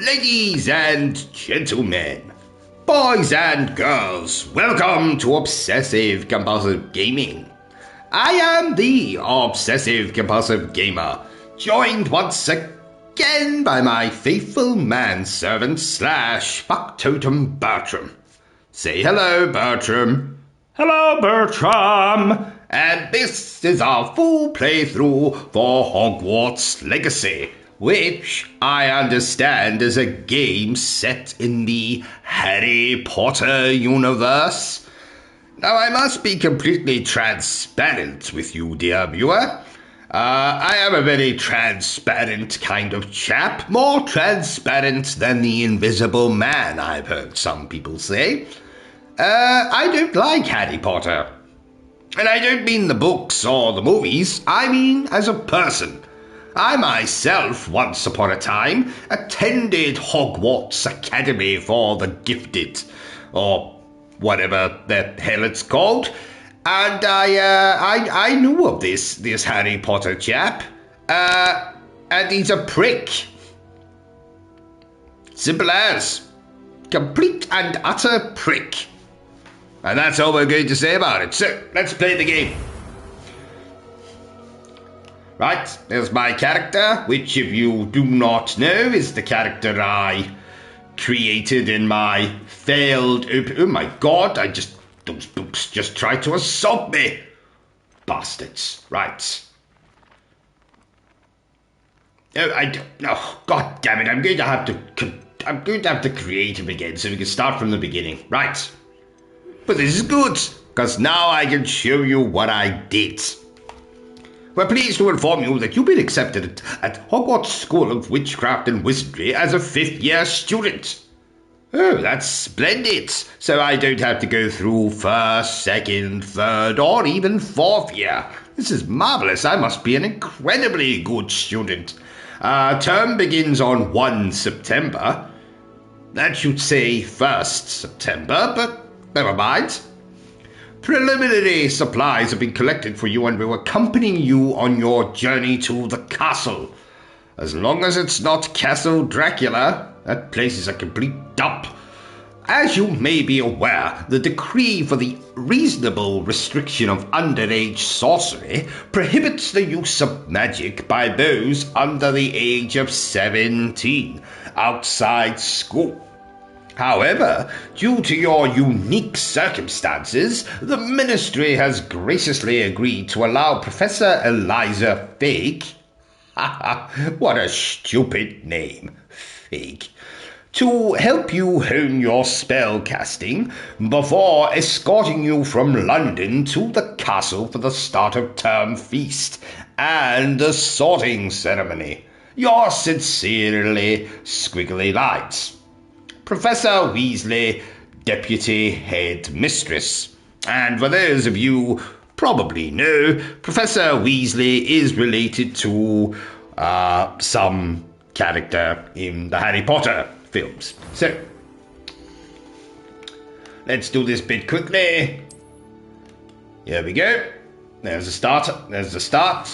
Ladies and gentlemen, boys and girls, welcome to Obsessive Compulsive Gaming. I am the Obsessive Compulsive Gamer, joined once again by my faithful manservant / fucktotem Bertram. Say hello, Bertram. Hello, Bertram. And this is our full playthrough for Hogwarts Legacy, which I understand is a game set in the Harry Potter universe. Now, I must be completely transparent with you, dear viewer. I am a very transparent kind of chap, more transparent than the Invisible Man, I've heard some people say. I don't like Harry Potter. And I don't mean the books or the movies, I mean as a person. I myself, once upon a time, attended Hogwarts Academy for the Gifted, or whatever the hell it's called, and I knew of this Harry Potter chap, and he's a prick. Simple as. Complete and utter prick. And that's all we're going to say about it. So, let's play the game. Right, there's my character, which if you do not know is the character I created in my failed... Oh my god, those books just tried to assault me. Bastards. Right. Oh, god damn it, I'm going to have to create him again so we can start from the beginning. Right. But this is good, because now I can show you what I did. We're pleased to inform you that you've been accepted at Hogwarts School of Witchcraft and Wizardry as a 5th-year student. Oh, that's splendid. So I don't have to go through 1st, 2nd, 3rd, or even 4th year. This is marvelous. I must be an incredibly good student. Term begins on 1 September. That should say 1st September, but never mind. Preliminary supplies have been collected for you and will accompany you on your journey to the castle. As long as it's not Castle Dracula, that place is a complete dump. As you may be aware, the decree for the reasonable restriction of underage sorcery prohibits the use of magic by those under the age of 17 outside school. However, due to your unique circumstances, the Ministry has graciously agreed to allow Professor Eliza Fig, what a stupid name, Fig, to help you hone your spell casting before escorting you from London to the castle for the start of term feast and the sorting ceremony. Yours sincerely, Squiggly Lights. Professor Weasley, Deputy Head Mistress. And for those of you probably know, Professor Weasley is related to some character in the Harry Potter films. So, let's do this bit quickly. Here we go. There's the start. There's the start.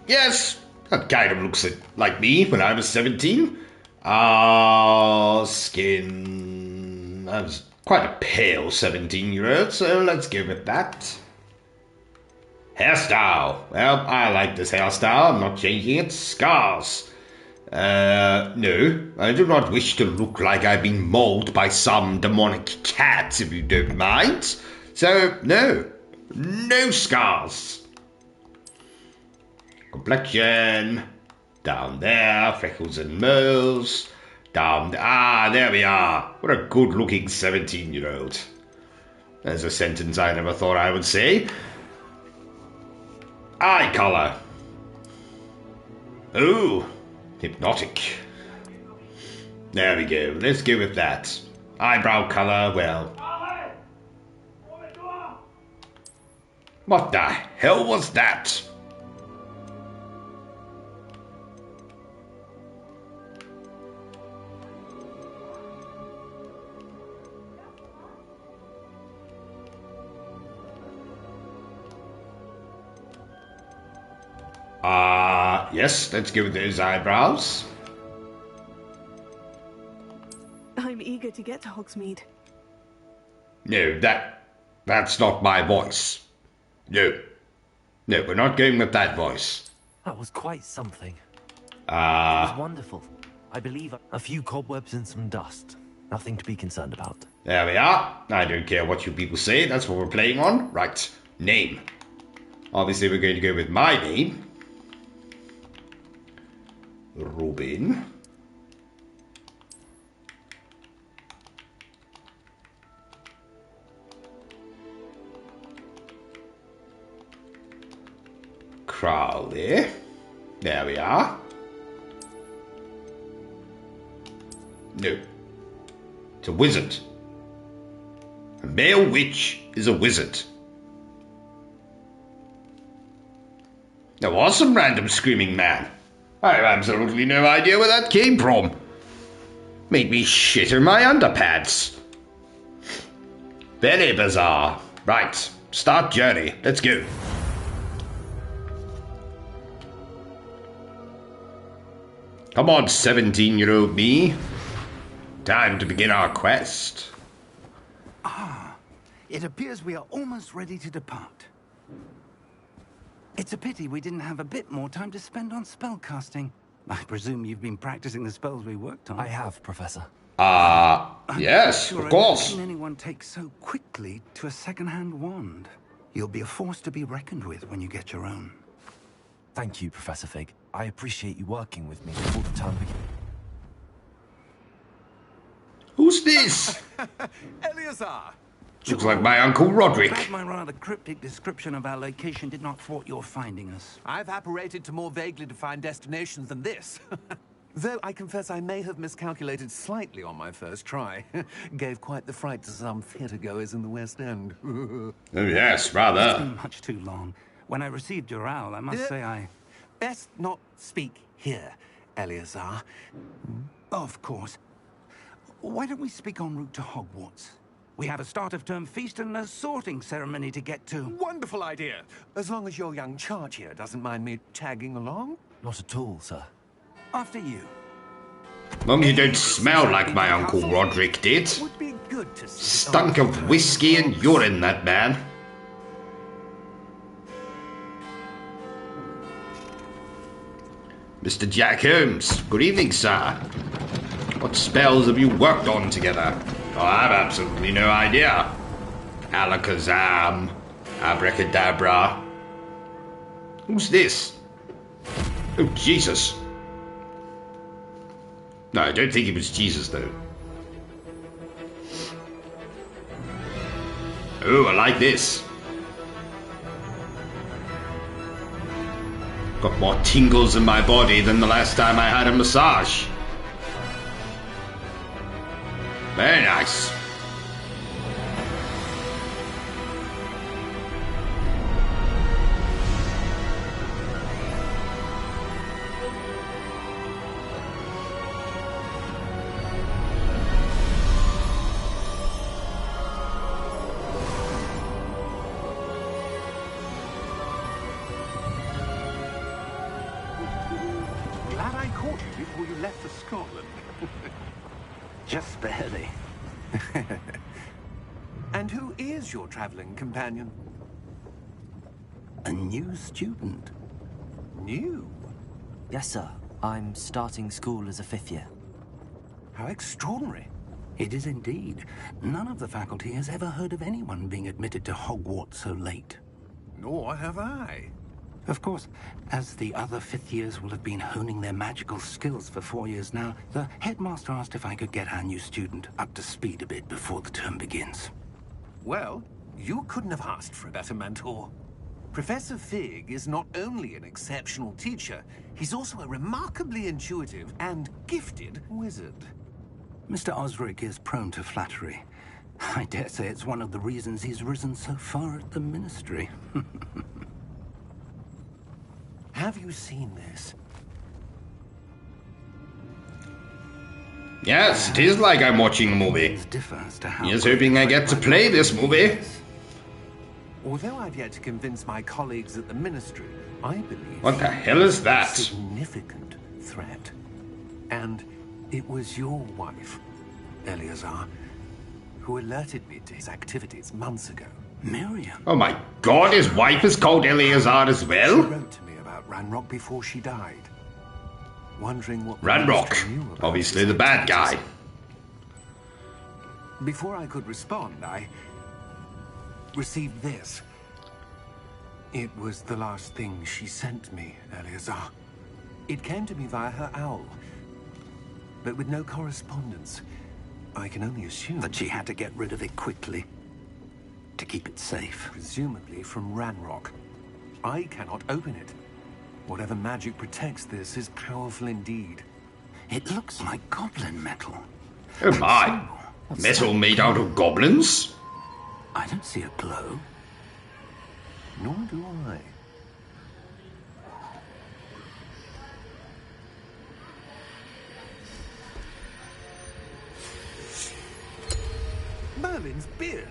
Yes, that kind of looks like me when I was 17. Skin... I was quite a pale 17-year-old, so let's go with that. Hairstyle. Well, I like this hairstyle. I'm not changing it. Scars. No, I do not wish to look like I've been mauled by some demonic cat, if you don't mind. So, no scars. Complexion, down there, freckles and moles, down there, there we are. What a good-looking 17-year-old. There's a sentence I never thought I would say. Eye color. Ooh, hypnotic. There we go. Let's go with that. Eyebrow color, well. What the hell was that? Yes, let's go with those eyebrows. I'm eager to get to Hogsmeade. No, that's not my voice. No, we're not going with that voice. That was quite something. It was wonderful. I believe a few cobwebs and some dust. Nothing to be concerned about. There we are. I don't care what you people say. That's what we're playing on. Right. Name. Obviously, we're going to go with my name. Robin. Crowley. There we are. No. It's a wizard. A male witch is a wizard. There was some random screaming man. I have absolutely no idea where that came from. Made me shitter my underpants. Very bizarre. Right, start journey. Let's go. Come on, 17-year-old me. Time to begin our quest. It appears we are almost ready to depart. It's a pity we didn't have a bit more time to spend on spellcasting. I presume you've been practicing the spells we worked on. I have, Professor. Yes, Sure, of course. I've never seen anyone take so quickly to a second-hand wand. You'll be a force to be reckoned with when you get your own. Thank you, Professor Fig. I appreciate you working with me before the term begins. Who's this? Eleazar! Looks like my Uncle Roderick. Glad my rather cryptic description of our location did not thwart your finding us. I've apparated to more vaguely defined destinations than this. Though I confess I may have miscalculated slightly on my first try. Gave quite the fright to some theatre-goers in the West End. Oh, yes, It's rather. been much too long. When I received your owl, I must say I... Best not speak here, Eleazar. Of course. Why don't we speak en route to Hogwarts? We have a start-of-term feast and a sorting ceremony to get to. Wonderful idea. As long as your young charge here doesn't mind me tagging along. Not at all, sir. After you. As long as you don't smell like my Uncle Roderick did. Would be good to see. Stunk of whiskey and urine, that man. Mr. Jack Holmes, good evening, sir. What spells have you worked on together? Oh, I have absolutely no idea. Alakazam, abracadabra. Who's this? Oh, Jesus. No, I don't think it was Jesus, though. Oh, I like this. Got more tingles in my body than the last time I had a massage. Very nice. Glad I caught you before you left for Scotland. Just barely. And who is your traveling companion? A new student. New? Yes, sir. I'm starting school as a 5th year. How extraordinary. It is indeed. None of the faculty has ever heard of anyone being admitted to Hogwarts so late. Nor have I. Of course, as the other 5th years will have been honing their magical skills for 4 years now, the headmaster asked if I could get our new student up to speed a bit before the term begins. Well, you couldn't have asked for a better mentor. Professor Fig is not only an exceptional teacher, he's also a remarkably intuitive and gifted wizard. Mr. Osric is prone to flattery. I dare say it's one of the reasons he's risen so far at the Ministry. Have you seen this? Yes, it is like I'm watching a movie. Here's hoping I get to play this movie. Although I've yet to convince my colleagues at the Ministry, I believe... What the hell is that? A significant threat. And it was your wife, Eleazar, who alerted me to his activities months ago. Miriam? Oh my god, his wife is called Eleazar as She well? wrote to me about Ranrock before she died. Wondering what... Ranrock, obviously the bad guy. Before I could respond, I received this. It was the last thing she sent me, Eleazar. It came to me via her owl, but with no correspondence. I can only assume that she had to get rid of it quickly to keep it safe. Presumably from Ranrock. I cannot open it. Whatever magic protects this is powerful indeed. It looks like goblin metal. Oh my. Metal made out of goblins? I don't see a glow. Nor do I. Merlin's beard.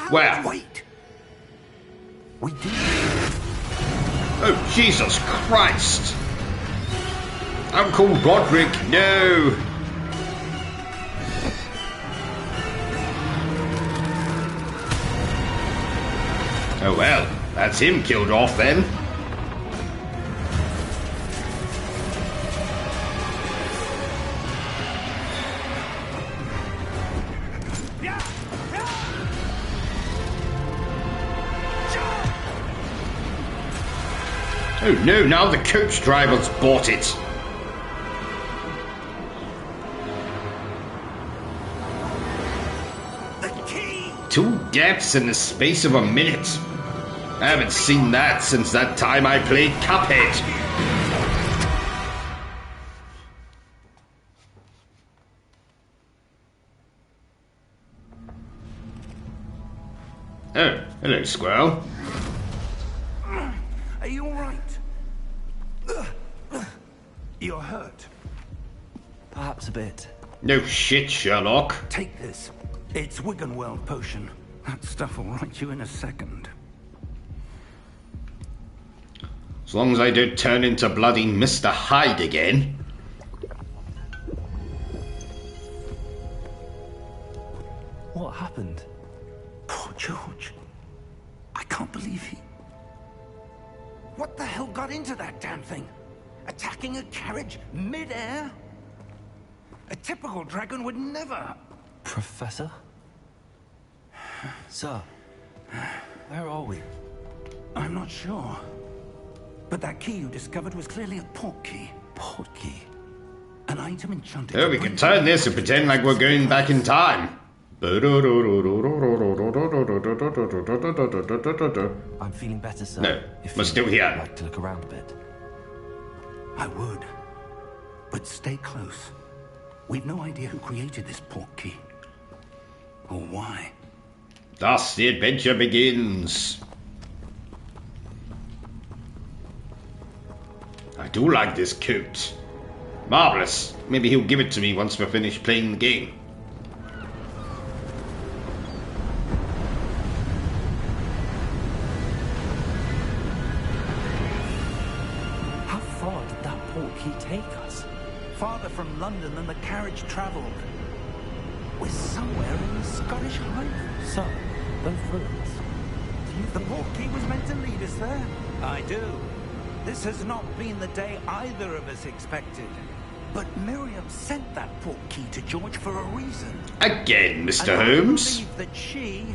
Where? Wait. We did. Oh, Jesus Christ! Uncle Roderick, no! Oh well, that's him killed off then. Oh no, now the coach driver's bought it. The key! 2 deaths in the space of a minute. I haven't seen that since that time I played Cuphead. Oh, hello, squirrel. Are you all right? You're hurt. Perhaps a bit. No shit, Sherlock. Take this. It's Wiggenweld potion. That stuff will right you in a second. As long as I don't turn into bloody Mr. Hyde again. What happened? Poor George. I can't believe he... What the hell got into that damn thing? Attacking a carriage mid-air? A typical dragon would never... Professor? Sir, where are we? I'm not sure. But that key you discovered was clearly a port key. Port key? An item enchanted... Oh, we can turn this and pretend like we're going back in time. I'm feeling better, sir. No, if we're still you'd here. like to look around a bit. I would. But stay close. We've no idea who created this port key. Or why. Thus the adventure begins. I do like this coat. Marvellous. Maybe he'll give it to me once we're finished playing the game. How far did that port key take us? Farther from London than the carriage travelled. We're somewhere in the Scottish Highlands. Sir, those ruins. The port key was meant to lead us there. I do. This has not been the day either of us expected. But Miriam sent that port key to George for a reason. Again, Mr. And Holmes. I believe that she,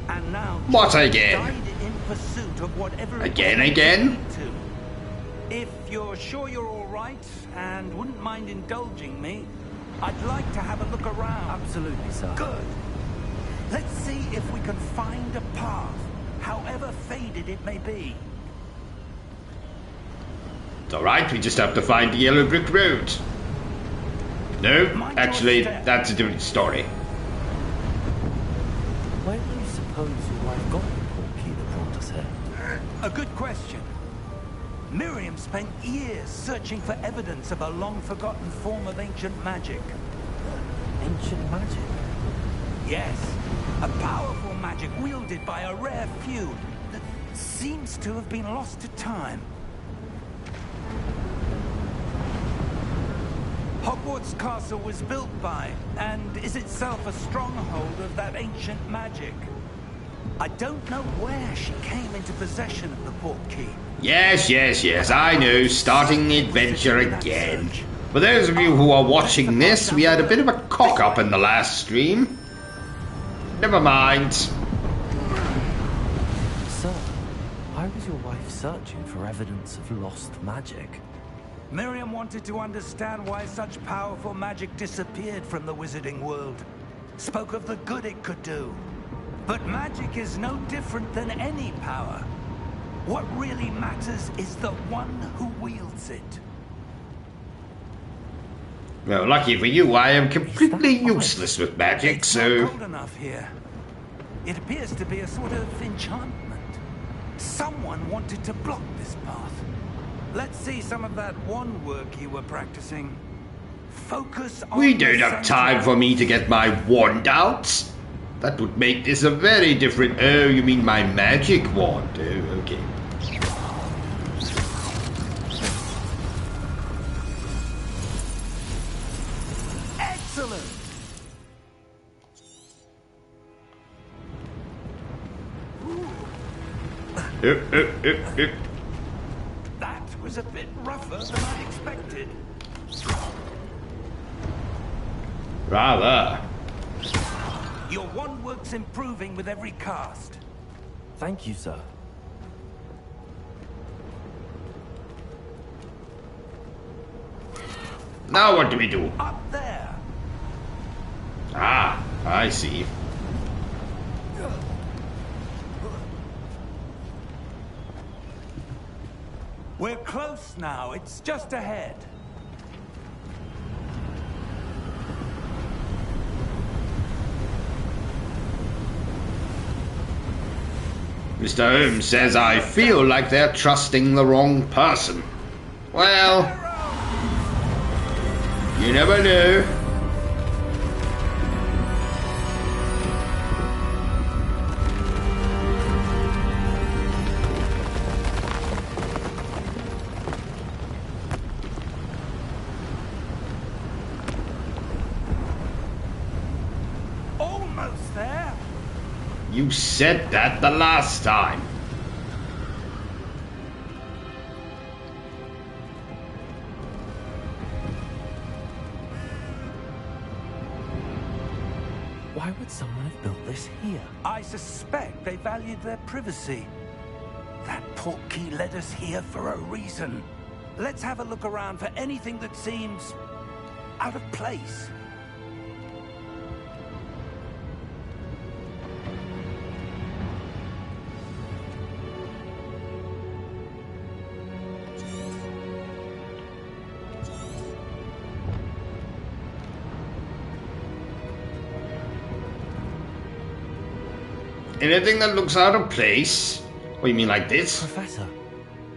and now What George, again? died in pursuit of whatever it Again, was again? to. If you're sure you're all right and wouldn't mind indulging me, I'd like to have a look around. Absolutely, sir. Good. Let's see if we can find a path, however faded it may be. It's alright, we just have to find the yellow brick road. No, actually, that's a different story. Where do you suppose your wife got the portkey that brought us here? A good question. Miriam spent years searching for evidence of a long-forgotten form of ancient magic. Ancient magic? Yes, a powerful magic wielded by a rare few that seems to have been lost to time. Hogwarts Castle was built by, and is itself a stronghold of that ancient magic. I don't know where she came into possession of the portkey. Yes, I know, starting the adventure again. For those of you who are watching this, we had a bit of a cock-up in the last stream. Never mind. Sir, why was your wife searching for evidence of lost magic? Miriam wanted to understand why such powerful magic disappeared from the wizarding world. Spoke of the good it could do. But magic is no different than any power. What really matters is the one who wields it. Well, lucky for you, I am completely useless with magic, It's so... not cold enough here. It appears to be a sort of enchantment. Someone wanted to block this path. Let's see some of that wand work you were practicing. Focus on We the don't have center. time for me to get my wand out. That would make this a very different... Oh, you mean my magic wand? Oh, okay. Excellent! That was a bit rougher than I expected. Rather. Your wand work's improving with every cast. Thank you, sir. Now what do we do? Up there! Ah, I see. We're close now. It's just ahead. Mr. Holmes says I feel like they're trusting the wrong person. Well, you never know. Almost there. You said that the last time. Why would someone have built this here? I suspect they valued their privacy. That portkey led us here for a reason. Let's have a look around for anything that seems out of place. Anything that looks out of place? What, you mean like this? Professor,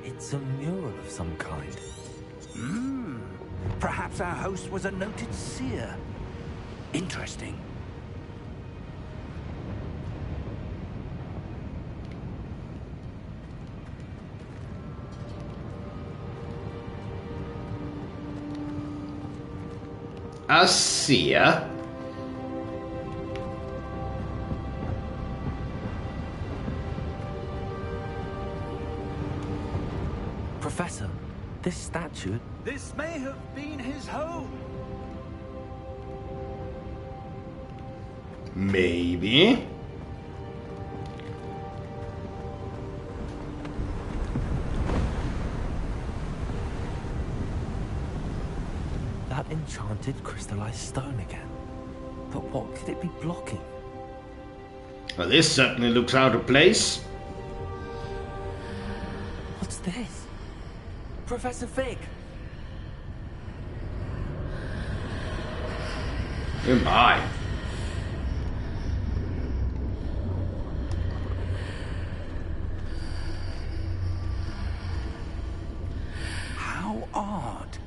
it's a mural of some kind. Perhaps our host was a noted seer. Interesting. A seer? Professor, this statue... This may have been his home. Maybe. That enchanted crystallized stone again. But what could it be blocking? Well, this certainly looks out of place. What's this? Professor Fig! Oh my. How odd.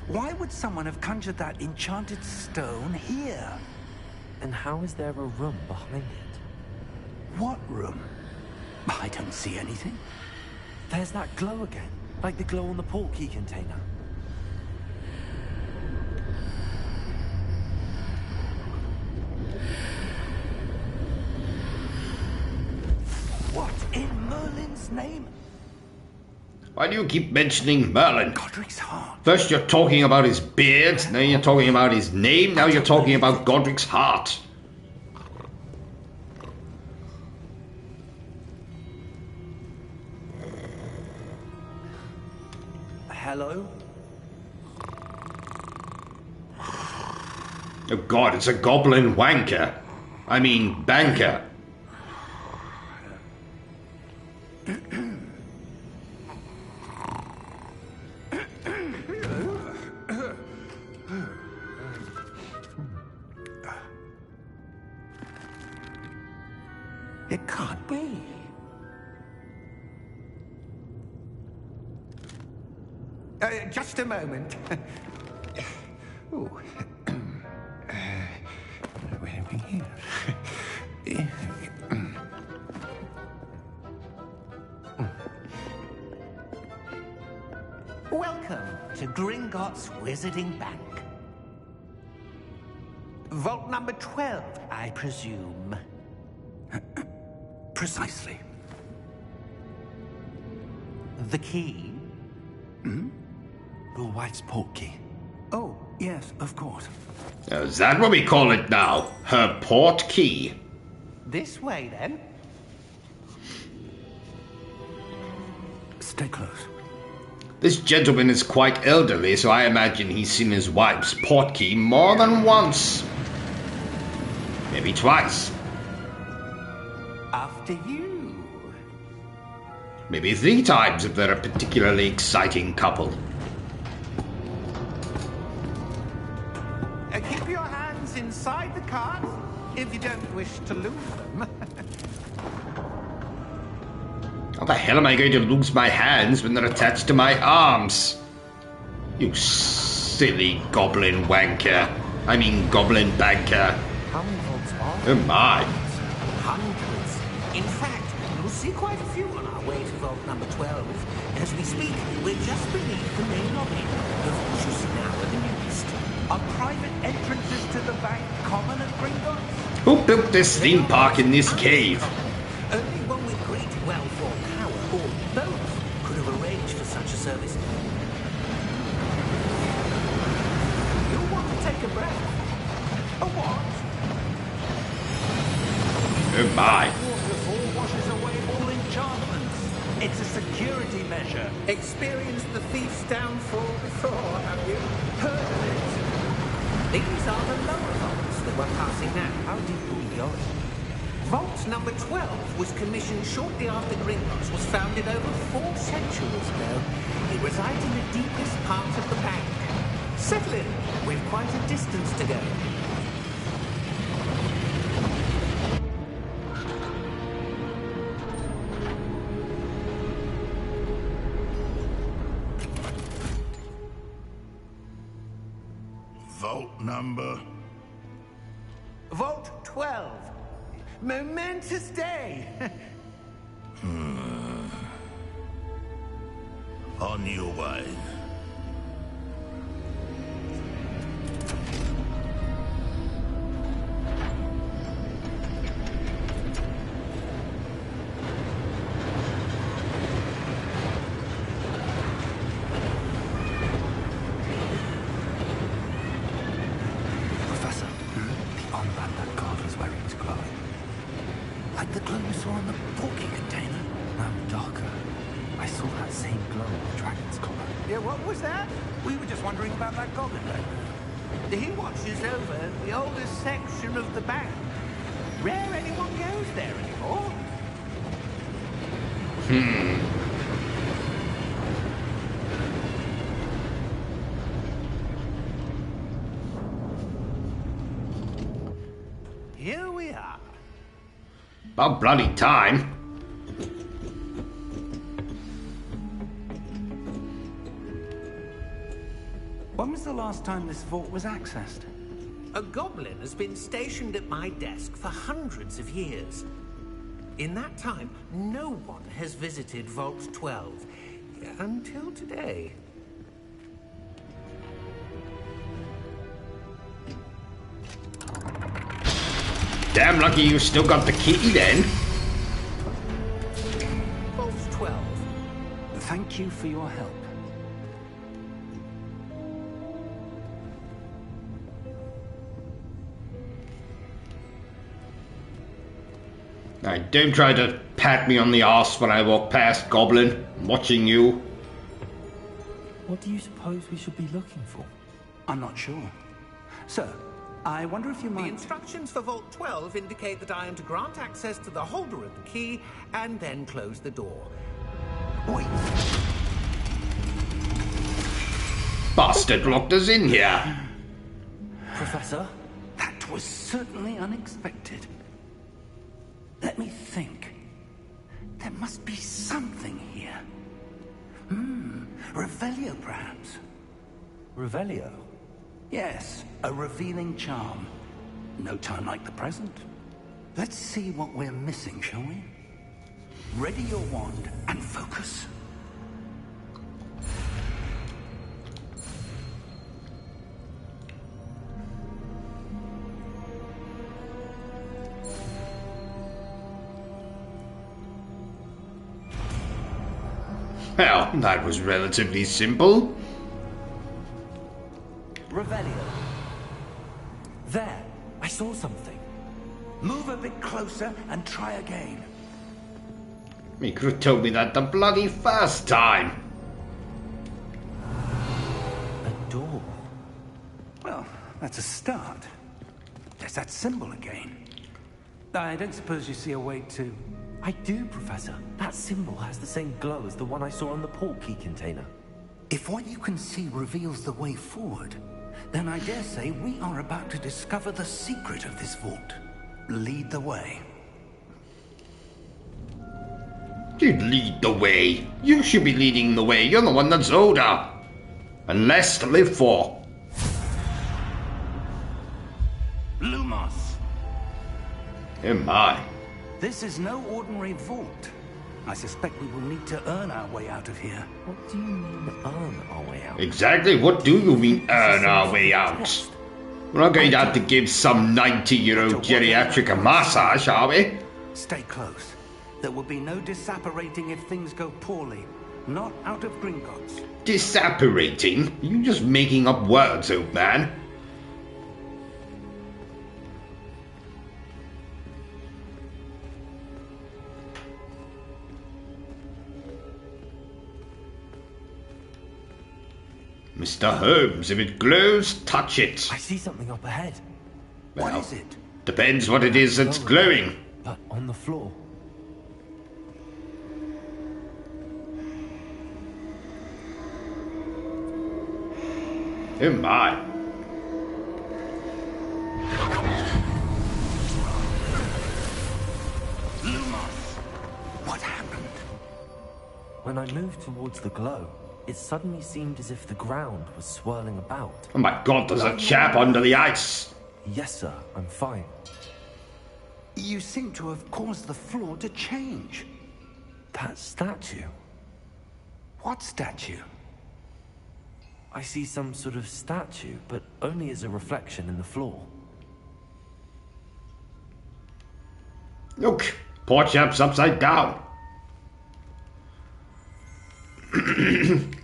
Why would someone have conjured that enchanted stone here? And how is there a room behind it? What room? I don't see anything. There's that glow again, like the glow on the portkey container. What in Merlin's name? Why do you keep mentioning Merlin? Godric's heart. First you're talking about his beard, now you're talking about his name, now you're talking about Godric's heart. Hello? Oh god, it's a goblin wanker. I mean, banker. It can't be. Just a moment. Ooh. Where are we here? Welcome to Gringotts Wizarding Bank. Vault number 12, I presume. Precisely. The key? Your wife's portkey. Oh, yes, of course. Is that what we call it now? Her port key. This way, then. Stay close. This gentleman is quite elderly, so I imagine he's seen his wife's port key more than once. Maybe twice. After you. Maybe 3 times if they're a particularly exciting couple. Keep your hands inside the cart if you don't wish to lose them. How the hell am I going to lose my hands when they're attached to my arms? You silly goblin wanker. I mean goblin banker. How many vaults are Oh my. Hundreds. In fact, you'll see quite a few on our way to vault number 12. As we speak, we're just beneath the main lobby. The vaults you see now are the newest. Are private entrances to the bank common at Gringotts? Who built this theme park in this cave? Only one with great wealth or power, or both, could have arranged for such a service. You'll want to take a breath. A what? Oh my. Waterfall washes away all enchantments. It's a security measure. Experienced the thief's downfall before, have you? Heard of it? These are the lower vaults that we're passing now. How deep are we going? Vault number 12 was commissioned shortly after Gringotts was founded over 4 centuries ago. It resides in the deepest part of the bank. Settle in. We've quite a distance to go. Vault number? Vault 12. Momentous day. On your way. Professor, the armband that guard was wearing is glowing. Like the glow you saw on the portkey container. No, darker. I saw that same glow on the dragon's collar. Yeah, what was that? We were just wondering about that goblin back there. He watches over the oldest section of the bank. Rare anyone goes there anymore. About bloody time. When was the last time this vault was accessed? A goblin has been stationed at my desk for hundreds of years. In that time, no one has visited Vault 12 until today. Damn lucky you still got the key then. Vault 12. Thank you for your help. Now, don't try to pat me on the arse when I walk past, Goblin. I'm watching you. What do you suppose we should be looking for? I'm not sure. Sir, I wonder if you The might... instructions for Vault 12 indicate that I am to grant access to the holder of the key and then close the door. Wait. Bastard locked us in here. Professor? That was certainly unexpected. Let me think. There must be something here. Revelio, perhaps. Revelio? Yes, a revealing charm. No time like the present. Let's see what we're missing, shall we? Ready your wand and focus. Well, that was relatively simple. Revelio. There, I saw something. Move a bit closer and try again. You could have told me that the bloody first time. A door. Well, that's a start. There's that symbol again. I don't suppose you see a way to... I do, Professor. That symbol has the same glow as the one I saw on the port key container. If what you can see reveals the way forward, then I dare say we are about to discover the secret of this vault. Lead the way. You lead the way. You should be leading the way. You're the one that's older. And less to live for. Lumos! Oh my. This is no ordinary vault. I suspect we will need to earn our way out of here. What do you mean, earn our way out? Exactly, what do you mean earn our way out? We're not going to have to give some 90-year-old geriatric a massage, are we? Stay close. There will be no disapparating if things go poorly. Not out of Gringotts. Disapparating? You're just making up words, old man. Mr. Holmes, if it glows, touch it. I see something up ahead. Well, What is it? depends what it is that's glowing. But on the floor. Oh my. Lumos! What happened? When I moved towards the glow, it suddenly seemed as if the ground was swirling about. Oh my god, there's a chap under the ice. Yes, sir, I'm fine. You seem to have caused the floor to change. That statue. What statue? I see some sort of statue, but only as a reflection in the floor. Look, poor chap's upside down.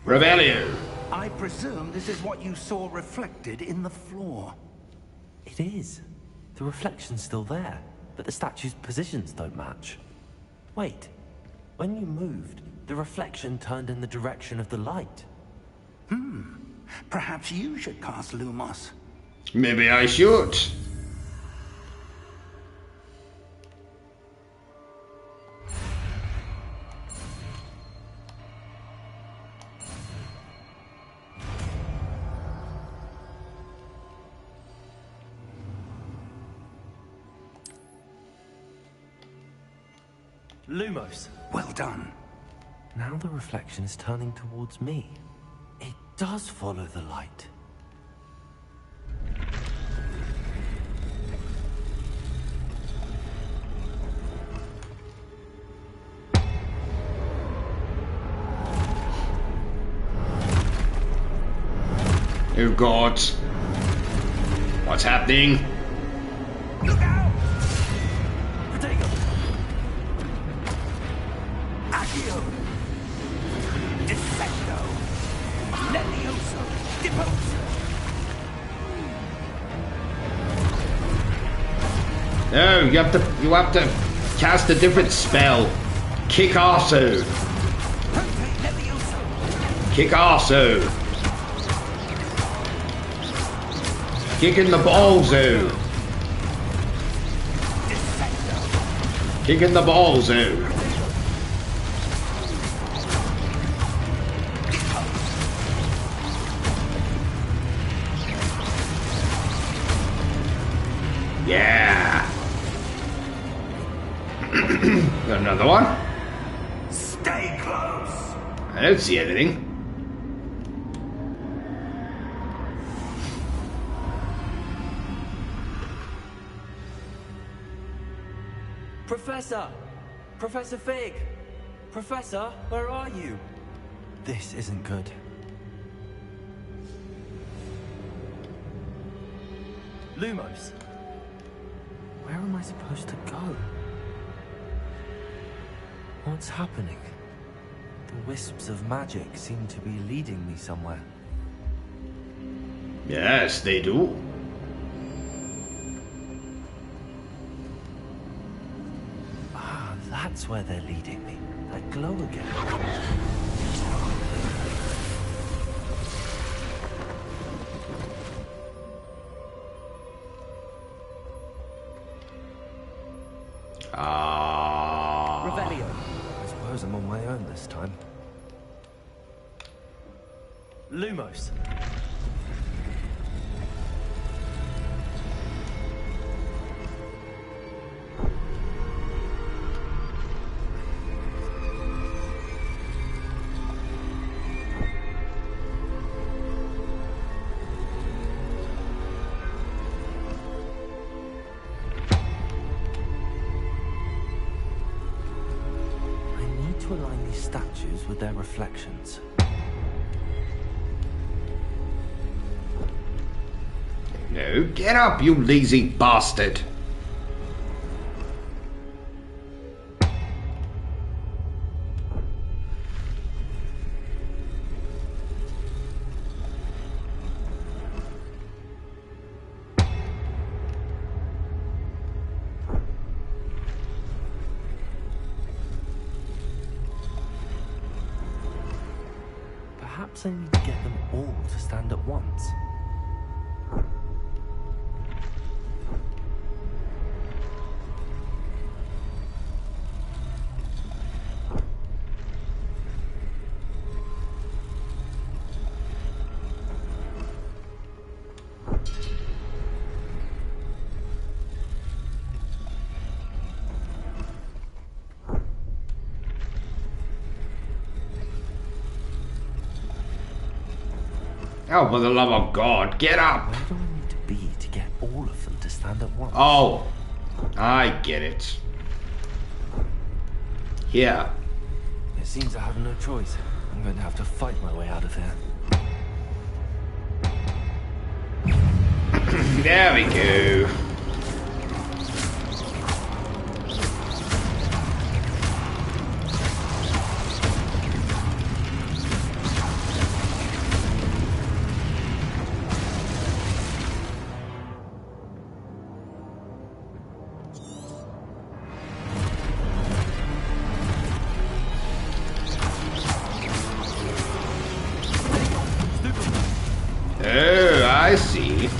Revelio. I presume this is what you saw reflected in the floor. It is. The reflection's still there, but the statue's positions don't match. Wait, when you moved, the reflection turned in the direction of the light. Perhaps you should cast Lumos. Maybe I should. Lumos. Well done. Now the reflection is turning towards me. It does follow the light. Oh God. What's happening? Look out! Protego! Accio! Defecto! Levioso! Deposo! No, you have to cast a different spell. Kick also. Kick also. Kicking the balls out. Kicking the balls out. Yeah. Got another one. Stay close! I don't see anything. Professor! Professor Fig! Professor, where are you? This isn't good. Lumos! Where am I supposed to go? What's happening? The wisps of magic seem to be leading me somewhere. Yes, they do. Ah, that's where they're leading me. That glow again. Revelio. I suppose I'm on my own this time. Lumos. To align these statues with their reflections. No, get up, you lazy bastard. Perhaps I need to get them all to stand at once. Oh, for the love of God, get up! Where do I need to be to get all of them to stand at once? Oh, I get it. Here. It seems I have no choice. I'm going to have to fight my way out of here. There we go. Oh, I see.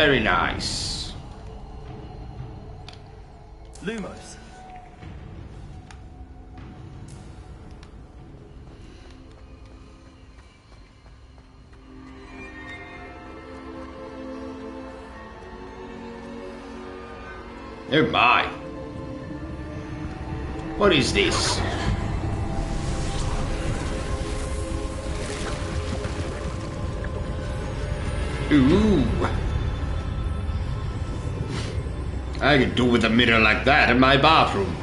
Very nice. Lumos. Oh my. What is this? Ooh. I could do with a mirror like that in my bathroom.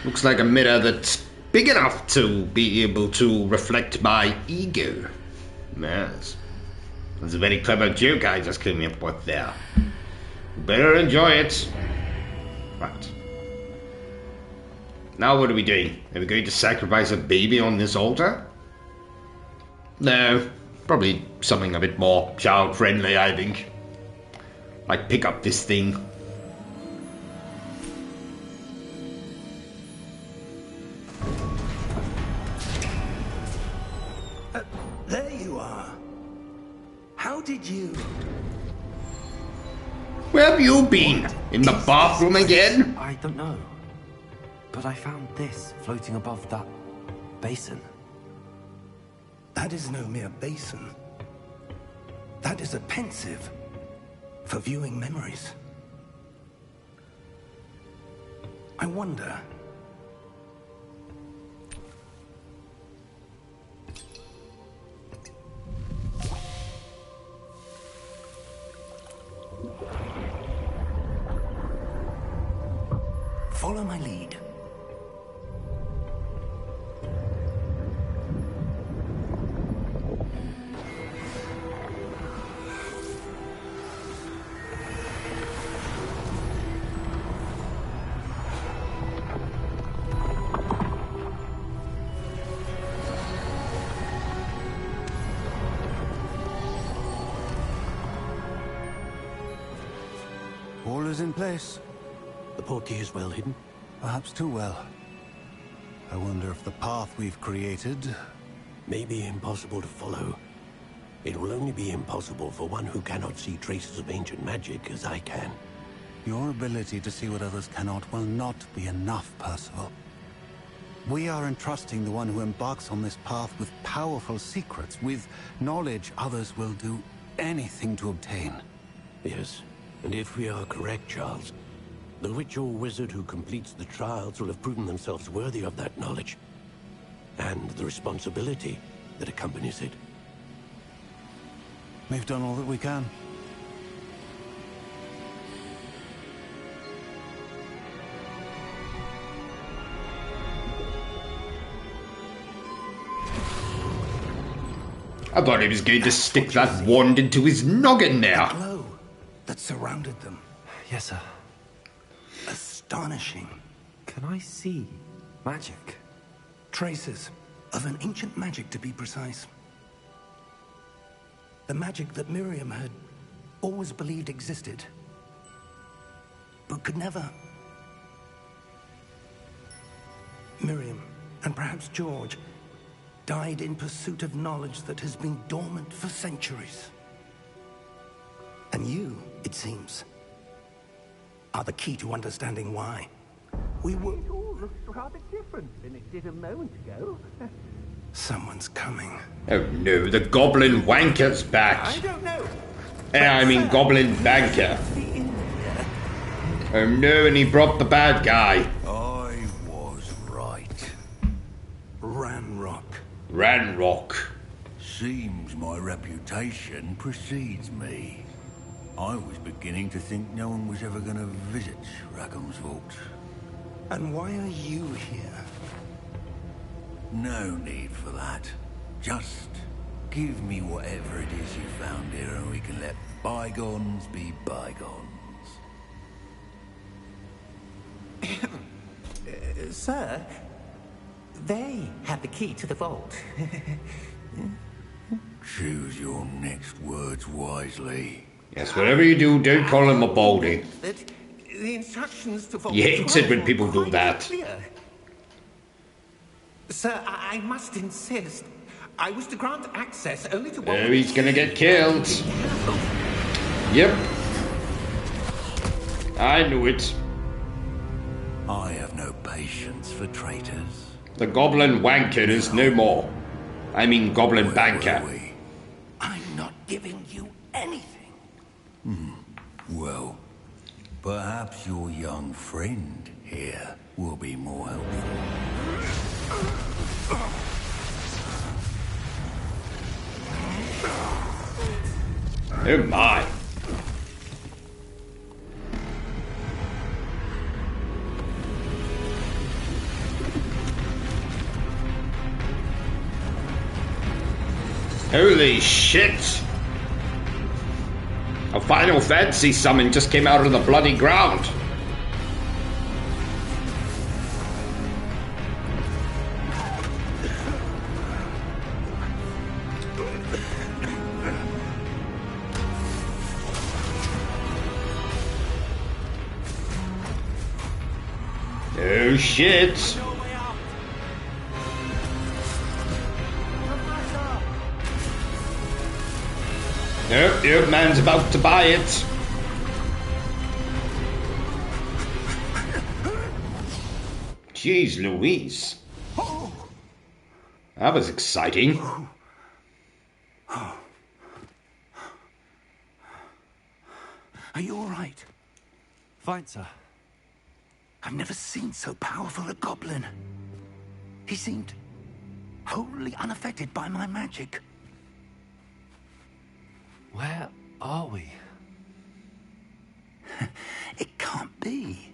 Looks like a mirror that's big enough to be able to reflect my ego. Yes. That's a very clever joke I just came up with there. Better enjoy it. Right. Now what are we doing? Are we going to sacrifice a baby on this altar? No. Probably something a bit more child-friendly, I think. Like pick up this thing. There you are. How did you... Where have you been? In the bathroom again? I don't know. But I found this floating above that basin. That is no mere basin. That is a pensive for viewing memories. I wonder... Follow my lead. All is in place. The portkey is well hidden. Perhaps too well. I wonder if the path we've created... may be impossible to follow. It will only be impossible for one who cannot see traces of ancient magic as I can. Your ability to see what others cannot will not be enough, Percival. We are entrusting the one who embarks on this path with powerful secrets, with knowledge others will do anything to obtain. Yes, and if we are correct, Charles, the witch or wizard who completes the trials will have proven themselves worthy of that knowledge, and the responsibility that accompanies it. We've done all that we can. I thought he was going to stick that wand into his noggin now. The glow that surrounded them. Yes, sir. Astonishing. Can I see magic? Traces of an ancient magic, to be precise. The magic that Miriam had always believed existed, but could never. Miriam, and perhaps George, died in pursuit of knowledge that has been dormant for centuries. And you, it seems, are the key to understanding why. It all looks rather different than it did a moment ago. Someone's coming. Oh no, the goblin wanker's back. I don't know. I mean goblin banker. Oh no, and he brought the bad guy. I was right. Ranrock. Ranrock. Seems my reputation precedes me. I was beginning to think no one was ever going to visit Rackham's vault. And why are you here? No need for that. Just give me whatever it is you found here and we can let bygones be bygones. Sir, they have the key to the vault. Choose your next words wisely. Yes, whatever you do, don't call him a baldy. That the instructions to vault He hates it when 12 people do are that. clear. Sir, I must insist. I was to grant access only to one... Oh, he's gonna get killed. Yep. I knew it. I have no patience for traitors. The goblin wanker is no more. I mean goblin banker. I'm not giving you anything. Well, perhaps your young friend here will be more helpful. Oh my. Holy shit! A Final Fantasy summon just came out of the bloody ground. Oh shit! Nope, the old man's about to buy it. Jeez Louise. That was exciting. Are you all right? Fine, sir. I've never seen so powerful a goblin. He seemed wholly unaffected by my magic. Where are we? It can't be.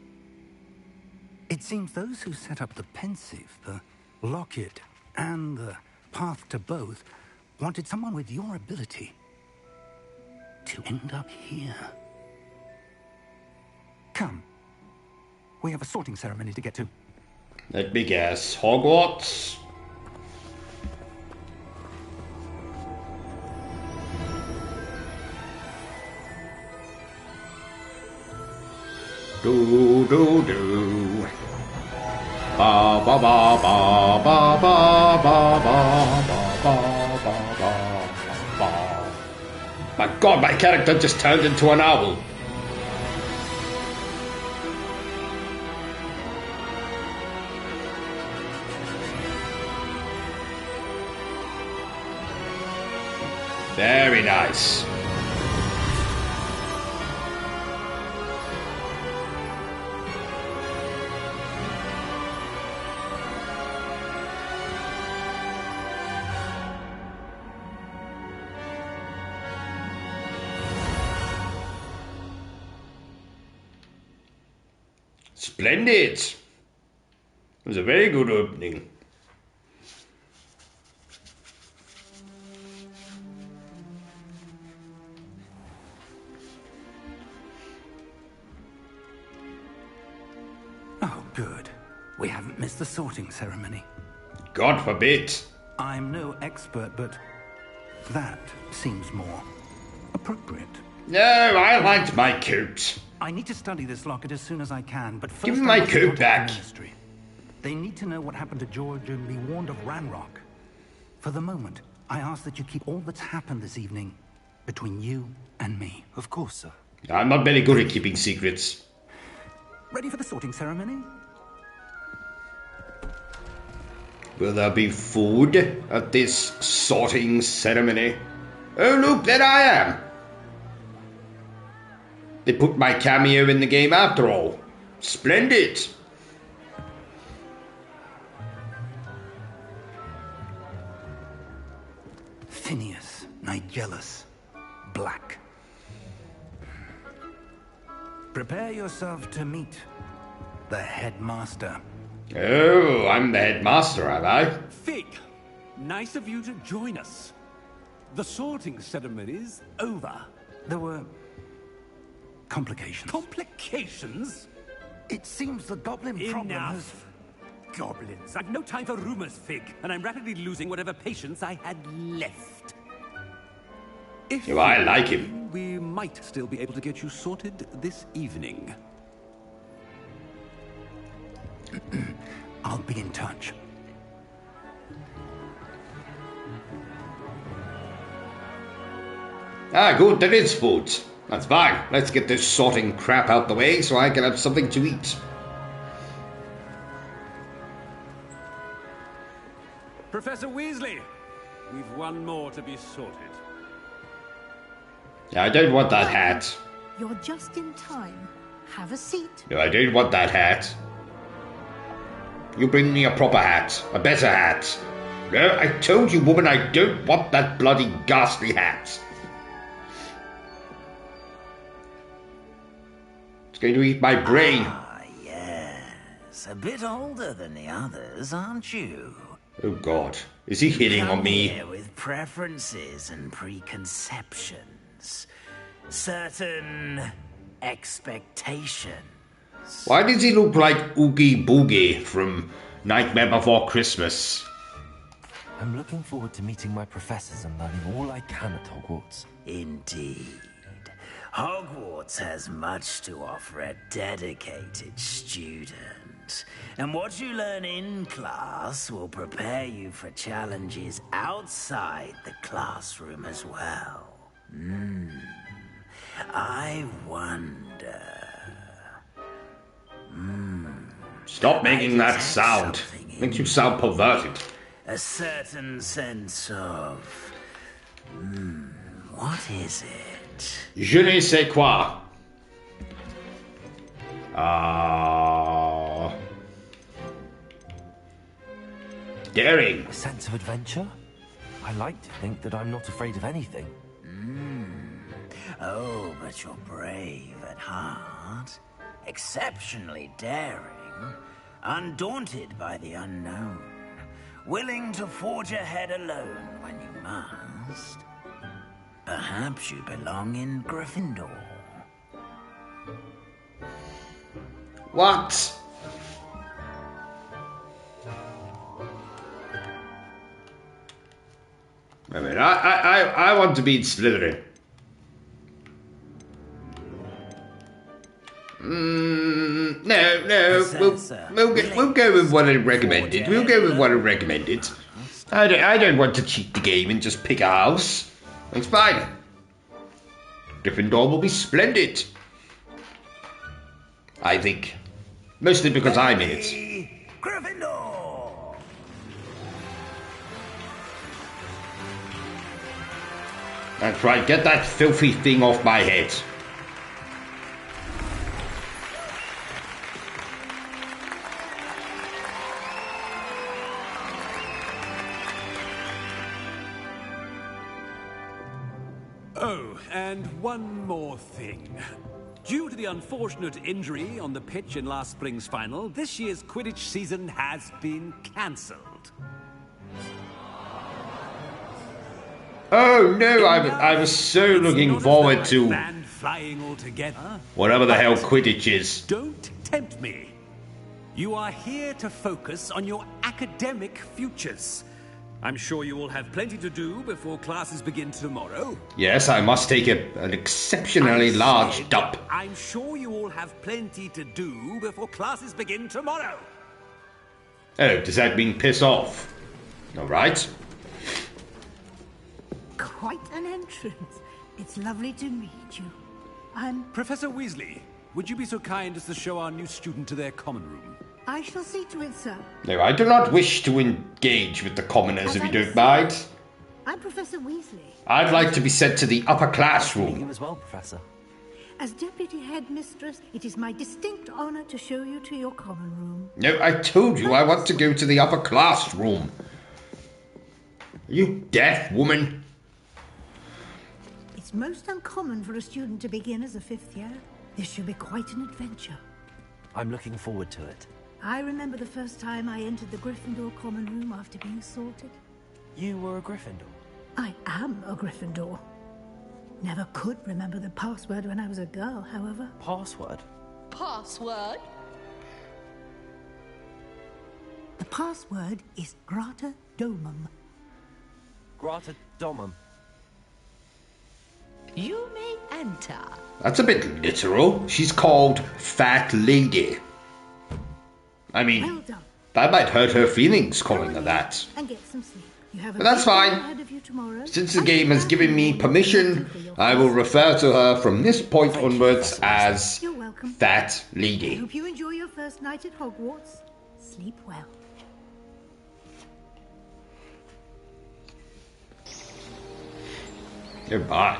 It seems those who set up the Pensive, the Locket, and the Path to Both wanted someone with your ability to end up here. Come. We have a sorting ceremony to get to. Let me guess. Hogwarts? Do do do. Ba ba ba ba ba ba ba ba ba ba ba ba. My God, my character just turned into an owl. Very nice. Splendid. It was a very good opening. Oh, good. We haven't missed the sorting ceremony. God forbid. I'm no expert, but that seems more appropriate. No, I liked my coat. I need to study this locket as soon as I can, but first Give me I my want to coat contact the back. Ministry. They need to know what happened to George and be warned of Ranrock. For the moment, I ask that you keep all that's happened this evening between you and me. Of course, sir. I'm not very good at keeping secrets. Ready for the sorting ceremony? Will there be food at this sorting ceremony? Oh look, there I am. They put my cameo in the game after all. Splendid. Phineas Nigellus Black. Prepare yourself to meet the headmaster. Oh, I'm the headmaster, am I? Fig, nice of you to join us. The sorting ceremony's over. There were complications. Complications? It seems the goblin problem has... Enough. Goblins. I've no time for rumors, Fig, and I'm rapidly losing whatever patience I had left. If Oh, I like him. we might still be able to get you sorted this evening. I'll be in touch. Ah, good, there is food. That's fine. Let's get this sorting crap out the way so I can have something to eat. Professor Weasley, we've one more to be sorted. I don't want that hat. You're just in time. Have a seat. No, I don't want that hat. You bring me a proper hat. A better hat. No, I told you, woman, I don't want that bloody ghastly hat. It's going to eat my brain. Ah, yes. A bit older than the others, aren't you? Oh, God. Is he hitting on me? Here with preferences and preconceptions. Certain expectations. Why does he look like Oogie Boogie from Nightmare Before Christmas? I'm looking forward to meeting my professors and learning all I can at Hogwarts. Indeed. Hogwarts has much to offer a dedicated student. And what you learn in class will prepare you for challenges outside the classroom as well. I wonder... Stop making that sound. Makes you sound perverted. A certain sense of... what is it? Je ne sais quoi. Daring. A sense of adventure? I like to think that I'm not afraid of anything. Oh, but you're brave at heart. Exceptionally daring. Undaunted by the unknown. Willing to forge ahead alone when you must. Perhaps you belong in Gryffindor. What? I mean, I want to be in Slytherin. No, we'll go with what I recommended. We'll go with what I recommended. I don't want to cheat the game and just pick a house. It's fine. Gryffindor will be splendid. I think. Mostly because I'm in it. Gryffindor! That's right, get that filthy thing off my head. Oh, and one more thing. Due to the unfortunate injury on the pitch in last spring's final, this year's Quidditch season has been cancelled. Oh no, I was so looking forward to flying altogether. Whatever the hell Quidditch is. Don't tempt me. You are here to focus on your academic futures. I'm sure you will have plenty to do before classes begin tomorrow. Yes, I must take an exceptionally large dump. I'm sure you all have plenty to do before classes begin tomorrow. Oh, does that mean piss off? All right. Quite an entrance. It's lovely to meet you. I'm... Professor Weasley, would you be so kind as to show our new student to their common room? I shall see to it, sir. No, I do not wish to engage with the commoners, if you don't mind. I'm Professor Weasley. I'd like to be sent to the upper classroom. You as well, Professor. As Deputy Headmistress, it is my distinct honor to show you to your common room. No, I told you I want to go to the upper classroom. Are you deaf, woman? It's most uncommon for a student to begin as a fifth year. This should be quite an adventure. I'm looking forward to it. I remember the first time I entered the Gryffindor common room after being sorted. You were a Gryffindor? I am a Gryffindor. Never could remember the password when I was a girl, however. Password? Password? The password is Grata Domum. Grata Domum. You may enter. That's a bit literal. She's called Fat Lady. I mean, Well done. that might hurt her feelings calling her that. And get some sleep. You have a But that's big day fine. ahead of you tomorrow. Since the game has given me permission, I will refer to her from this point onwards as You're welcome. Fat I Lady. hope you enjoy your first night at Hogwarts. Sleep well. Goodbye.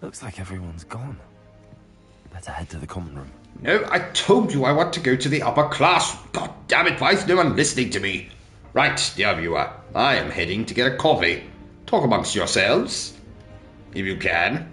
Looks like everyone's gone. Better head to the common room. No, I told you I want to go to the upper class. God damn it, why is no one listening to me? Right, dear viewer, I am heading to get a coffee. Talk amongst yourselves, if you can.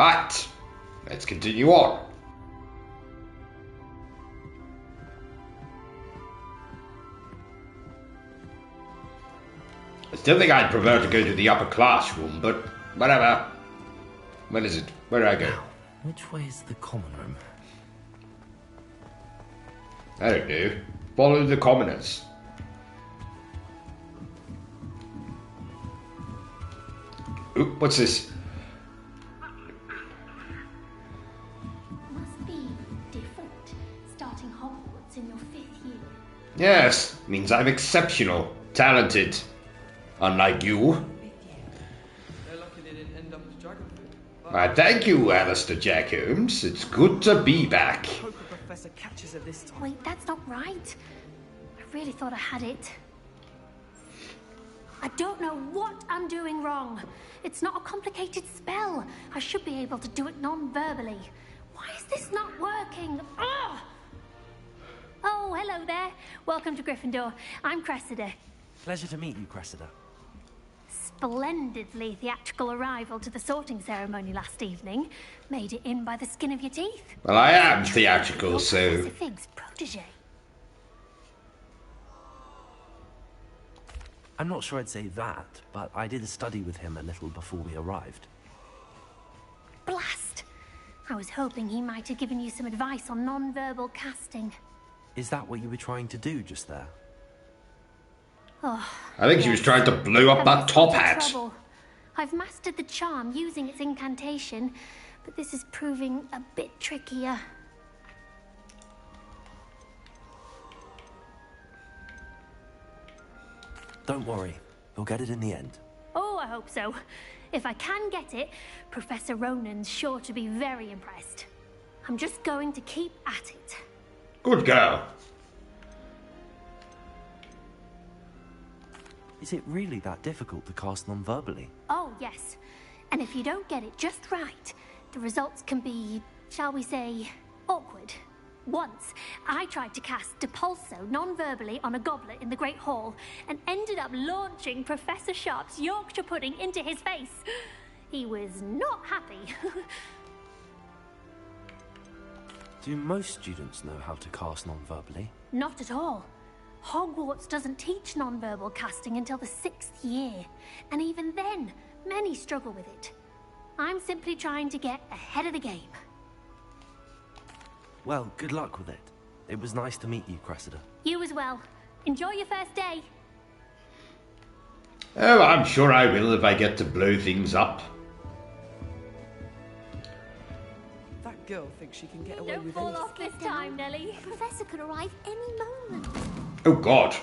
Right, let's continue on. I still think I'd prefer to go to the upper classroom, but whatever. When is it? Where do I go? Which way is the common room? I don't know. Follow the commoners. Ooh, what's this? Must be different, starting Hogwarts in your 5th year. Yes, means I'm exceptional, talented. Unlike you. Why, thank you, Alistair Jack Holmes. It's good to be back. Hope the professor catches her this time. Wait, that's not right. I really thought I had it. I don't know what I'm doing wrong. It's not a complicated spell. I should be able to do it non-verbally. Why is this not working? Ugh! Oh, hello there. Welcome to Gryffindor. I'm Cressida. Pleasure to meet you, Cressida. Splendidly theatrical arrival to the sorting ceremony last evening. Made it in by the skin of your teeth. Well, I am theatrical, so... Professor Fig's protege. I'm not sure I'd say that, but I did study with him a little before we arrived. Blast! I was hoping he might have given you some advice on non-verbal casting. Is that what you were trying to do just there? Oh, I think she was trying to blow up that top hat. Trouble. I've mastered the charm using its incantation, but this is proving a bit trickier. Don't worry, we'll get it in the end. Oh, I hope so. If I can get it, Professor Ronan's sure to be very impressed. I'm just going to keep at it. Good girl. Is it really that difficult to cast non-verbally? Oh, yes. And if you don't get it just right, the results can be, shall we say, awkward. Once, I tried to cast Depulso non-verbally on a goblet in the Great Hall and ended up launching Professor Sharp's Yorkshire pudding into his face. He was not happy. Do most students know how to cast non-verbally? Not at all. Hogwarts doesn't teach non-verbal casting until the 6th year, and even then, many struggle with it. I'm simply trying to get ahead of the game. Well, good luck with it. It was nice to meet you, Cressida. You as well. Enjoy your first day. Oh, I'm sure I will if I get to blow things up. That girl thinks she can get away Don't with fall anything. off this time, Nellie. The professor could arrive any moment. Oh, God.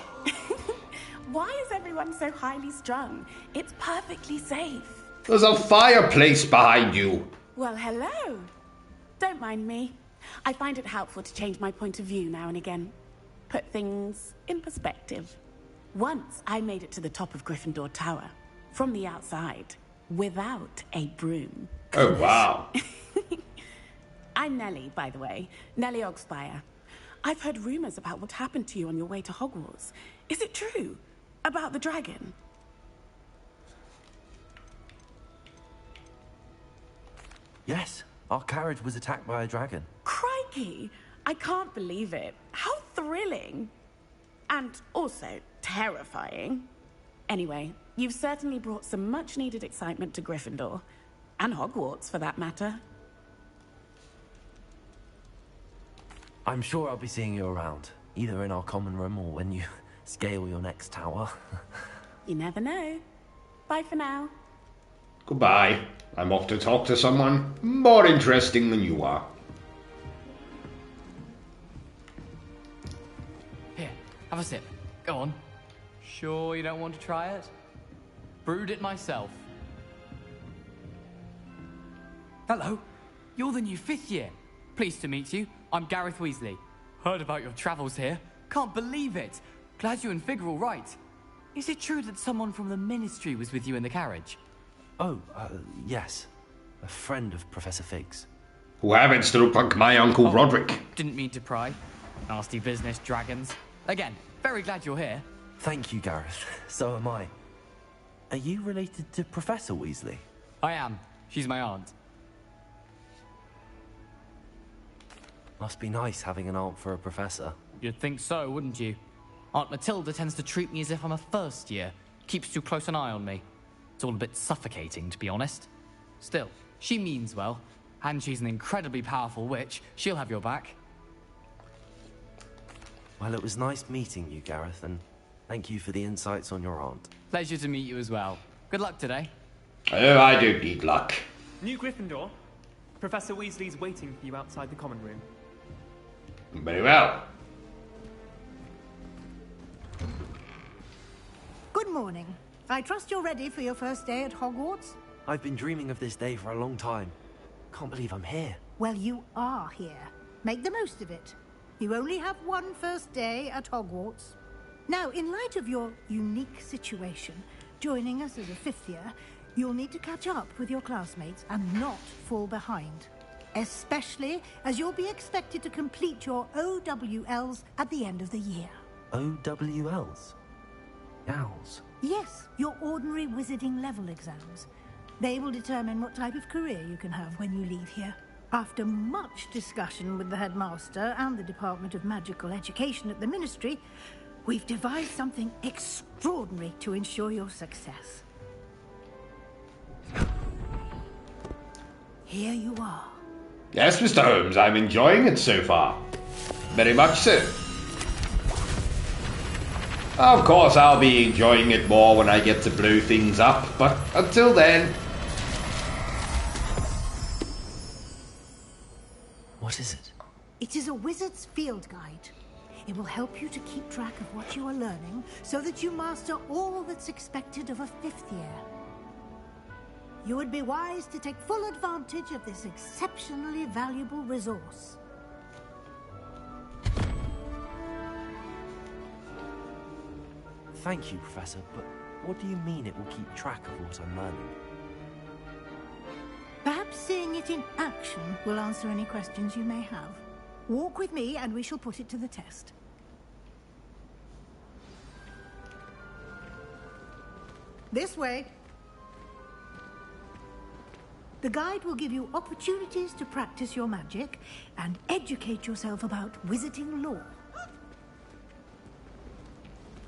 Why is everyone so highly strung? It's perfectly safe. There's a fireplace behind you. Well, hello. Don't mind me. I find it helpful to change my point of view now and again. Put things in perspective. Once I made it to the top of Gryffindor Tower, from the outside, without a broom. Oh, wow. I'm Nellie, by the way. Nellie Ogspire. I've heard rumors about what happened to you on your way to Hogwarts. Is it true? About the dragon? Yes, our carriage was attacked by a dragon. Crikey! I can't believe it. How thrilling! And also terrifying. Anyway, you've certainly brought some much-needed excitement to Gryffindor. And Hogwarts, for that matter. I'm sure I'll be seeing you around, either in our common room or when you scale your next tower. You never know. Bye for now. Goodbye. I'm off to talk to someone more interesting than you are. Here, have a sip. Go on. Sure you don't want to try it? Brewed it myself. Hello. You're the new 5th year. Pleased to meet you. I'm Gareth Weasley. Heard about your travels here. Can't believe it. Glad you and Fig are all right. Is it true that someone from the Ministry was with you in the carriage? Oh, yes. A friend of Professor Fig's. Who happens to look like my Uncle Roderick. Didn't mean to pry. Nasty business, dragons. Again, very glad you're here. Thank you, Gareth. So am I. Are you related to Professor Weasley? I am. She's my aunt. Must be nice having an aunt for a professor. You'd think so, wouldn't you? Aunt Matilda tends to treat me as if I'm a first year. Keeps too close an eye on me. It's all a bit suffocating, to be honest. Still, she means well. And she's an incredibly powerful witch. She'll have your back. Well, it was nice meeting you, Gareth, and thank you for the insights on your aunt. Pleasure to meet you as well. Good luck today. Oh, I don't need luck. New Gryffindor. Professor Weasley's waiting for you outside the common room. Very well. Good morning. I trust you're ready for your first day at Hogwarts? I've been dreaming of this day for a long time. Can't believe I'm here. Well, you are here. Make the most of it. You only have one first day at Hogwarts. Now, in light of your unique situation, joining us as a fifth year, you'll need to catch up with your classmates and not fall behind. Especially as you'll be expected to complete your OWLs at the end of the year. OWLs? Owls? Yes, your ordinary wizarding level exams. They will determine what type of career you can have when you leave here. After much discussion with the headmaster and the Department of Magical Education at the Ministry, we've devised something extraordinary to ensure your success. Here you are. Yes, Mr. Holmes, I'm enjoying it so far. Very much so. Of course, I'll be enjoying it more when I get to blow things up, but until then... What is it? It is a wizard's field guide. It will help you to keep track of what you are learning so that you master all that's expected of a fifth year. You would be wise to take full advantage of this exceptionally valuable resource. Thank you, Professor, but what do you mean it will keep track of what I'm learning? Perhaps seeing it in action will answer any questions you may have. Walk with me and we shall put it to the test. This way. The guide will give you opportunities to practice your magic and educate yourself about wizarding lore.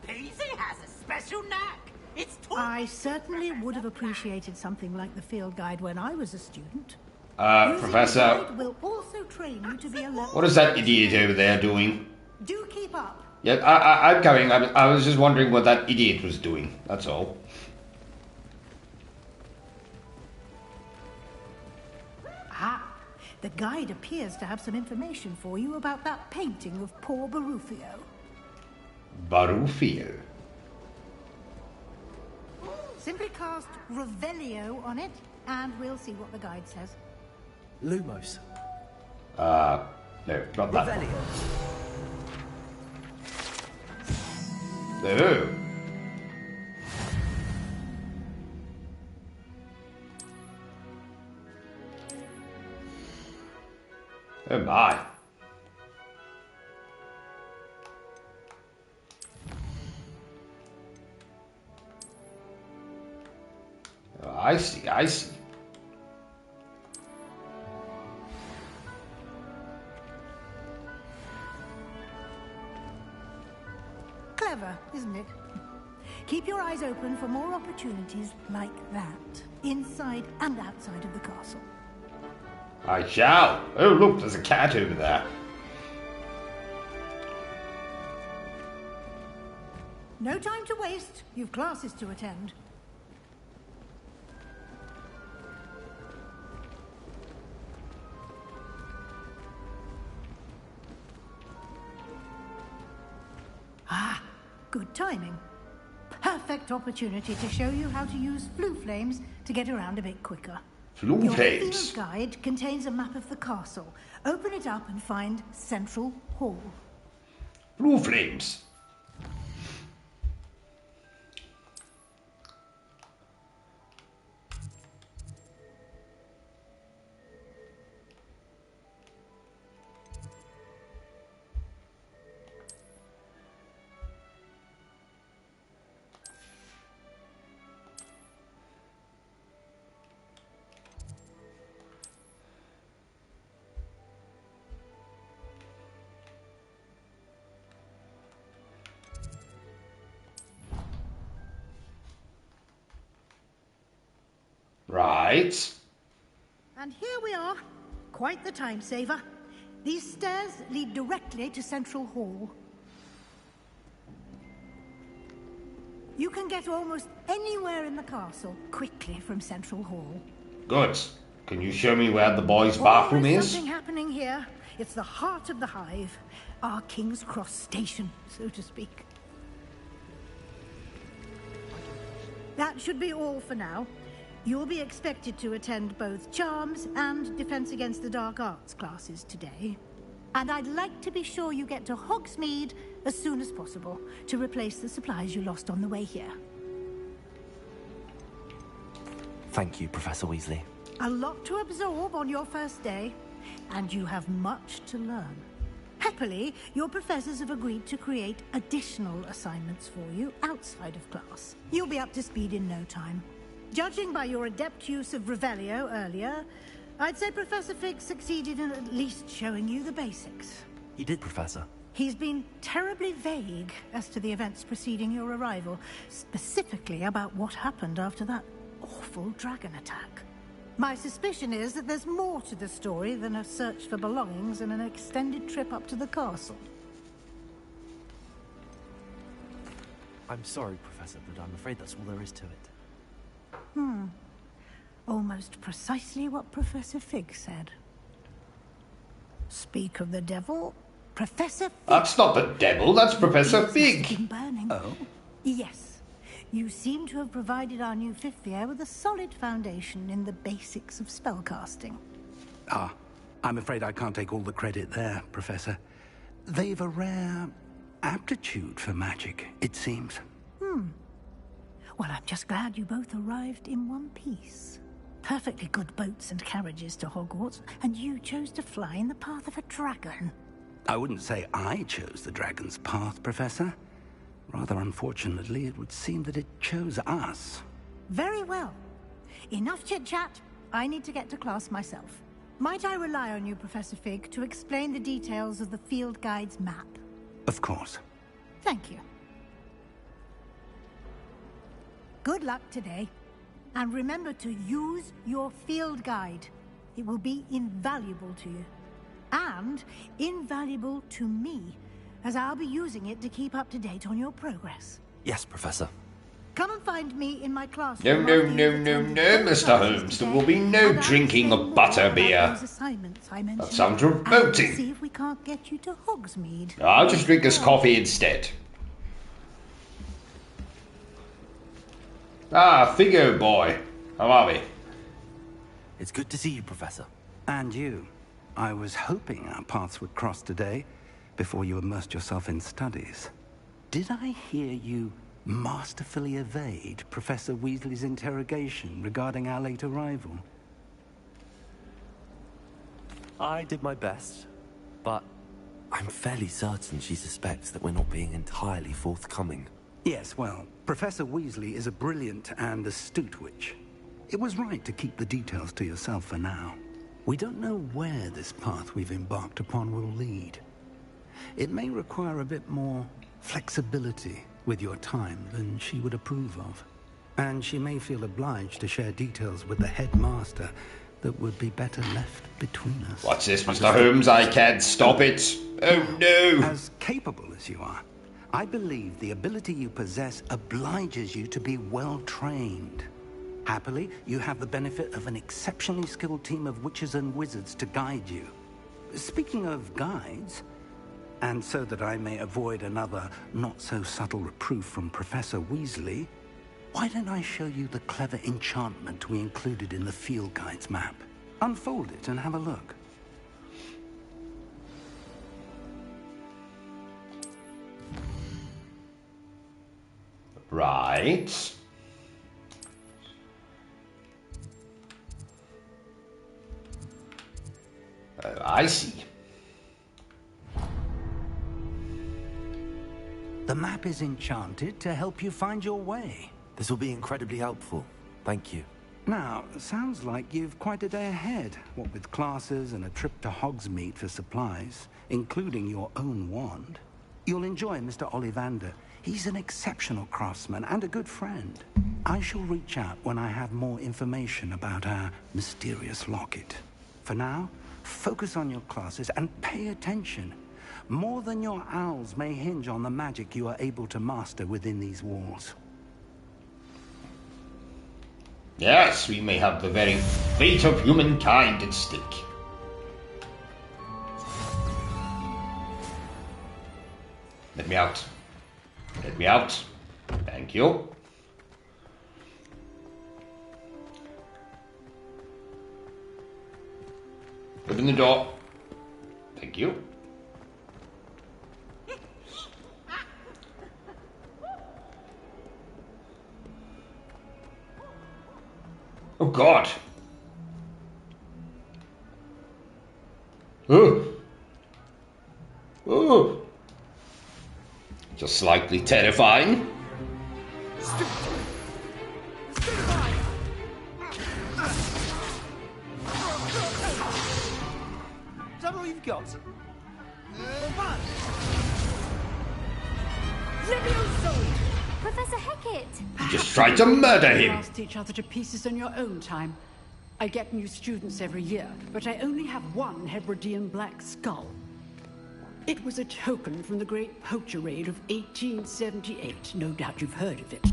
Peasy has a special knack. It's I certainly would have appreciated something like the field guide when I was a student. Professor... The guide will also train you to be alert. What is that idiot over there doing? Do keep up. Yeah, I'm coming. I was just wondering what that idiot was doing. That's all. Ah, the guide appears to have some information for you about that painting of poor Barufio. Barufio? Simply cast Revelio on it, and we'll see what the guide says. Lumos. No, not that. Revelio. No. Oh my. Oh, I see, I see. Clever, isn't it? Keep your eyes open for more opportunities like that, inside and outside of the castle. I shall. Oh, look, there's a cat over there. No time to waste. You've classes to attend. Ah, good timing. Perfect opportunity to show you how to use flue flames to get around a bit quicker. Flue Your flames? field guide contains a map of the castle. Open it up and find Central Hall. Flue flames. Right. And here we are. Quite the time saver. These stairs lead directly to Central Hall. You can get almost anywhere in the castle quickly from Central Hall. Good. Can you show me where the boys' bathroom There's is? something happening here. It's the heart of the hive. Our King's Cross station, so to speak. That should be all for now. You'll be expected to attend both Charms and Defense Against the Dark Arts classes today. And I'd like to be sure you get to Hogsmeade as soon as possible to replace the supplies you lost on the way here. Thank you, Professor Weasley. A lot to absorb on your first day, and you have much to learn. Happily, your professors have agreed to create additional assignments for you outside of class. You'll be up to speed in no time. Judging by your adept use of Revelio earlier, I'd say Professor Fig succeeded in at least showing you the basics. He did, Professor. He's been terribly vague as to the events preceding your arrival, specifically about what happened after that awful dragon attack. My suspicion is that there's more to the story than a search for belongings and an extended trip up to the castle. I'm sorry, Professor, but I'm afraid that's all there is to it. Almost precisely what Professor Fig said. Speak of the devil, Professor Fig... That's not the devil, that's Professor Fig. Burning. Oh? Yes. You seem to have provided our new fifth year with a solid foundation in the basics of spellcasting. Ah, I'm afraid I can't take all the credit there, Professor. They've a rare aptitude for magic, it seems. Well, I'm just glad you both arrived in one piece. Perfectly good boats and carriages to Hogwarts, and you chose to fly in the path of a dragon. I wouldn't say I chose the dragon's path, Professor. Rather unfortunately, it would seem that it chose us. Very well. Enough chit-chat. I need to get to class myself. Might I rely on you, Professor Fig, to explain the details of the field guide's map? Of course. Thank you. Good luck today. And remember to use your field guide. It will be invaluable to you. And invaluable to me, as I'll be using it to keep up to date on your progress. Yes, Professor. Come and find me in my classroom. No, Mr. Holmes. There will be no drinking of butterbeer. That sounds revolting. See if we can't get you to Hogsmeade. I'll just drink this coffee instead. Ah, Figo boy. How are we? It's good to see you, Professor. And you. I was hoping our paths would cross today, before you immersed yourself in studies. Did I hear you masterfully evade Professor Weasley's interrogation regarding our late arrival? I did my best, but I'm fairly certain she suspects that we're not being entirely forthcoming. Yes, well, Professor Weasley is a brilliant and astute witch. It was right to keep the details to yourself for now. We don't know where this path we've embarked upon will lead. It may require a bit more flexibility with your time than she would approve of. And she may feel obliged to share details with the headmaster that would be better left between us. What's this, Mr. Holmes? I can't stop it. Oh, no. As capable as you are, I believe the ability you possess obliges you to be well-trained. Happily, you have the benefit of an exceptionally skilled team of witches and wizards to guide you. Speaking of guides, and so that I may avoid another not-so-subtle reproof from Professor Weasley, why don't I show you the clever enchantment we included in the field guide's map? Unfold it and have a look. Right. I see. The map is enchanted to help you find your way. This will be incredibly helpful. Thank you. Now, sounds like you've quite a day ahead, what with classes and a trip to Hogsmeade for supplies, including your own wand. You'll enjoy Mr. Ollivander. He's an exceptional craftsman and a good friend. I shall reach out when I have more information about our mysterious locket. For now, focus on your classes and pay attention. More than your owls may hinge on the magic you are able to master within these walls. Yes, we may have the very fate of humankind at stake. Let me out. Let me out. Thank you. Open the door. Thank you. Oh God. Oh. Oh. Just slightly terrifying. Is that all you've got? Professor Hecat! You just tried to murder him. Blast each other to pieces in your own time. I get new students every year, but I only have one Hebridean black skull. It was a token from the Great Poacher Raid of 1878. No doubt you've heard of it.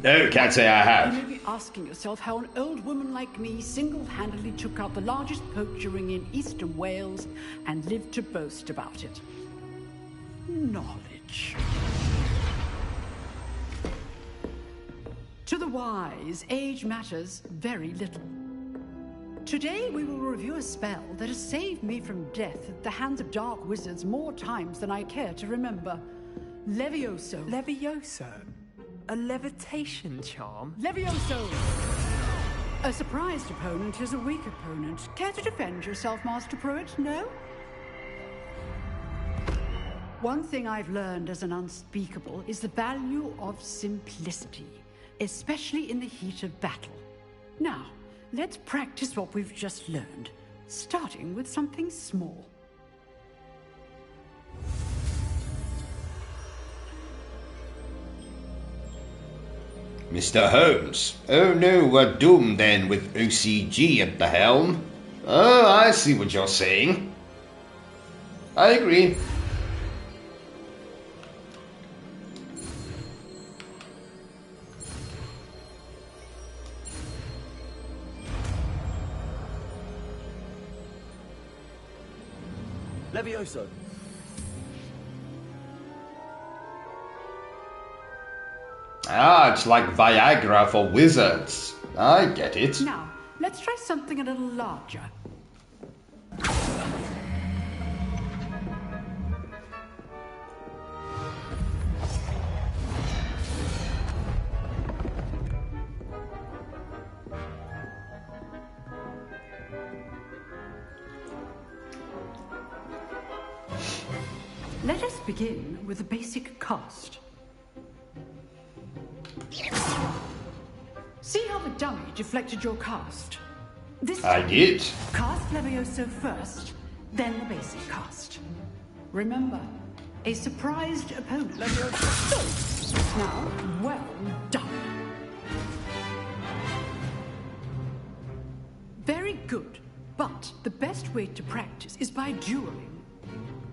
No, can't say I have. You may be asking yourself how an old woman like me single-handedly took out the largest poacher ring in eastern Wales and lived to boast about it. Knowledge. To the wise, age matters very little. Today we will review a spell that has saved me from death at the hands of dark wizards more times than I care to remember. Levioso. Levioso? A levitation charm? Levioso! A surprised opponent is a weak opponent. Care to defend yourself, Master Pruitt? No? One thing I've learned as an unspeakable is the value of simplicity, especially in the heat of battle. Now, let's practice what we've just learned, starting with something small. Mr. Holmes. Oh no, we're doomed then with OCG at the helm. Oh, I see what you're saying. I agree. Levioso. Ah, it's like Viagra for wizards. I get it. Now, let's try something a little larger. Let us begin with a basic cast. See how the dummy deflected your cast? This I did. Cast Levioso first, then the basic cast. Remember, a surprised opponent. Levioso. Now, well done. Very good, but the best way to practice is by dueling.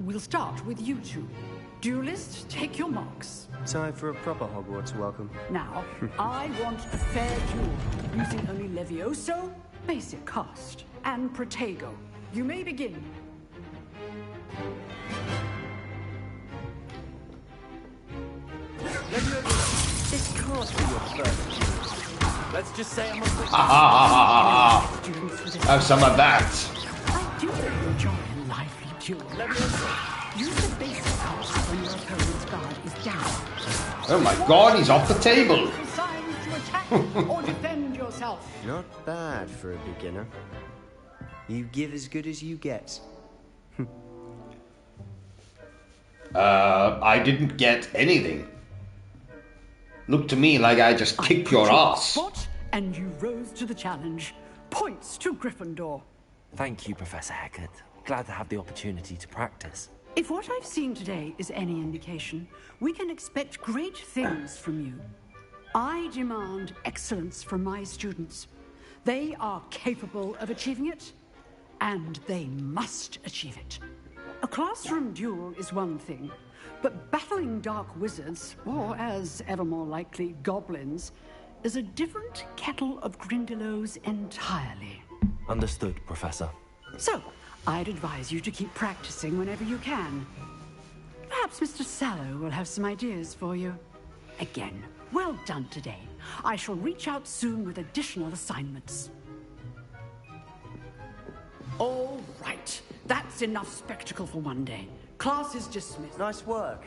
We'll start with you two. Duelists, take your marks. Time for a proper Hogwarts welcome. Now, I want a fair duel, using only Levioso, basic cast, and Protego. You may begin. Levioso, this can't be your first. Let's just say I must Have some of that. I do enjoy a lively duel. Levioso, use the basic cast when your opponent's guard is down. Oh my God, he's off the table. Signs to attack or defend yourself. Not bad for a beginner. You give as good as you get. I didn't get anything. Looked to me like I just kicked your ass. Spot, and you rose to the challenge. Points to Gryffindor. Thank you, Professor Hecat. Glad to have the opportunity to practice. If what I've seen today is any indication, we can expect great things from you. I demand excellence from my students. They are capable of achieving it, and they must achieve it. A classroom duel is one thing, but battling dark wizards, or as ever more likely, goblins, is a different kettle of Grindylows entirely. Understood, Professor. So, I'd advise you to keep practicing whenever you can. Perhaps Mr. Sallow will have some ideas for you. Again, well done today. I shall reach out soon with additional assignments. All right. That's enough spectacle for one day. Class is dismissed. Nice work.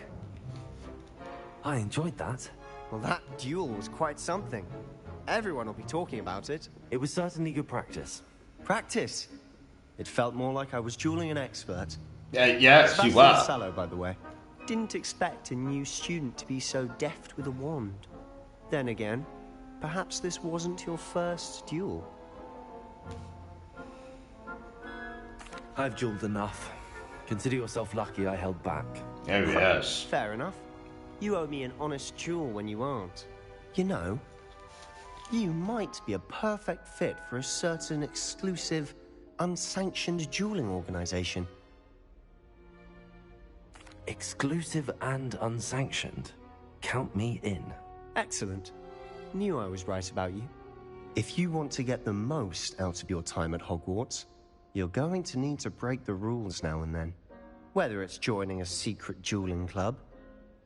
I enjoyed that. Well, that duel was quite something. Everyone will be talking about it. It was certainly good practice. Practice? It felt more like I was dueling an expert. Yes, you Sebastian were. Sallow, by the way. Didn't expect a new student to be so deft with a wand. Then again, perhaps this wasn't your first duel. I've dueled enough. Consider yourself lucky I held back. Oh, yes. Fair enough. You owe me an honest duel when you aren't. You know, you might be a perfect fit for a certain exclusive, unsanctioned dueling organization. Exclusive and unsanctioned? Count me in. Excellent. Knew I was right about you. If you want to get the most out of your time at Hogwarts, you're going to need to break the rules now and then. Whether it's joining a secret dueling club,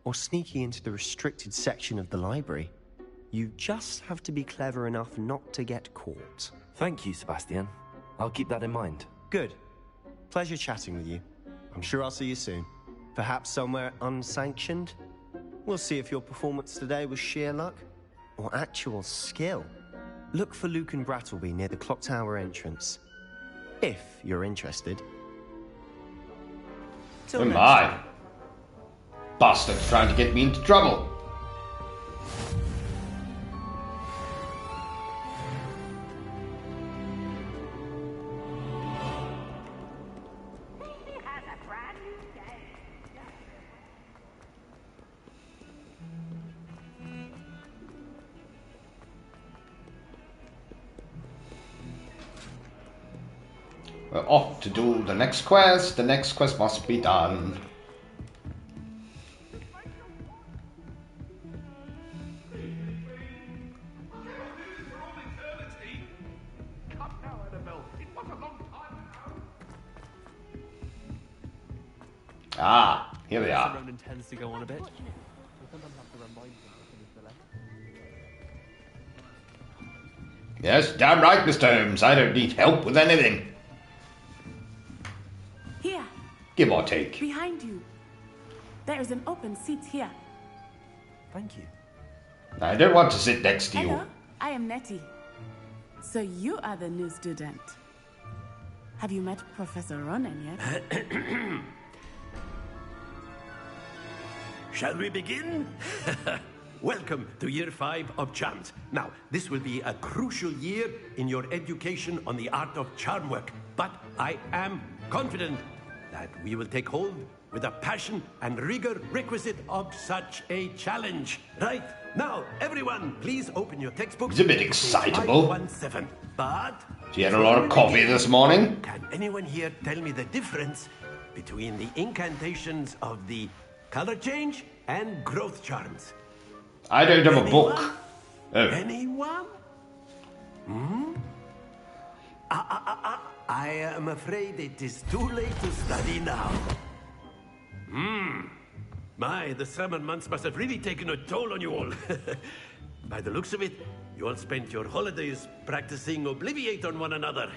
or sneaking into the restricted section of the library, you just have to be clever enough not to get caught. Thank you, Sebastian. I'll keep that in mind. Good. Pleasure chatting with you. I'm sure I'll see you soon. Perhaps somewhere unsanctioned? We'll see if your performance today was sheer luck or actual skill. Look for Luke and Brattleby near the clock tower entrance, if you're interested. Oh my. Bastard's trying to get me into trouble. We're off to do the next quest. The next quest must be done. Ah, here we are. Ronan tends to go on a bit. Yes, damn right, Mr. Holmes. I don't need help with anything. Here. Give or take. Behind you. There is an open seat here. Thank you. I don't want to sit next to you. Hello, I am Nettie. So you are the new student. Have you met Professor Ronan yet? Shall we begin? Welcome to Year 5 of Charms. Now, this will be a crucial year in your education on the art of charm work, but I am confident that we will take hold with the passion and rigor requisite of such a challenge. Right? Now, everyone, please open your textbooks. It's a bit excitable. 517. But She had a lot of coffee this morning. can anyone here tell me the difference between the incantations of the color change and growth charms? I don't have a book. Oh. Anyone? Hmm? I am afraid it is too late to study now. My, the summer months must have really taken a toll on you all. By the looks of it, you all spent your holidays practicing Obliviate on one another.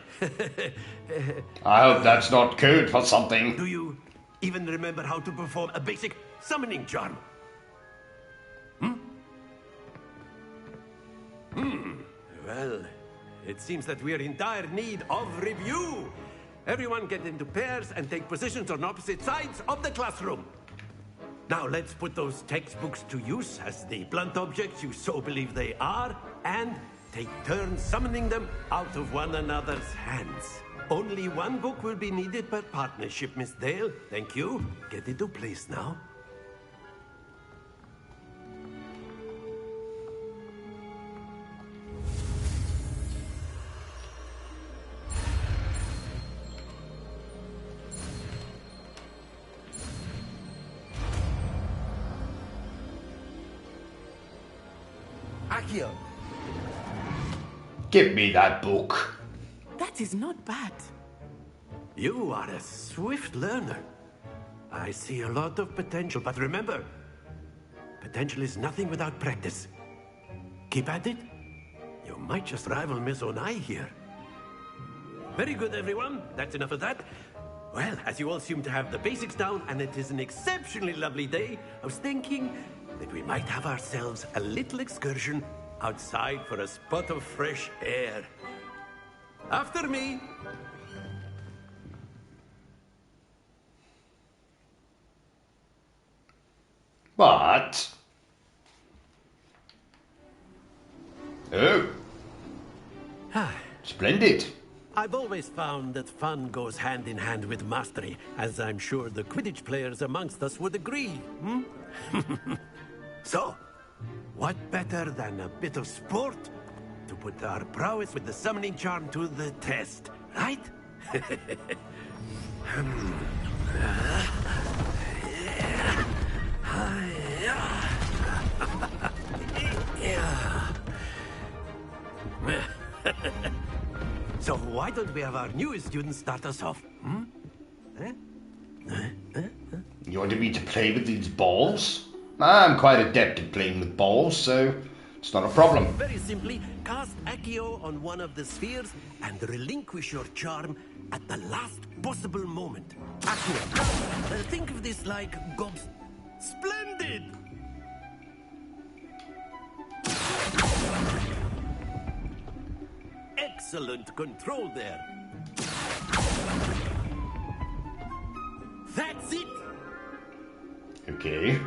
I hope that's not code for something. Do you even remember how to perform a basic summoning charm? Well, it seems that we are in dire need of review. Everyone get into pairs and take positions on opposite sides of the classroom. Now let's put those textbooks to use as the blunt objects you so believe they are, and take turns summoning them out of one another's hands. Only one book will be needed per partnership, Miss Dale. Thank you. Get into place now. Accio, Give me that book. That is not bad. You are a swift learner. I see a lot of potential, but remember, potential is nothing without practice. Keep at it. You might just rival Miss Onai here. Very good, everyone. That's enough of that. Well, as you all seem to have the basics down, and it is an exceptionally lovely day, I was thinking that we might have ourselves a little excursion outside for a spot of fresh air. After me. What? Oh. Splendid. I've always found that fun goes hand in hand with mastery, as I'm sure the Quidditch players amongst us would agree. So, what better than a bit of sport to put our prowess with the summoning charm to the test, right? So why don't we have our newest student start us off? You wanted me to play with these balls? I'm quite adept at playing with balls, so it's not a problem. Very simply, cast Accio on one of the spheres and relinquish your charm at the last possible moment. Accio. Think of this like gobs. Splendid! Excellent control there. That's it! Okay.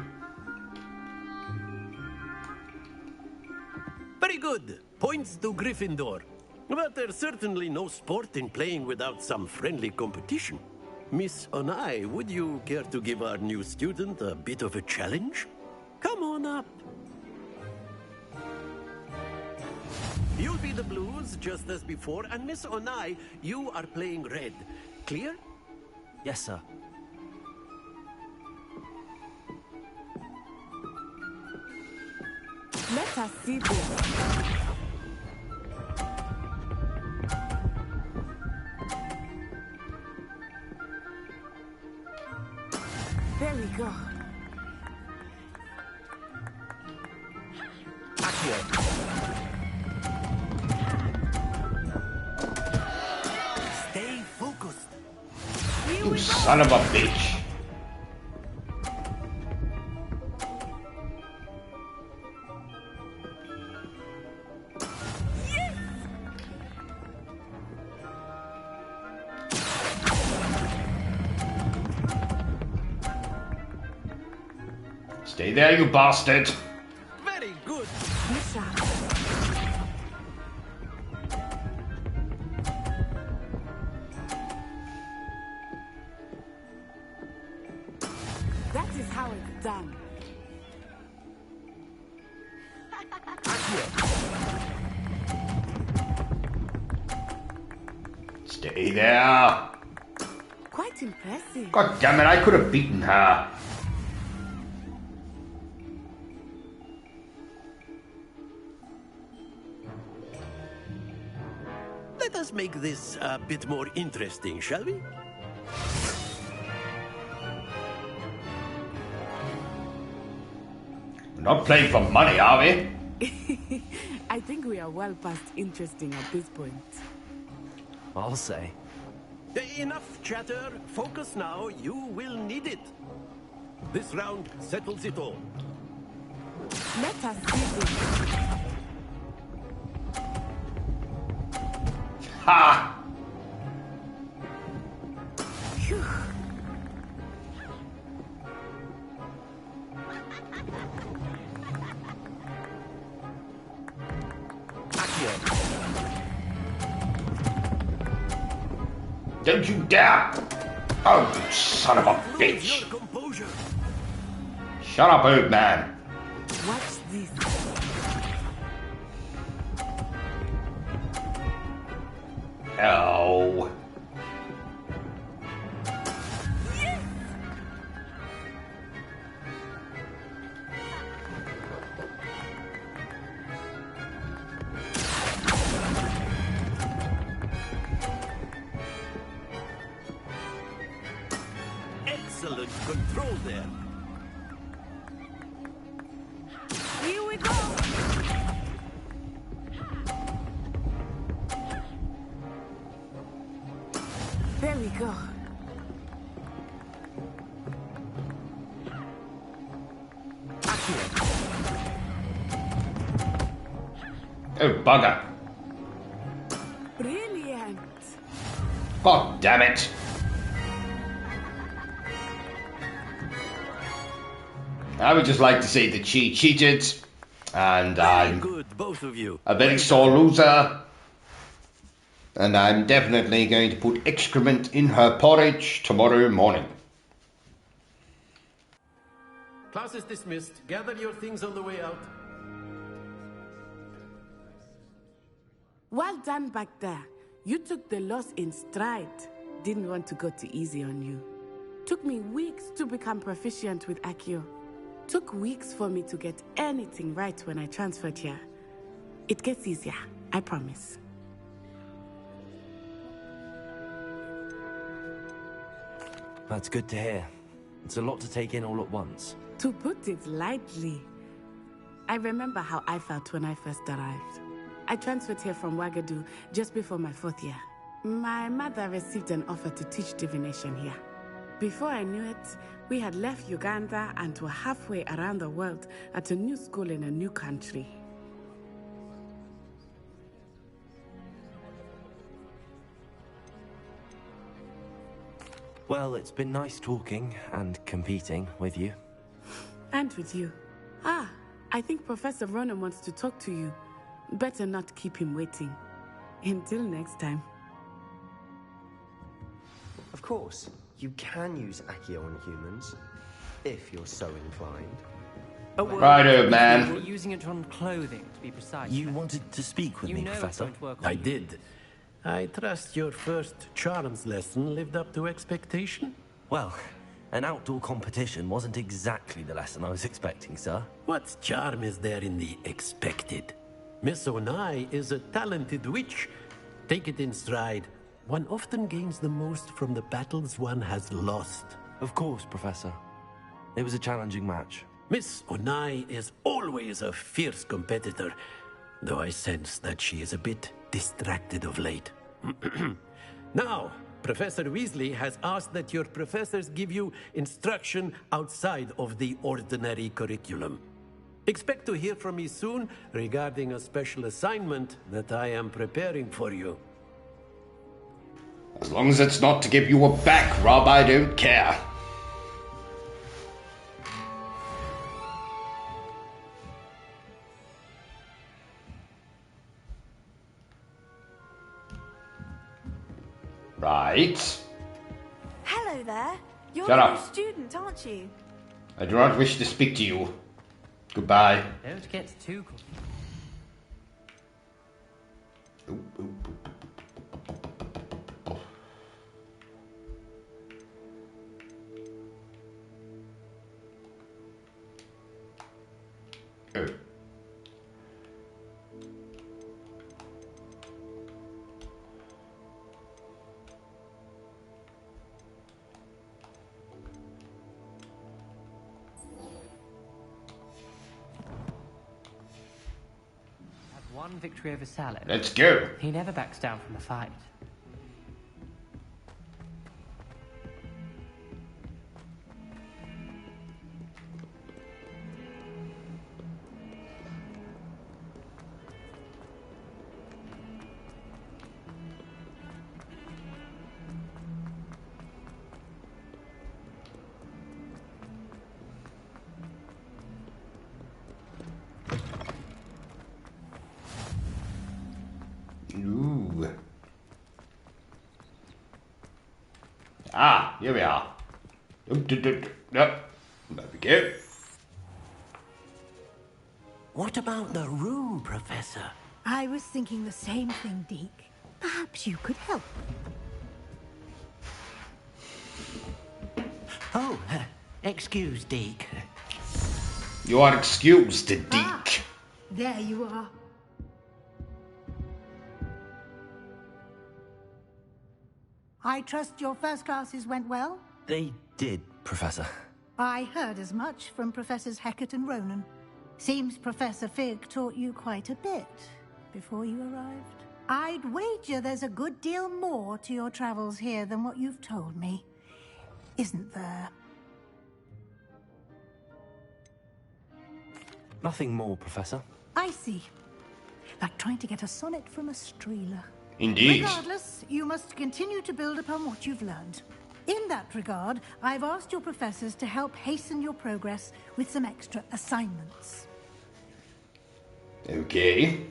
Very good. Points to Gryffindor. But there's certainly no sport in playing without some friendly competition. Miss Onai, would you care to give our new student a bit of a challenge? Come on up. You'll be the blues, just as before, and Miss Onai, you are playing red. Clear? Yes, sir. Let us see this. There we go. Stay focused. You son of a bitch. Stay there, you bastard. Very good. That is how it's done. Stay there. Quite impressive. God damn it, I could have beaten her. Let us make this a bit more interesting, shall we? We're not playing for money, are we? I think we are well past interesting at this point. I'll say. Enough chatter. Focus now. You will need it. This round settles it all. Let us see this. Ha! Phew. Don't you dare! Oh, you son of a bitch! Shut up, old man. Watch this. Oh. excellent control there. Here we go! There we go. Oh, bugger. Brilliant. God damn it. I would just like to say that she cheated, and I'm Good, both of you. a very sore loser, and I'm definitely going to put excrement in her porridge tomorrow morning. Class is dismissed. Gather your things on the way out. Well done back there. You took the loss in stride. Didn't want to go too easy on you. Took me weeks to become proficient with Accio. Took weeks for me to get anything right when I transferred here. It gets easier, I promise. That's good to hear. It's a lot to take in all at once. To put it lightly, I remember how I felt when I first arrived. I transferred here from Ouagadougou just before my 4th year. My mother received an offer to teach divination here. Before I knew it, we had left Uganda and were halfway around the world at a new school in a new country. Well, it's been nice talking and competing with you. And with you. Ah, I think Professor Ronan wants to talk to you. Better not keep him waiting. Until next time. Of course, you can use Accio on humans, if you're so inclined. Righto, man. We're using it on clothing, to be precise. You wanted to speak with You me, know it Professor? won't work on I you. did. I trust your first charms lesson lived up to expectation? Well, an outdoor competition wasn't exactly the lesson I was expecting, sir. What charm is there in the expected? Miss Onai is a talented witch. Take it in stride. One often gains the most from the battles one has lost. Of course, Professor. It was a challenging match. Miss Onai is always a fierce competitor, though I sense that she is a bit distracted of late. Now, Professor Weasley has asked that your professors give you instruction outside of the ordinary curriculum. Expect to hear from me soon regarding a special assignment that I am preparing for you. As long as it's not to give you a back rub, I don't care. Right. Hello there. You're Shut a up. new student, aren't you? I do not wish to speak to you. Goodbye. Don't get too cool. Oh. One victory over Sallow. Let's go. He never backs down from a fight. Ooh. Ah, here we are. Yep. There we go. What about the room, Professor? I was thinking the same thing, Deke. Perhaps you could help. Oh, excuse, Deke. You are excused, Deke. There you are. I trust your first classes went well? They did, Professor. I heard as much from Professors Hecat and Ronan. Seems Professor Fig taught you quite a bit before you arrived. I'd wager there's a good deal more to your travels here than what you've told me. Isn't there? Nothing more, Professor. I see. Like trying to get a sonnet from a streeler. Indeed. Regardless, you must continue to build upon what you've learned. In that regard, I've asked your professors to help hasten your progress with some extra assignments. Okay.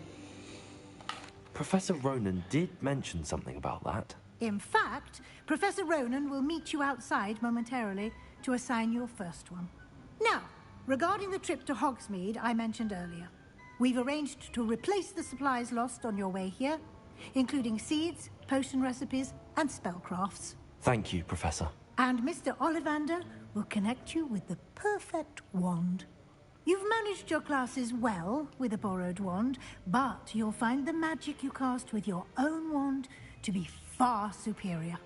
Professor Ronan did mention something about that. In fact, Professor Ronan will meet you outside momentarily to assign your first one. Now, regarding the trip to Hogsmeade I mentioned earlier, we've arranged to replace the supplies lost on your way here, including seeds, potion recipes, and spellcrafts. Thank you, Professor. And Mr. Ollivander will connect you with the perfect wand. You've managed your classes well with a borrowed wand, but you'll find the magic you cast with your own wand to be far superior.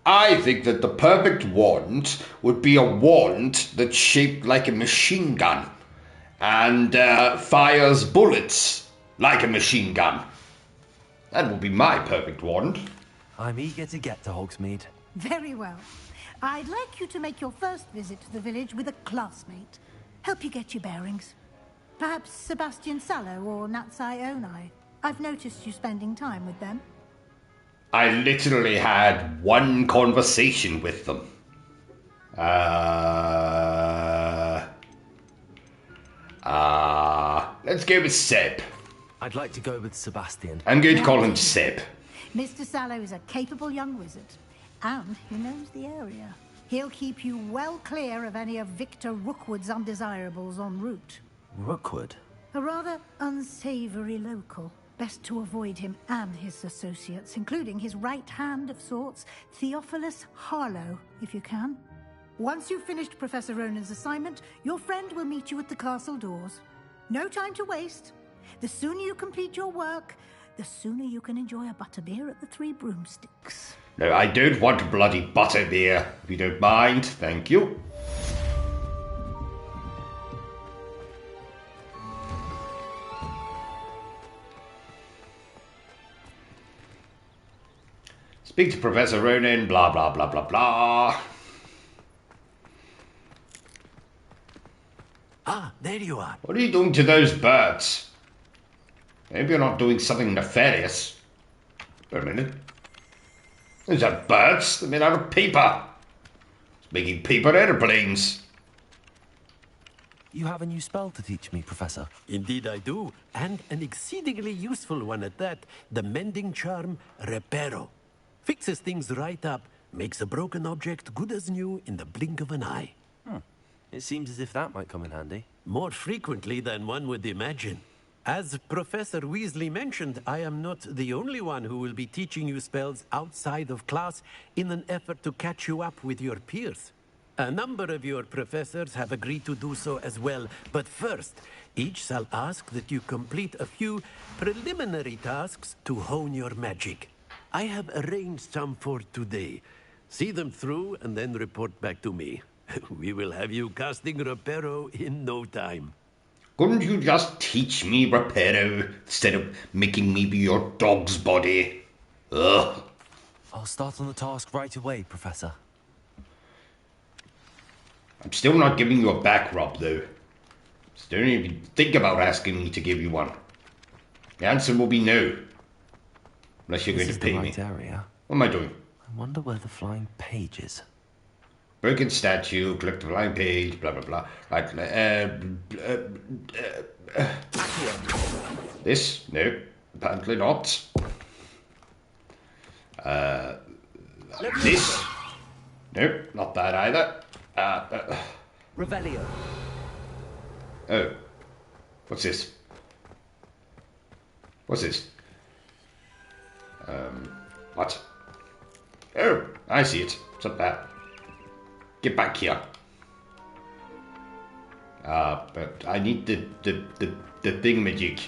I think that the perfect wand would be a wand that's shaped like a machine gun and fires bullets like a machine gun. That would be my perfect wand. I'm eager to get to Hogsmeade. Very well. I'd like you to make your first visit to the village with a classmate. Help you get your bearings. Perhaps Sebastian Sallow or Natsai Onai. I've noticed you spending time with them. I literally had one conversation with them. Let's go with Seb. I'd like to go with Sebastian. I'm going to call him Seb. Mr. Sallow is a capable young wizard, and he knows the area. He'll keep you well clear of any of Victor Rookwood's undesirables en route. Rookwood? A rather unsavory local. Best to avoid him and his associates, including his right hand of sorts, Theophilus Harlow, if you can. Once you've finished Professor Ronan's assignment, your friend will meet you at the castle doors. No time to waste. The sooner you complete your work, the sooner you can enjoy a butterbeer at the Three Broomsticks. No, I don't want bloody butterbeer, if you don't mind. Thank you. Speak to Professor Ronan, blah, blah, blah, blah, blah. Ah, there you are. What are you doing to those birds? I hope you're not doing something nefarious. Wait a minute. Those are birds. They're made out of paper. It's making paper airplanes. You have a new spell to teach me, Professor. Indeed I do, and an exceedingly useful one at that. The mending charm, Reparo. Fixes things right up, makes a broken object good as new in the blink of an eye. It seems as if that might come in handy. More frequently than one would imagine. As Professor Weasley mentioned, I am not the only one who will be teaching you spells outside of class in an effort to catch you up with your peers. A number of your professors have agreed to do so as well, but first, each shall ask that you complete a few preliminary tasks to hone your magic. I have arranged some for today. See them through and then report back to me. We will have you casting Reparo in no time. Couldn't you just teach me Reparo instead of making me be your dog's body? Ugh. I'll start on the task right away, Professor. I'm still not giving you a back rub, though. So don't even think about asking me to give you one. The answer will be no. Unless you're going to pay me. This is the right area. What am I doing? I wonder where the flying page is. Broken statue, collect the flying page, blah, blah, blah. Right, this? No, apparently not. This? No, not that either. Revelio. Oh. What's this? What's this? What? Oh, I see it. It's up there. Get back here. But I need the thingamajig.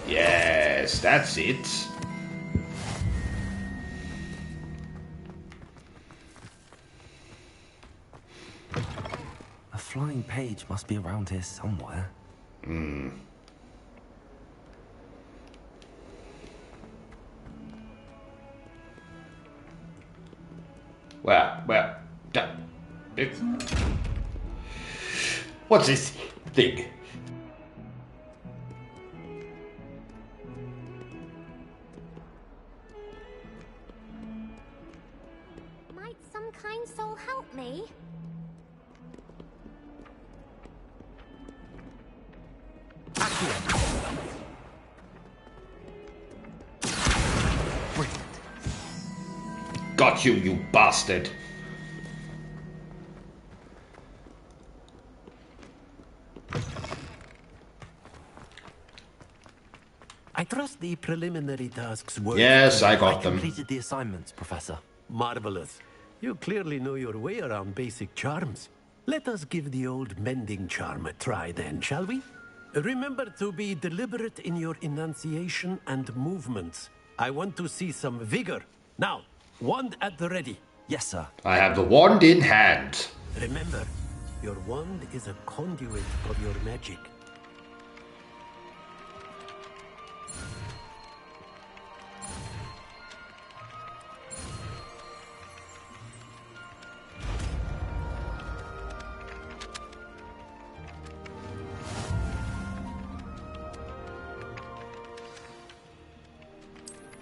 Yes, that's it. flying page must be around here somewhere. Hmm. Well, what's this thing? Might some kind soul help me? Got you, you bastard! I trust the preliminary tasks were... Yes, I got them. Completed the assignments, Professor. Marvelous. You clearly know your way around basic charms. Let us give the old mending charm a try then, shall we? Remember to be deliberate in your enunciation and movements. I want to see some vigor. Now, wand at the ready. Yes, sir. I have the wand in hand. Remember, your wand is a conduit of your magic.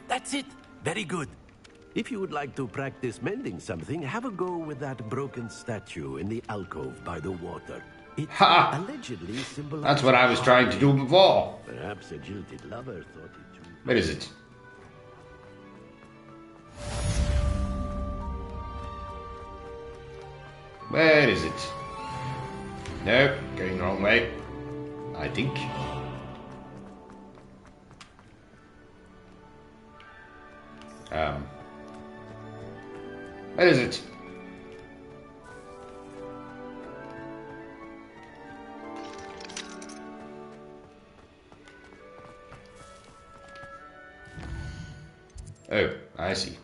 That's it. Very good. If you would like to practice mending something, have a go with that broken statue in the alcove by the water. It allegedly symbolizes... That's what I was trying to do before. Perhaps a jilted lover thought it too. Where is it? Where is it? Nope, going the wrong way. I think. Where is it? Oh, I see.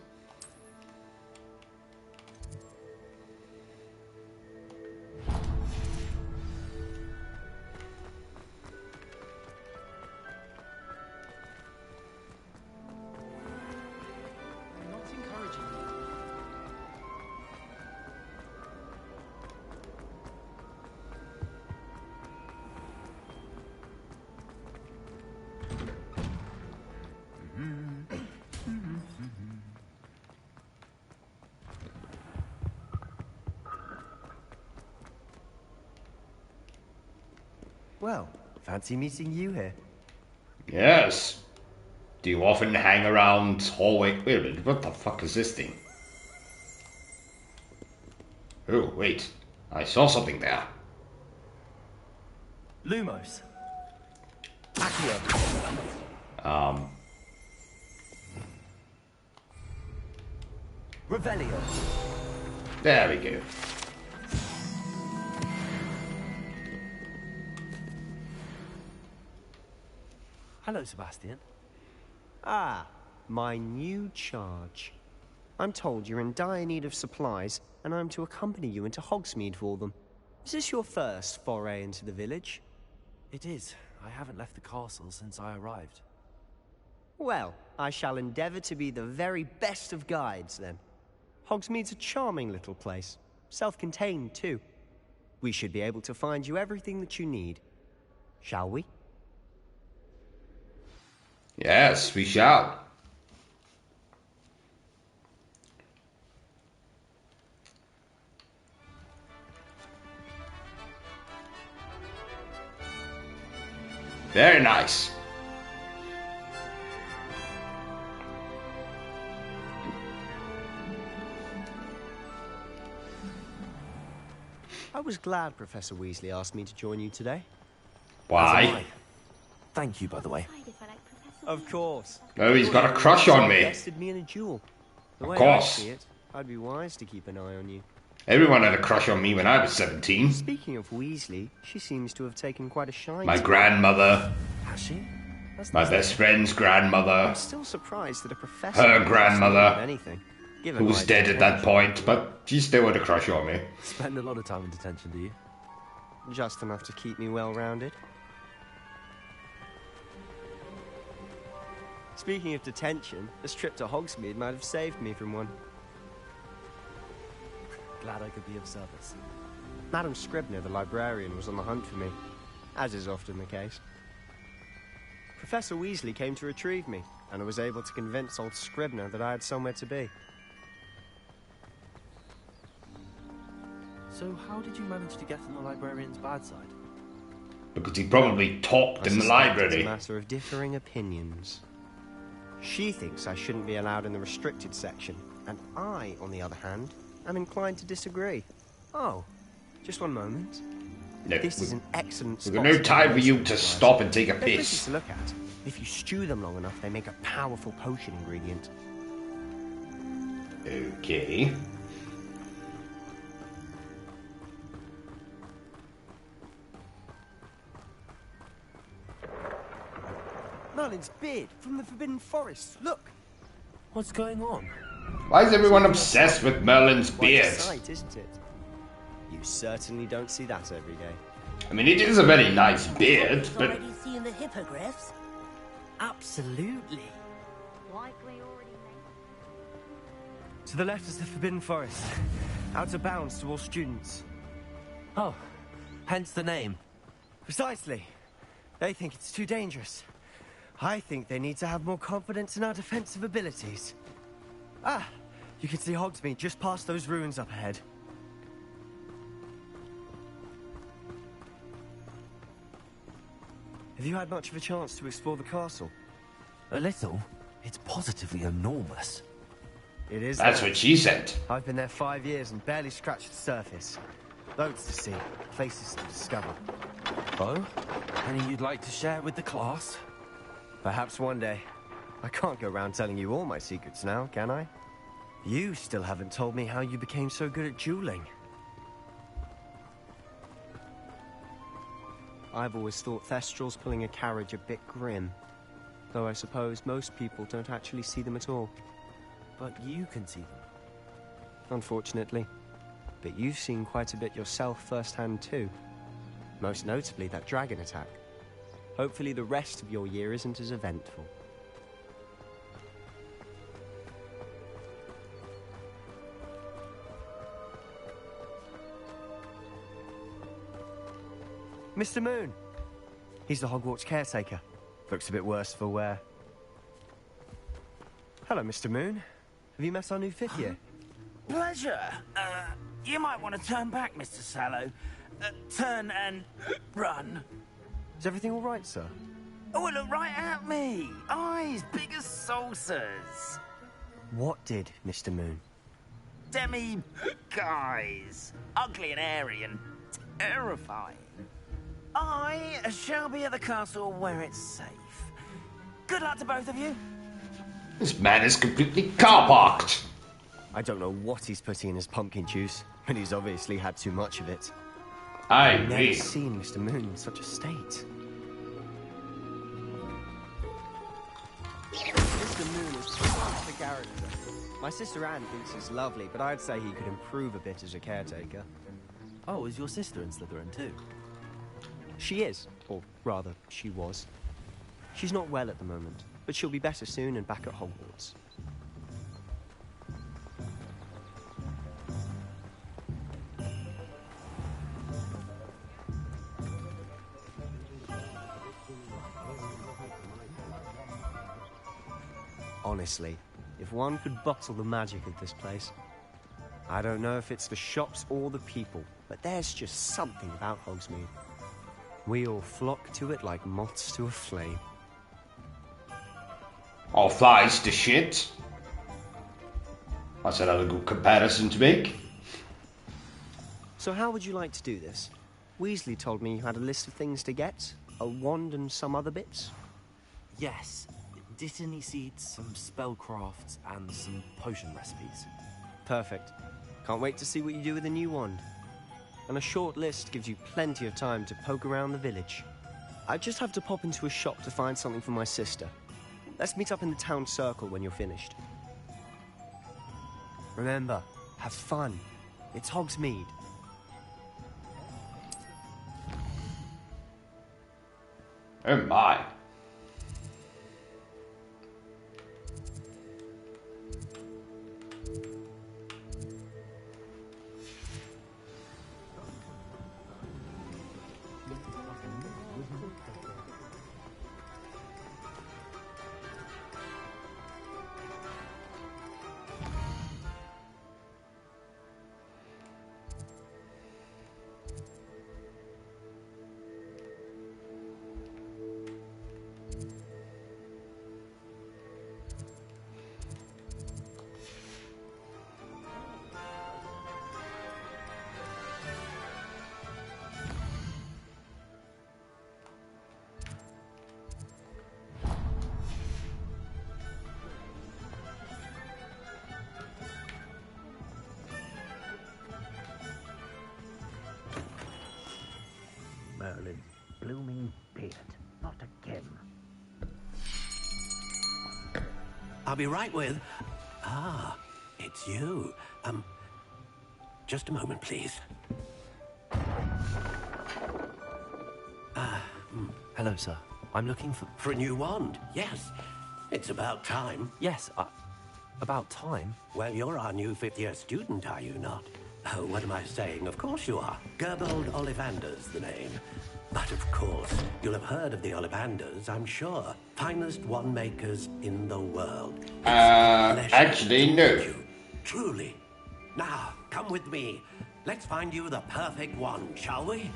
Well, fancy meeting you here. Yes. Do you often hang around hallway? Wait a minute, what the fuck is this thing? Oh, wait. I saw something there. Lumos. Revelio. There we go. Hello, Sebastian. Ah, my new charge. I'm told you're in dire need of supplies, and I'm to accompany you into Hogsmeade for them. Is this your first foray into the village? It is. I haven't left the castle since I arrived. Well, I shall endeavour to be the very best of guides, then. Hogsmeade's a charming little place. Self-contained, too. We should be able to find you everything that you need. Shall we? Yes, we shall. Very nice. I was glad Professor Weasley asked me to join you today. Why? Thank you, by the way. Of course. Oh, he's got a crush on me. Invested me in a duel. The way Of course. I see it, I'd be wise to keep an eye on you. Everyone had a crush on me when I was 17. Speaking of Weasley, she seems to have taken quite a shine. My to grandmother. Has she? My best friend's grandmother. I'm still surprised that a professor. Her grandmother. Anything. Who's dead at that point, but she still had a crush on me. Spend a lot of time in detention, do you? just enough to keep me well-rounded. Speaking of detention, this trip to Hogsmeade might have saved me from one. Glad I could be of service. Madam Scribner, the librarian, was on the hunt for me, as is often the case. Professor Weasley came to retrieve me, and I was able to convince old Scribner that I had somewhere to be. So how did you manage to get on the librarian's bad side? Because he probably talked in the library. It's a matter of differing opinions. She thinks I shouldn't be allowed in the restricted section, and I, on the other hand, am inclined to disagree. Oh, just one moment. No, this is an excellent spot. We've got no time for you to stop and take a They're pretty piss. to look at. If you stew them long enough, they make a powerful potion ingredient. Okay. Merlin's beard from the Forbidden Forest. Look. What's going on? Why is everyone obsessed with Merlin's beard? Quite a sight, isn't it? You certainly don't see that every day. I mean, it is a very nice beard, but... Already seeing the hippogriffs? Absolutely. Like we already made. To the left is the Forbidden Forest. Out of bounds to all students. Oh, hence the name. Precisely. They think it's too dangerous. I think they need to have more confidence in our defensive abilities. Ah, you can see Hogsmeade just past those ruins up ahead. Have you had much of a chance to explore the castle? A little. It's positively enormous. It is. That's what she said. I've been there 5 years and barely scratched the surface. Loads to see, places to discover. Oh? Any you'd like to share with the class? Perhaps one day. I can't go around telling you all my secrets now, can I? You still haven't told me how you became so good at dueling. I've always thought Thestrals pulling a carriage a bit grim. Though I suppose most people don't actually see them at all. But you can see them. Unfortunately. But you've seen quite a bit yourself firsthand too. Most notably that dragon attack. Hopefully the rest of your year isn't as eventful. Mr. Moon! He's the Hogwarts caretaker. Looks a bit worse for wear. Hello, Mr. Moon. Have you met our new 5th year? Pleasure. You might want to turn back, Mr. Sallow. Turn and run. Is everything all right, sir? Oh, look right at me. Eyes big as saucers. What did, Mr. Moon? Guys. Ugly and airy and terrifying. I shall be at the castle where it's safe. Good luck to both of you. This man is completely car-parked. I don't know what he's putting in his pumpkin juice, but he's obviously had too much of it. I've never seen Mr. Moon in such a state. Mr. Moon is such a character. My sister Anne thinks he's lovely, but I'd say he could improve a bit as a caretaker. Oh, is your sister in Slytherin too? She is, or rather, she was. She's not well at the moment, but she'll be better soon and back at Hogwarts. Honestly, if one could bottle the magic of this place. I don't know if it's the shops or the people, but there's just something about Hogsmeade. We all flock to it like moths to a flame. All flies to shit. That's another good comparison to make. So how would you like to do this? Weasley told me you had a list of things to get. A wand and some other bits. Yes. Dittany seeds, some spellcrafts, and some potion recipes. Perfect. Can't wait to see what you do with the new wand. And a short list gives you plenty of time to poke around the village. I just have to pop into a shop to find something for my sister. Let's meet up in the town circle when you're finished. Remember, have fun. It's Hogsmeade. Oh my. Merlin's blooming beard. Not again. I'll be right with... Ah, it's you. Just a moment, please. Hello, sir. I'm looking for... For a new wand, yes. It's about time. Yes, about time? Well, you're our new fifth-year student, are you not? Oh, what am I saying? Of course you are. Gerbold Ollivander's the name. But of course, you'll have heard of the Ollivanders, I'm sure. Finest wand makers in the world. Actually, no. Truly. Now, come with me. Let's find you the perfect wand, shall we?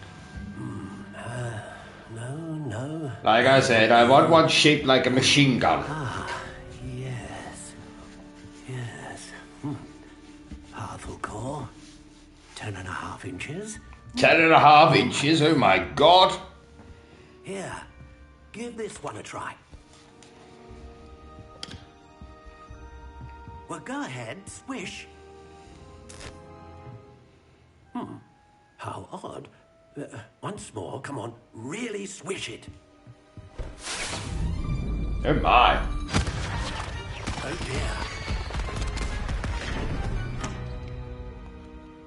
No. Like I said, I want one shaped like a machine gun. Yes. Powerful core. 10.5 inches. 10.5 inches? Oh my god. Here, give this one a try. Well, go ahead, swish. How odd. Once more, come on, really swish it. Oh my. Oh dear.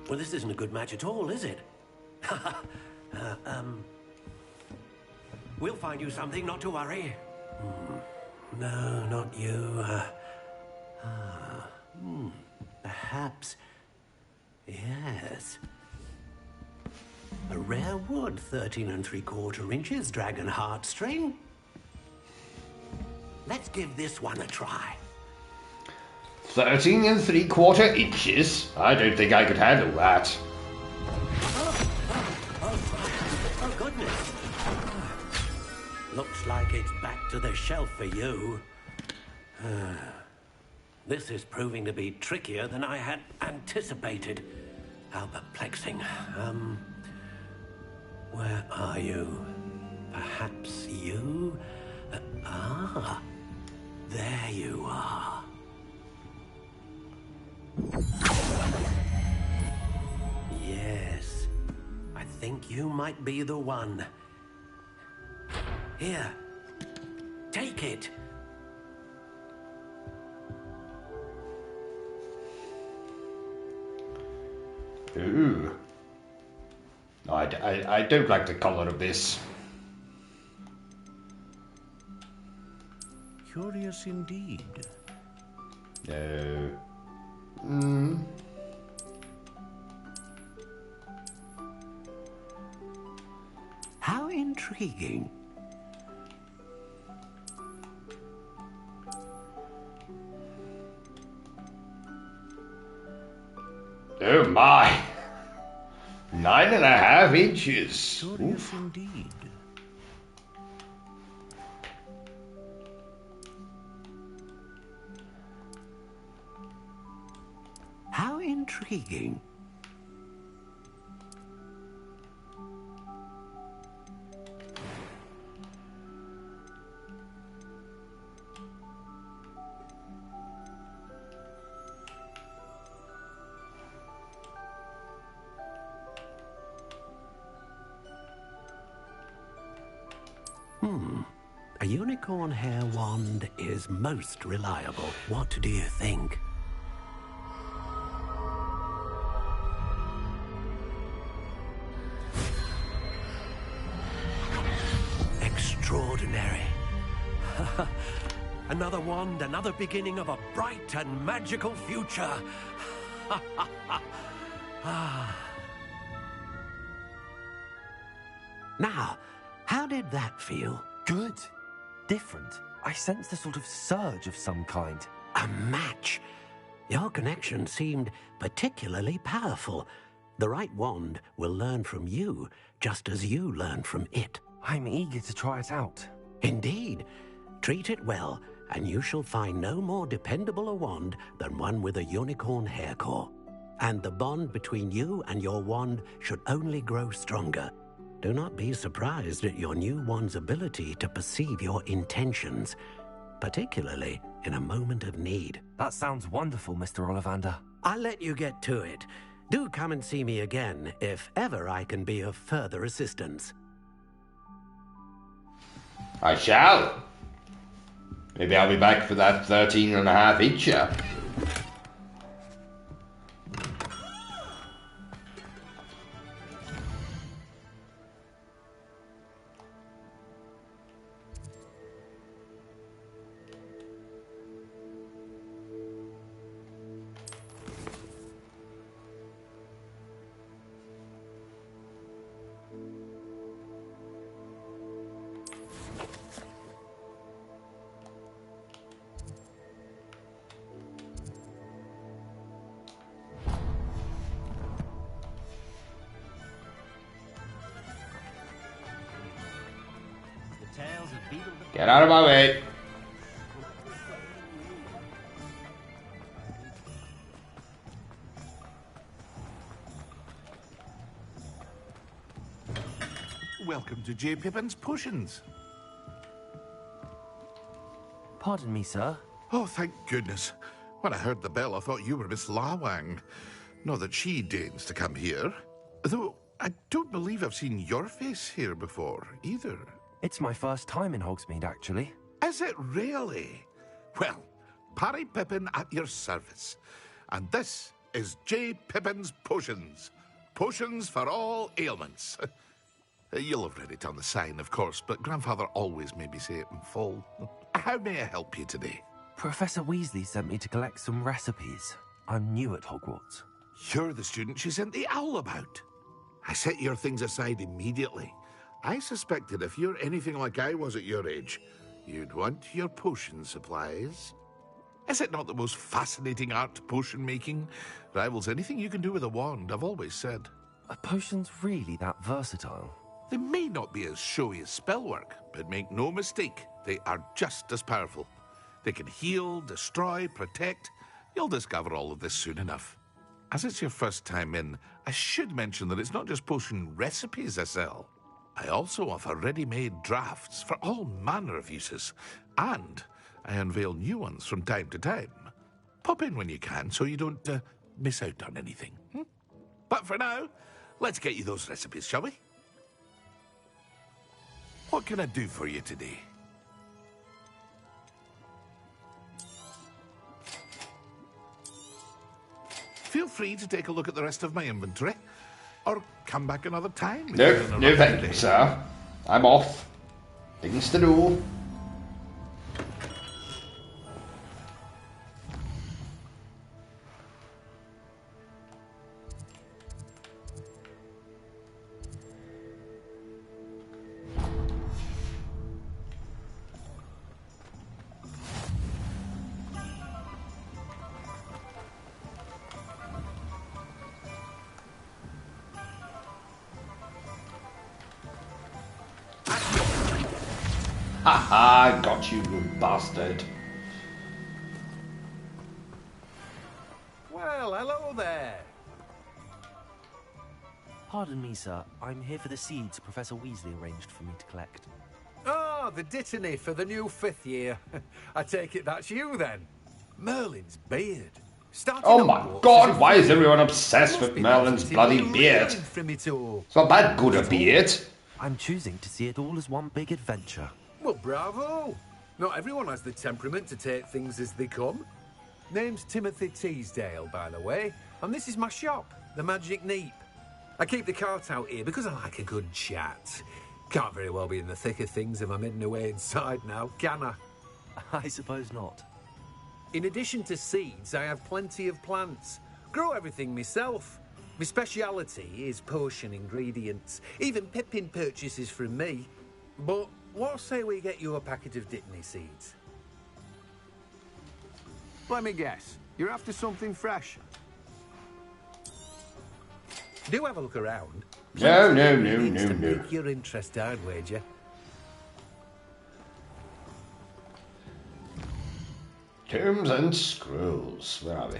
Well, this isn't a good match at all, is it? We'll find you something, not to worry. No, not you. Perhaps. Yes. A rare wood, 13 3/4 inches, dragon heartstring. Let's give this one a try. 13 3/4 inches? I don't think I could handle that. Oh, goodness. Looks like it's back to the shelf for you. This is proving to be trickier than I had anticipated. How perplexing. Where are you? Perhaps you? There you are. Yes, I think you might be the one. Here, take it. Ooh. I don't like the color of this. Curious indeed. No. How intriguing. Oh my. 9.5 inches. Curious indeed. How intriguing. A unicorn hair wand is most reliable. What do you think? Another wand, another beginning of a bright and magical future. Now, how did that feel? Good. Different. I sensed a sort of surge of some kind. A match. Your connection seemed particularly powerful. The right wand will learn from you, just as you learn from it. I'm eager to try it out. Indeed. Treat it well, and you shall find no more dependable a wand than one with a unicorn hair core. And the bond between you and your wand should only grow stronger. Do not be surprised at your new wand's ability to perceive your intentions, particularly in a moment of need. That sounds wonderful, Mr. Ollivander. I'll let you get to it. Do come and see me again if ever I can be of further assistance. I shall. Maybe I'll be back for that 13.5-incher. Get out of my way. Welcome to J. Pippin's Potions. Pardon me, sir. Oh, thank goodness. When I heard the bell, I thought you were Miss Lawang. Not that she deigns to come here. Though I don't believe I've seen your face here before, either. It's my first time in Hogsmeade, actually. Is it really? Well, Parry Pippin at your service. And this is J. Pippin's Potions. Potions for all ailments. You'll have read it on the sign, of course, but Grandfather always made me say it in full. How may I help you today? Professor Weasley sent me to collect some recipes. I'm new at Hogwarts. You're the student she sent the owl about. I set your things aside immediately. I suspected if you're anything like I was at your age, you'd want your potion supplies. Is it not the most fascinating art, potion making? Rivals anything you can do with a wand, I've always said. Are potions really that versatile? They may not be as showy as spellwork, but make no mistake, they are just as powerful. They can heal, destroy, protect. You'll discover all of this soon enough. As it's your first time in, I should mention that it's not just potion recipes I sell. I also offer ready-made drafts for all manner of uses, and I unveil new ones from time to time. Pop in when you can so you don't miss out on anything. But for now, let's get you those recipes, shall we? What can I do for you today? Feel free to take a look at the rest of my inventory, or come back another time. No thank you, sir. I'm off. Things to do. Ha! Got you, you bastard. Well, hello there. Pardon me, sir. I'm here for the seeds Professor Weasley arranged for me to collect. Oh, the dittany for the new 5th year. I take it that's you, then. Merlin's beard. Oh my god, why is everyone obsessed with Merlin's bloody beard? It's not that good a beard. I'm choosing to see it all as one big adventure. Well, bravo. Not everyone has the temperament to take things as they come. Name's Timothy Teasdale, by the way, and this is my shop, the Magic Neep. I keep the cart out here because I like a good chat. Can't very well be in the thick of things if I'm hidden away inside now, can I? I suppose not. In addition to seeds, I have plenty of plants. Grow everything myself. My speciality is potion ingredients. Even Pippin purchases from me. But what say we get you a packet of Dittany seeds? Let me guess. You're after something fresh. Do have a look around. No. Pique your interest, I'd wager. Tomes and scrolls. Where are we?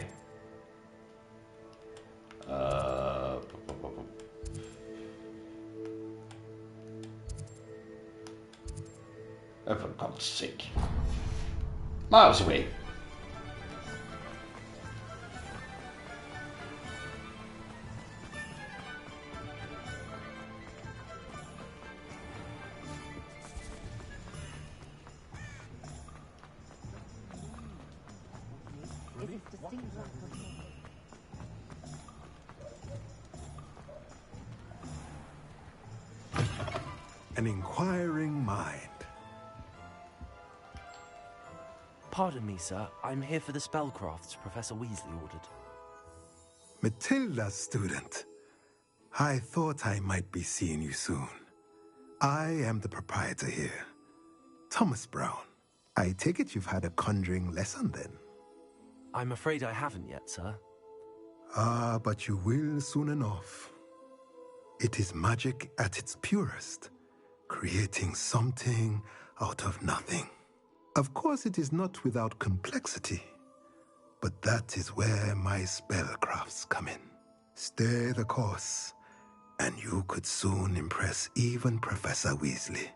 Oh, for God's sake. Miles away. An inquiring mind. Pardon me, sir. I'm here for the spellcrafts Professor Weasley ordered. Matilda's student. I thought I might be seeing you soon. I am the proprietor here, Thomas Brown. I take it you've had a conjuring lesson then? I'm afraid I haven't yet, sir. Ah, but you will soon enough. It is magic at its purest, creating something out of nothing. Of course, it is not without complexity, but that is where my spellcrafts come in. Stay the course, and you could soon impress even Professor Weasley.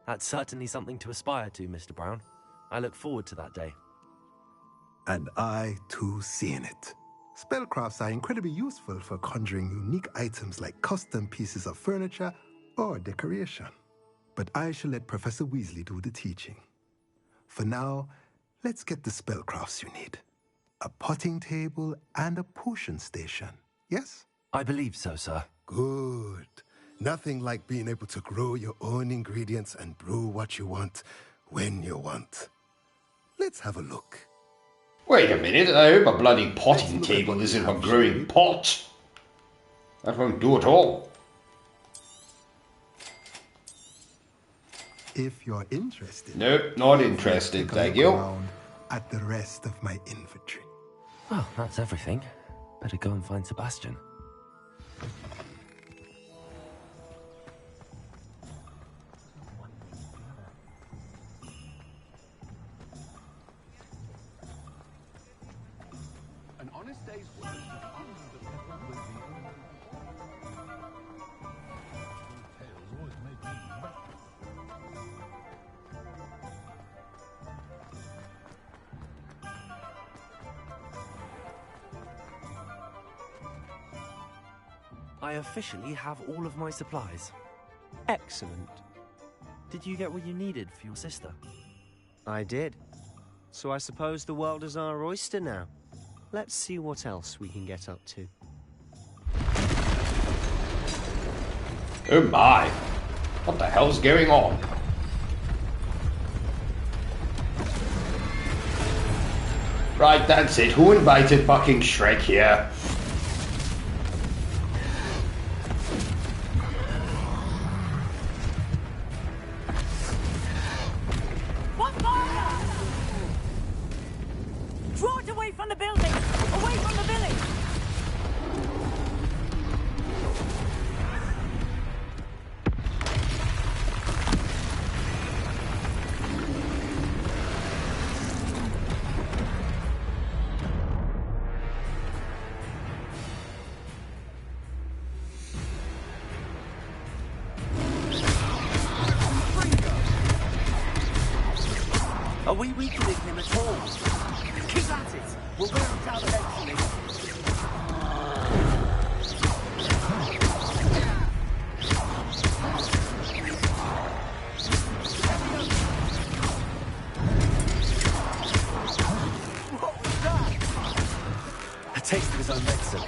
That's certainly something to aspire to, Mr. Brown. I look forward to that day. And I, too, seeing it. Spellcrafts are incredibly useful for conjuring unique items like custom pieces of furniture or decoration. But I shall let Professor Weasley do the teaching. For now, let's get the spellcrafts you need. A potting table and a potion station, yes? I believe so, sir. Good. Nothing like being able to grow your own ingredients and brew what you want when you want. Let's have a look. Wait a minute, I hope a bloody potting table isn't for growing pot. That won't do at all. If you're interested... Nope, not interested, thank you. At the rest of my inventory. Well, that's everything. Better go and find Sebastian. An honest day's work to honor the pebble with the tales always make me better. I officially have all of my supplies. Excellent. Did you get what you needed for your sister? I did. So I suppose the world is our oyster now. Let's see what else we can get up to. Oh my! What the hell's going on? Right, that's it. Who invited fucking Shrek here? Draw it away from the building! Away from the village! Are we weakening him at all? Keep at it! We'll wear him down eventually. What was that? A taste of his own medicine.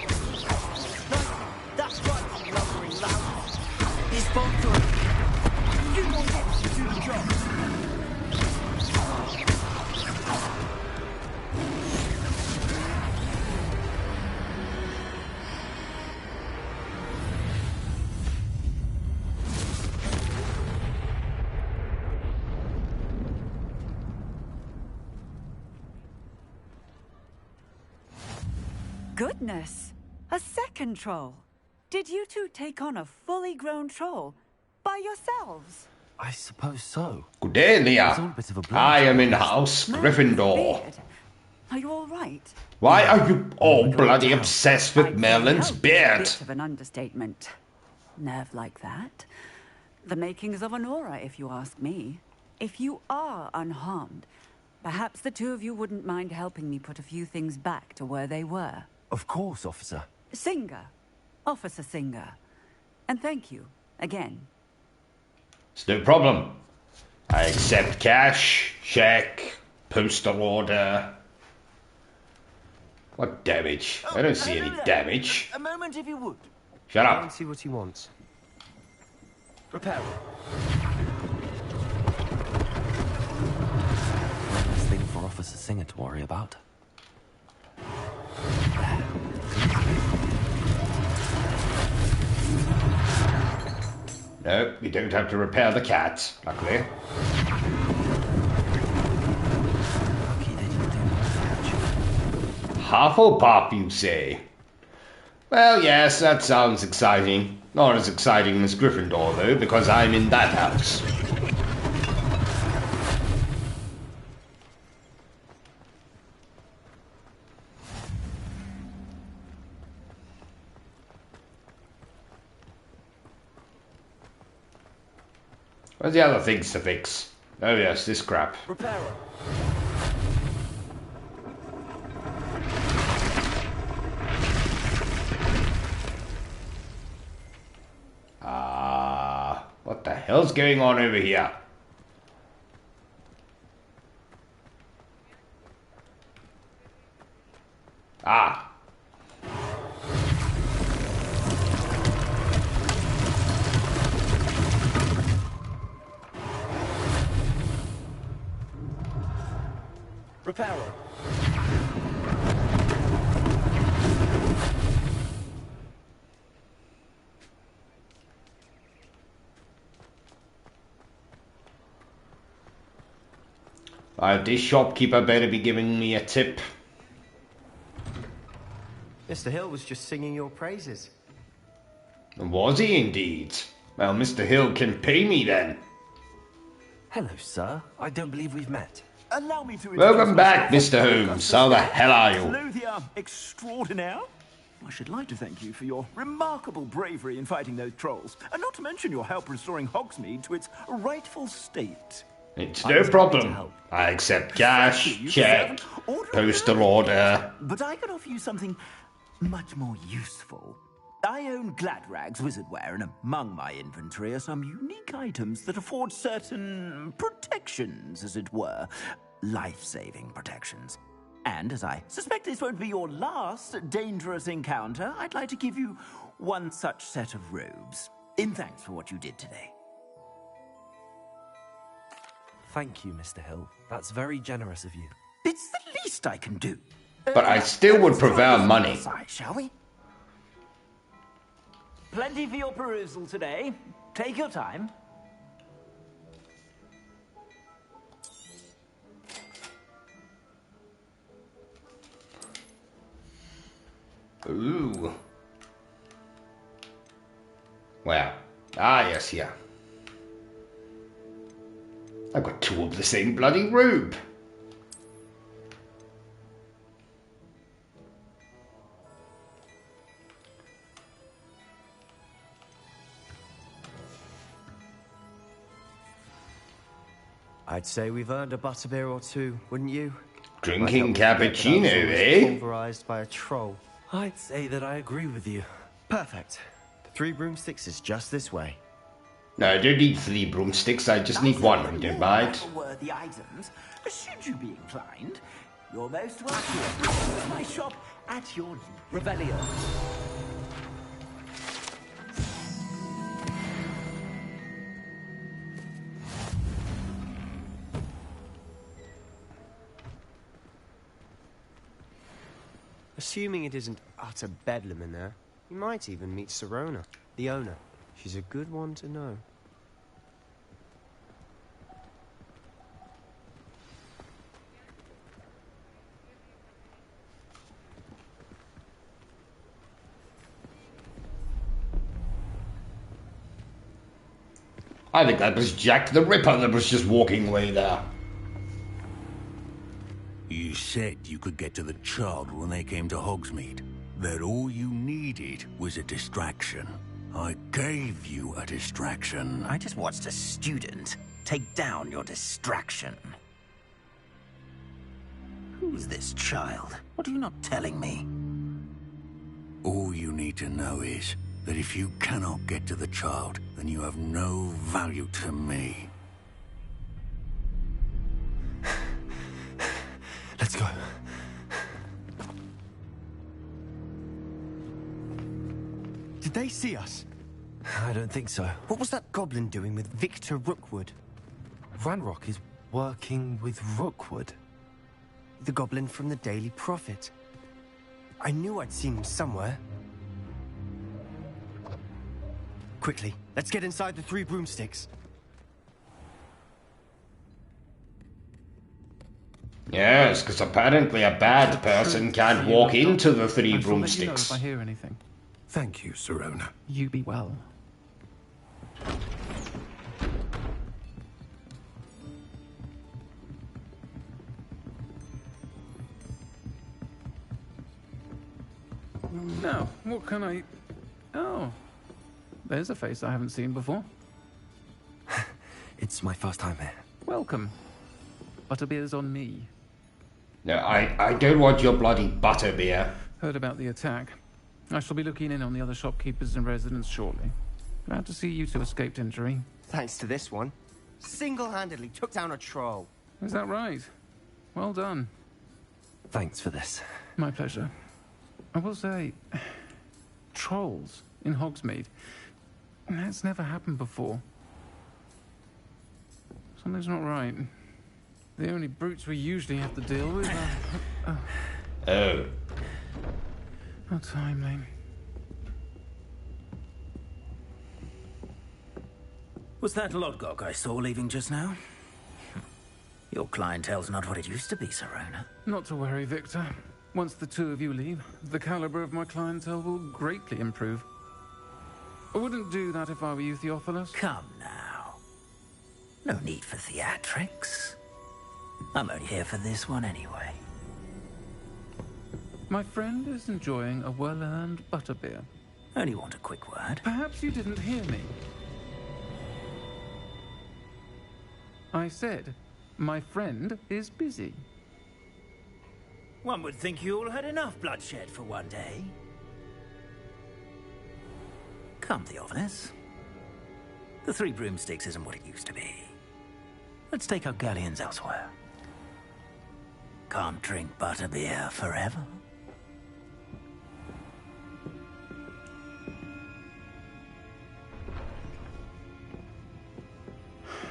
That's right, you lumbering lout. He's gone through. You want him to do the job. Goodness! A second troll. Did you two take on a fully grown troll by yourselves? I suppose so. Good day, It's all Leah. a bit of a blur, I am in to be honest. House Gryffindor. Beard. Are you all right? Why are you all bloody obsessed with Merlin's beard? Bit of an understatement. Nerve like that. The makings of an aura, if you ask me. If you are unharmed, perhaps the two of you wouldn't mind helping me put a few things back to where they were. Of course, officer. Singer. Officer Singer. And thank you, again. It's no problem. I accept cash, check, postal order. What damage? I don't see any damage. A moment, if you would. Shut Go up. and see what he wants. Prepare. Nice thing for Officer Singer to worry about. No, you don't have to repair the cat, luckily. Hufflepuff, you say? Well, yes, that sounds exciting. Not as exciting as Gryffindor, though, because I'm in that house. Where's the other things to fix? Oh yes, this crap. Repairer. What the hell's going on over here? Ah. Repairer. This shopkeeper better be giving me a tip. Mr. Hill was just singing your praises. Was he indeed? Well, Mr. Hill can pay me then. Hello, sir. I don't believe we've met. Allow me to Welcome back, Mr. Holmes. How the hell are you? Clothier extraordinaire. I should like to thank you for your remarkable bravery in fighting those trolls, and not to mention your help restoring Hogsmeade to its rightful state. It's no problem. I accept cash, check, postal order. But I can offer you something much more useful. I own Gladrag's wizardware, and among my inventory are some unique items that afford certain protections, as it were. Life-saving protections. And as I suspect this won't be your last dangerous encounter, I'd like to give you one such set of robes, in thanks for what you did today. Thank you, Mr. Hill. That's very generous of you. It's the least I can do. But I still would prefer money. Shall we? Plenty for your perusal today. Take your time. Ooh. Where? Ah, yes, here. I've got two of the same bloody robe. I'd say we've earned a butterbeer or two, wouldn't you? Drinking cappuccino, eh? Pulverized by a troll. I'd say that I agree with you. Perfect. The 3 broomsticks is just this way. No, I don't need 3 broomsticks, I just need 1, if you don't mind. Worthy items, should you be inclined, you're most welcome. My shop at your Revelio. Assuming it isn't utter bedlam in there, you might even meet Serona, the owner. She's a good one to know. I think that was Jack the Ripper that was just walking away there. You said you could get to the child when they came to Hogsmeade. That all you needed was a distraction. I gave you a distraction. I just watched a student take down your distraction. Who's this child? What are you not telling me? All you need to know is that if you cannot get to the child, then you have no value to me. Let's go. Did they see us? I don't think so. What was that goblin doing with Victor Rookwood? Ranrock is working with Rookwood. The goblin from the Daily Prophet. I knew I'd seen him somewhere. Quickly, let's get inside the 3 broomsticks. Yes, because apparently a bad person can't walk into the 3 broomsticks. I hear anything. Thank you, Sirona. You be well. Now, what can I... Oh, there's a face I haven't seen before. It's my first time here. Welcome. Butterbeer's on me. No, I don't want your bloody butterbeer. Heard about the attack. I shall be looking in on the other shopkeepers and residents shortly. Glad to see you two escaped injury. Thanks to this one. Single-handedly took down a troll. Is that right? Well done. Thanks for this. My pleasure. I will say, trolls in Hogsmeade. That's never happened before. Something's not right. The only brutes we usually have to deal with are... Oh. How timely. Was that Lodgok I saw leaving just now? Your clientele's not what it used to be, Sirona. Not to worry, Victor. Once the 2 of you leave, the caliber of my clientele will greatly improve. I wouldn't do that if I were you, Theophilus. Come now. No need for theatrics. I'm only here for this one anyway. My friend is enjoying a well-earned butterbeer. Only want a quick word. Perhaps you didn't hear me. I said, my friend is busy. One would think you all had enough bloodshed for one day. Come, Theophilus. The 3 broomsticks isn't what it used to be. Let's take our galleons elsewhere. Can't drink butterbeer forever.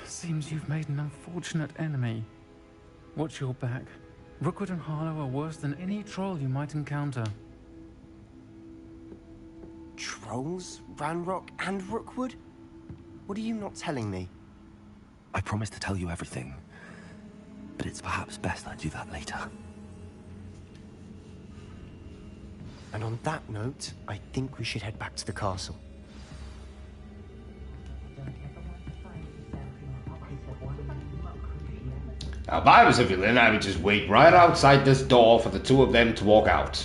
Seems you've made an unfortunate enemy. Watch your back. Rookwood and Harlow are worse than any troll you might encounter. Trolls? Ranrock and Rookwood? What are you not telling me? I promised to tell you everything, but it's perhaps best I do that later. And on that note, I think we should head back to the castle. Now, if I was a villain, I would just wait right outside this door for the 2 of them to walk out.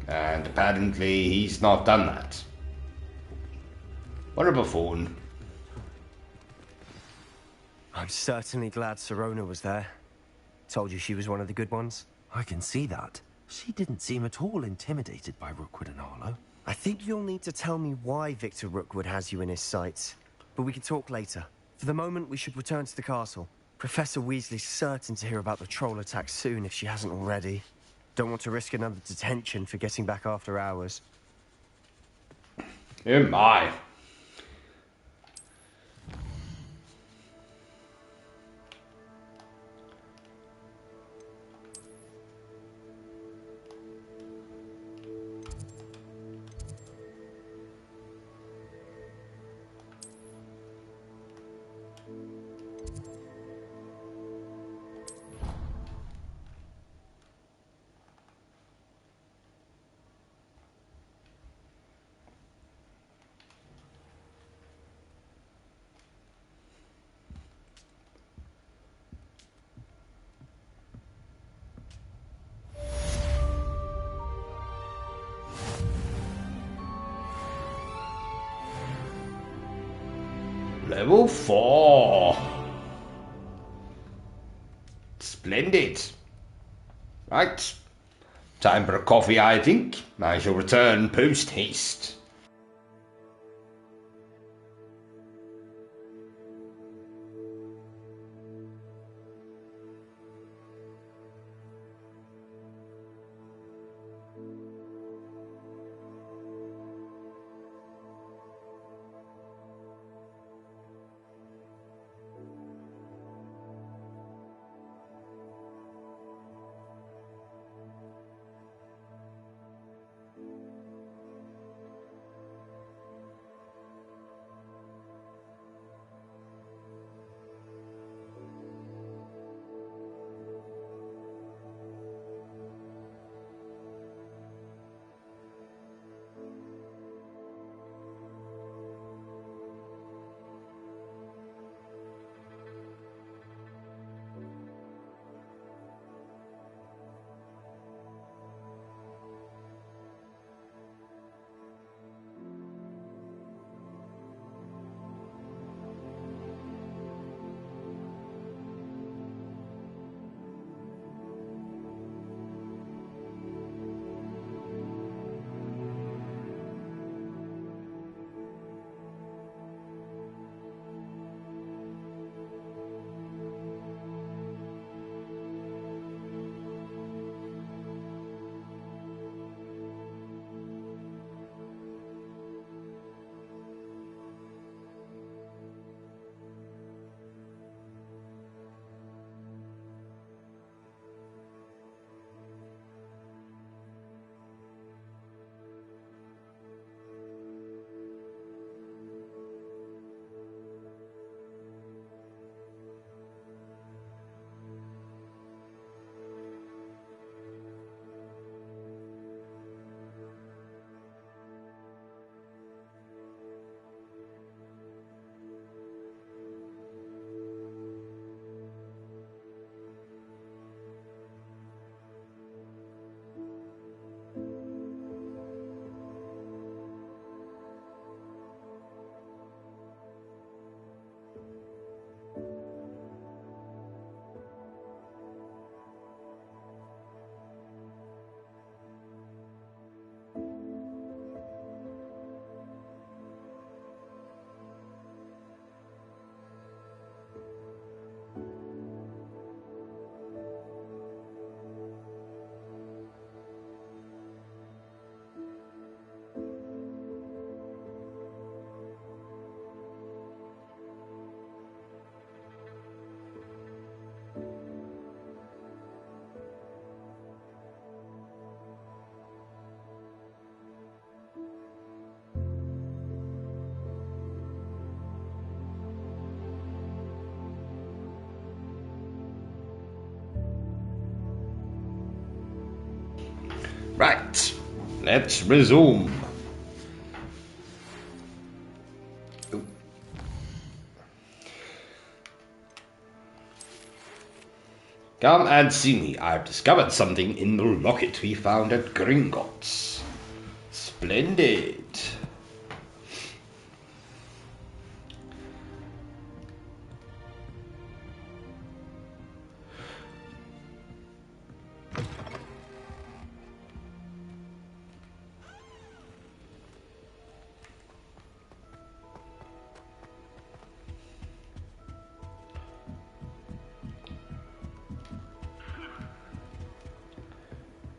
And apparently he's not done that. What a buffoon. I'm certainly glad Sirona was there. Told you she was one of the good ones. I can see that. She didn't seem at all intimidated by Rookwood and Harlow. I think you'll need to tell me why Victor Rookwood has you in his sights. But we can talk later. For the moment, we should return to the castle. Professor Weasley's certain to hear about the troll attack soon if she hasn't already. Don't want to risk another detention for getting back after hours. Oh my. Level 4. Splendid. Right. Time for a coffee, I think. I shall return post haste. Right, let's resume. Come and see me. I've discovered something in the locket we found at Gringotts. Splendid.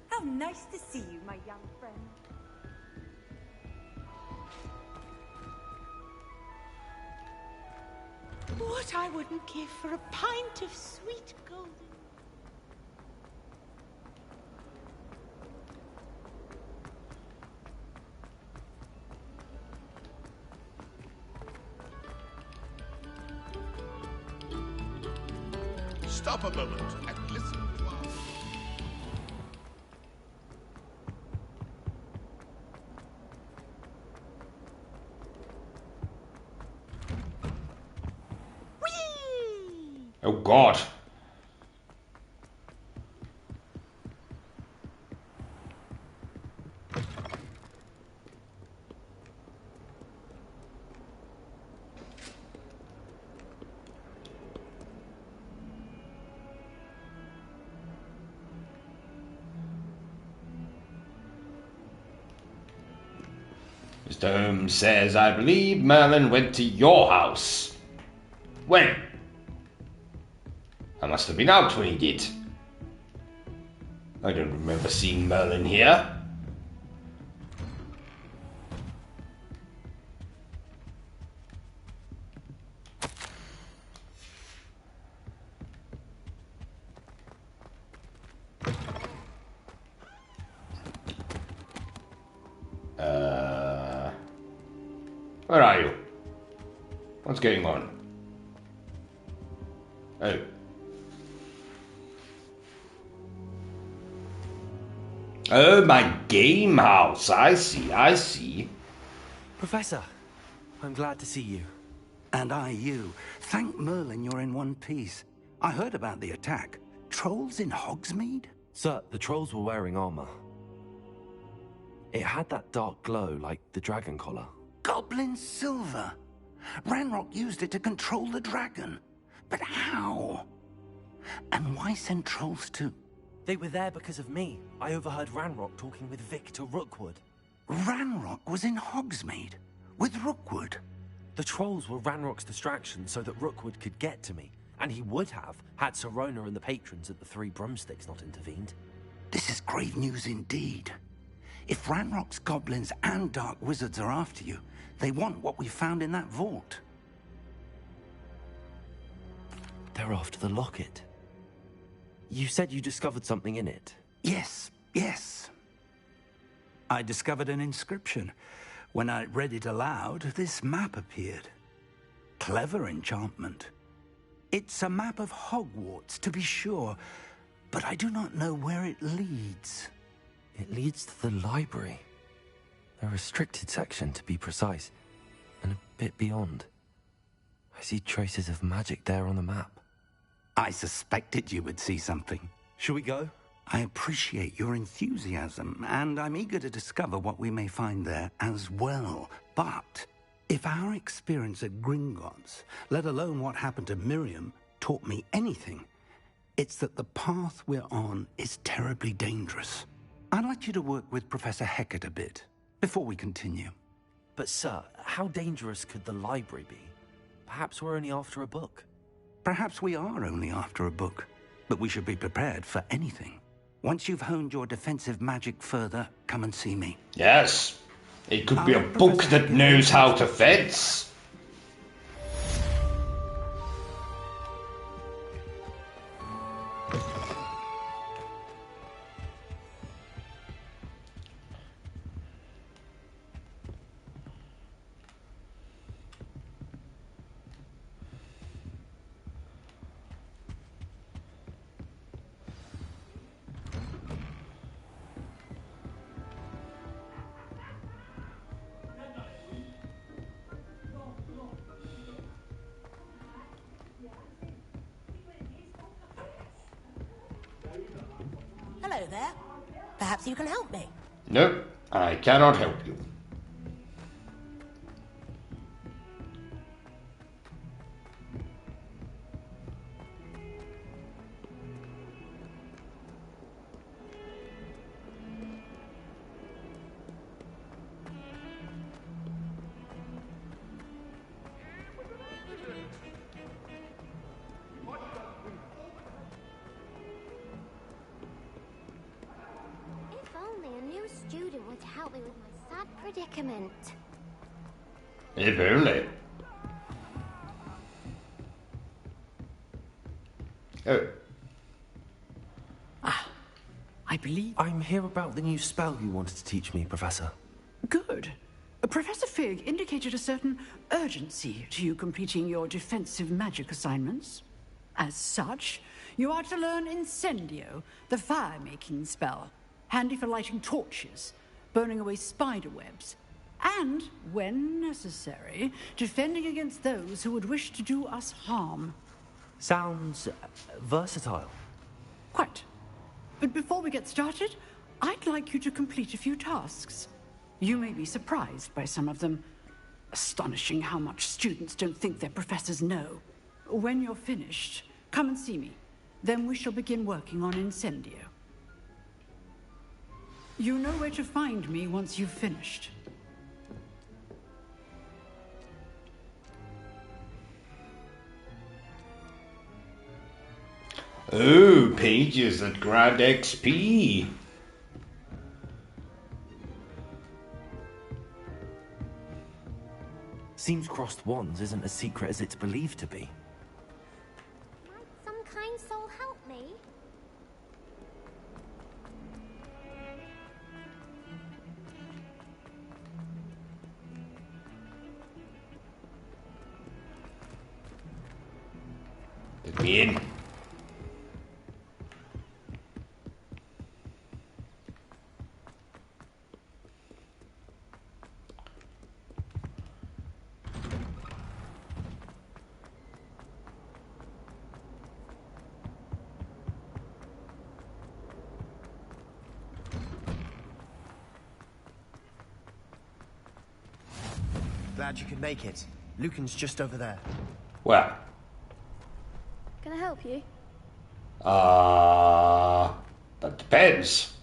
How nice to see you, my young friend. What I wouldn't give for a pint of sweet golden. Stop a moment and listen to our... Oh God. Mr. Holmes says, I believe Merlin went to your house. When? I must have been out when he did. I don't remember seeing Merlin here. Where are you? What's going on? Oh. Oh, my game house. I see. Professor, I'm glad to see you. And I you. Thank Merlin you're in one piece. I heard about the attack. Trolls in Hogsmeade? Sir, the trolls were wearing armor. It had that dark glow like the dragon collar. Goblin silver. Ranrock used it to control the dragon. But how? And why send trolls too? They were there because of me. I overheard Ranrock talking with Victor Rookwood. Ranrock was in Hogsmeade? With Rookwood? The trolls were Ranrock's distraction so that Rookwood could get to me. And he would have, had Sirona and the patrons at the Three Broomsticks not intervened. This is grave news indeed. If Ranrock's goblins and dark wizards are after you, they want what we found in that vault. They're after the locket. You said you discovered something in it. Yes. I discovered an inscription. When I read it aloud, this map appeared. Clever enchantment. It's a map of Hogwarts, to be sure, but I do not know where it leads. It leads to the library. A restricted section, to be precise, and a bit beyond. I see traces of magic there on the map. I suspected you would see something. Shall we go? I appreciate your enthusiasm, and I'm eager to discover what we may find there as well. But if our experience at Gringotts, let alone what happened to Miriam, taught me anything, it's that the path we're on is terribly dangerous. I'd like you to work with Professor Hecat a bit, before we continue. But sir, how dangerous could the library be? Perhaps we're only after a book. Perhaps we are only after a book, but we should be prepared for anything. Once you've honed your defensive magic further, come and see me. Yes, it could be a book that knows how to fence. Hello there. Perhaps you can help me. No, I cannot help you. Student would help me with my sad predicament. If only. Oh. I believe I'm here about the new spell you wanted to teach me, Professor. Good. Professor Fig indicated a certain urgency to you completing your defensive magic assignments. As such, you are to learn Incendio, the fire-making spell. Handy for lighting torches, burning away spider webs, and, when necessary, defending against those who would wish to do us harm. Sounds versatile. Quite. But before we get started, I'd like you to complete a few tasks. You may be surprised by some of them. Astonishing how much students don't think their professors know. When you're finished, come and see me. Then we shall begin working on Incendio. You know where to find me once you've finished. Oh, pages that grant XP. Seems crossed wands isn't as secret as it's believed to be. Might some kind soul help me? Let me in. Glad you could make it. Lucan's just over there. Well. Can I help you? That depends.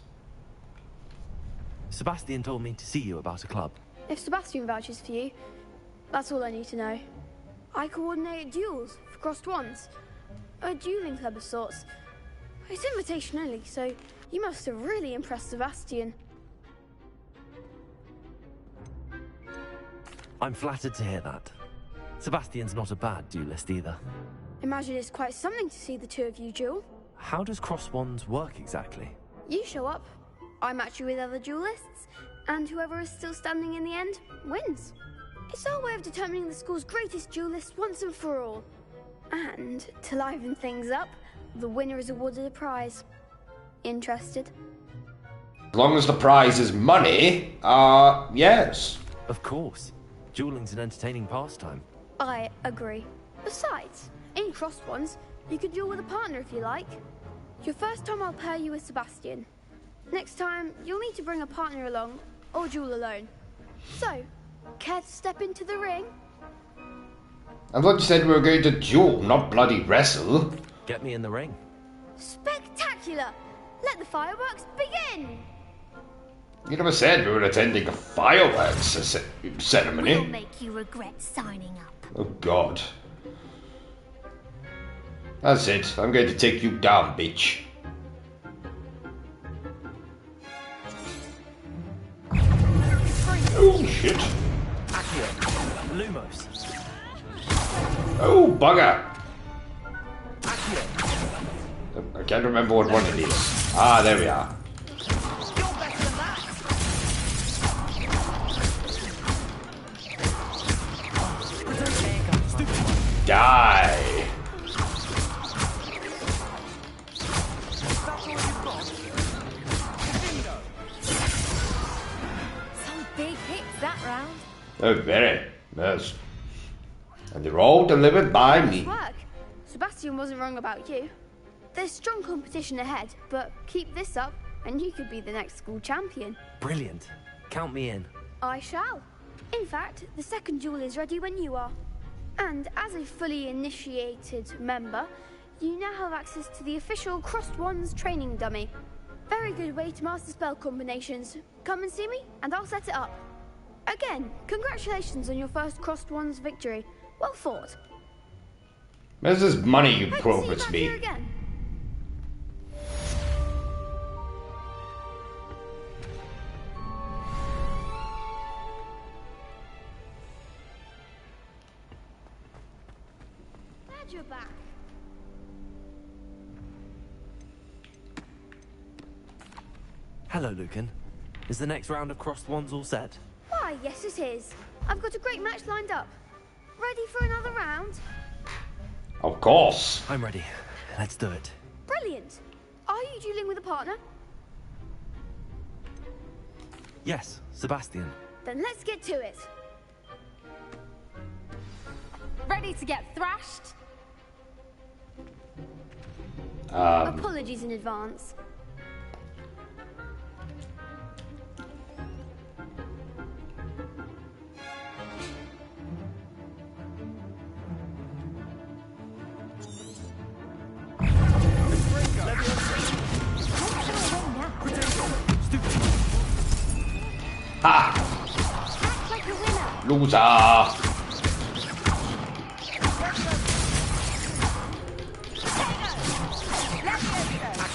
Sebastian told me to see you about a club. If Sebastian vouches for you, that's all I need to know. I coordinate duels for crossed wands. A dueling club of sorts. It's invitation only, so you must have really impressed Sebastian. I'm flattered to hear that. Sebastian's not a bad duelist either. Imagine it's quite something to see the two of you duel. How does cross wands work exactly? You show up, I match you with other duelists, and whoever is still standing in the end wins. It's our way of determining the school's greatest duelist once and for all. And to liven things up, the winner is awarded a prize. Interested? As long as the prize is money, yes. Of course. Dueling's an entertaining pastime. I agree. Besides, in crossed ones, you can duel with a partner if you like. Your first time I'll pair you with Sebastian. Next time, you'll need to bring a partner along, or duel alone. So, care to step into the ring? I thought you said we were going to duel, not bloody wrestle. Get me in the ring. Spectacular! Let the fireworks begin! You never said we were attending a fireworks ceremony. We'll make you regret signing up. Oh God. That's it. I'm going to take you down, bitch. Oh shit. Accio. Lumos. Oh bugger. I can't remember what one it is. Ah, there we are. Die! Some big hits that round. Oh, very. Yes. And they're all delivered by me. Nice work. Sebastian wasn't wrong about you. There's strong competition ahead, but keep this up and you could be the next school champion. Brilliant. Count me in. I shall. In fact, the second duel is ready when you are. And as a fully initiated member, you now have access to the official Crossed Wands training dummy. Very good way to master spell combinations. Come and see me, and I'll set it up. Again, congratulations on your first Crossed Wands victory. Well fought. Where's this money you Hope to see promised back me? here again. Glad you're back. Hello, Lucan. Is the next round of crossed wands all set? Why, yes it is. I've got a great match lined up. Ready for another round? Of course. I'm ready. Let's do it. Brilliant. Are you dueling with a partner? Yes, Sebastian. Then let's get to it. Ready to get thrashed? Apologies in advance. Ha! Act like a winner. Loser!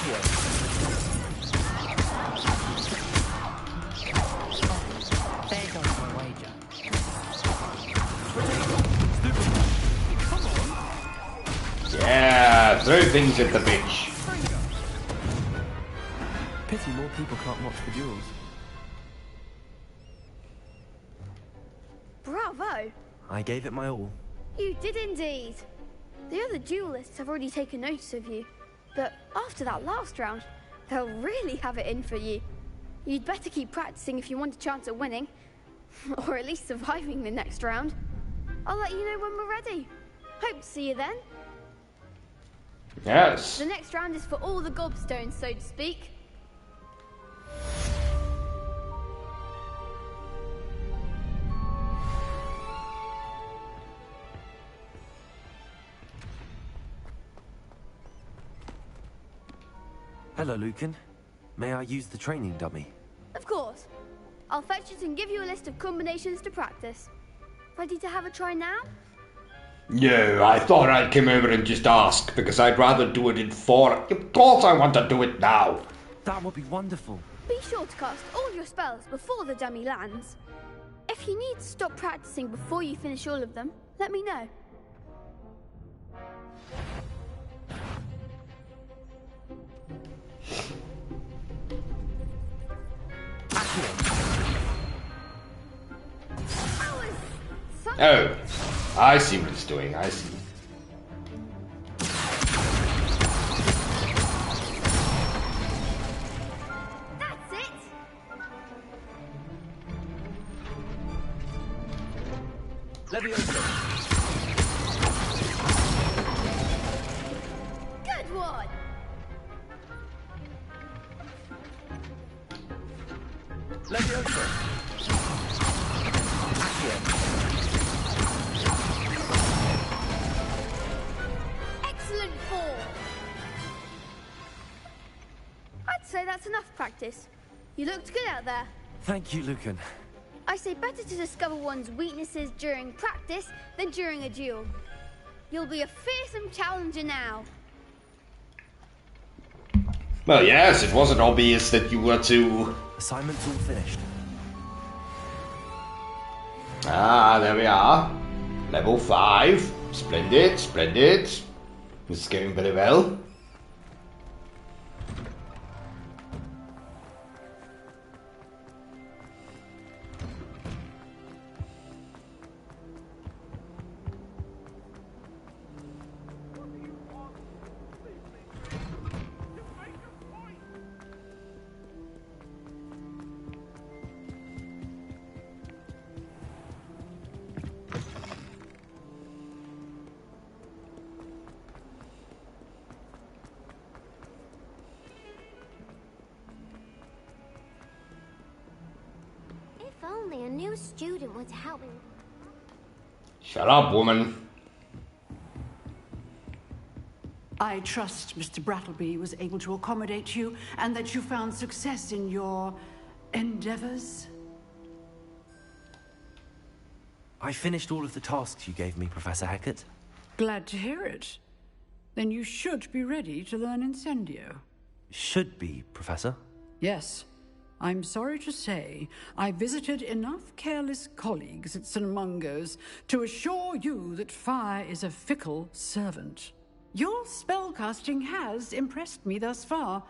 There goes my wager. Yeah, throw things at the bitch. Pity more people can't watch the duels. Bravo! I gave it my all. You did indeed. The other duelists have already taken notice of you, but after that last round, they'll really have it in for you. You'd better keep practicing if you want a chance at winning, or at least surviving the next round. I'll let you know when we're ready. Hope to see you then. Yes. The next round is for all the gobstones, so to speak. Hello, Lucan. May I use the training dummy? Of course. I'll fetch it and give you a list of combinations to practice. Ready to have a try now? No, I thought I'd come over and just ask, because I'd rather do it in 4. Of course I want to do it now. That would be wonderful. Be sure to cast all your spells before the dummy lands. If you need to stop practicing before you finish all of them, let me know. Oh, I see what it's doing, I see. That's it! Leviosa. Good one! Leviosa. Excellent form! I'd say that's enough practice. You looked good out there. Thank you, Lucan. I say better to discover one's weaknesses during practice than during a duel. You'll be a fearsome challenger now. Well, yes, it wasn't obvious that you were to... Assignment's all finished. Ah, there we are. Level 5. Splendid, splendid. This is going very well. If only a new student would help me. Shut up, woman. I trust Mr. Brattleby was able to accommodate you and that you found success in your endeavors. I finished all of the tasks you gave me, Professor Hackett. Glad to hear it. Then you should be ready to learn Incendio. Should be, Professor. Yes. I'm sorry to say, I visited enough careless colleagues at St. Mungo's to assure you that fire is a fickle servant. Your spellcasting has impressed me thus far,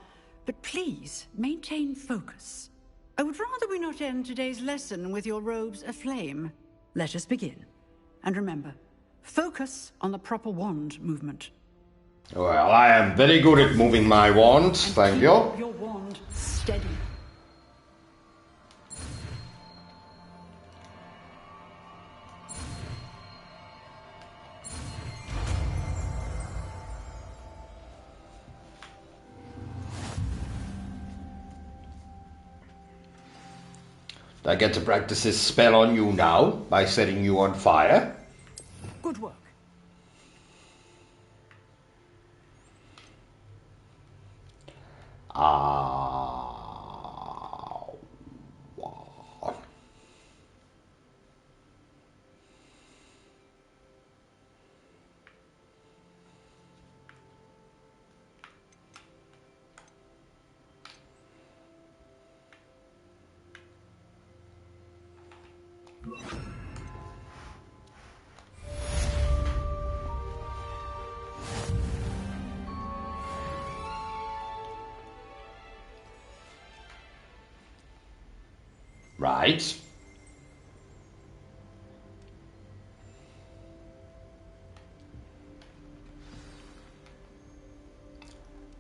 but please maintain focus. I would rather we not end today's lesson with your robes aflame. Let us begin. And remember, focus on the proper wand movement. Well, I am very good at moving my wand, thank you. Your wand steady. I get to practice this spell on you now by setting you on fire. Good work. Right.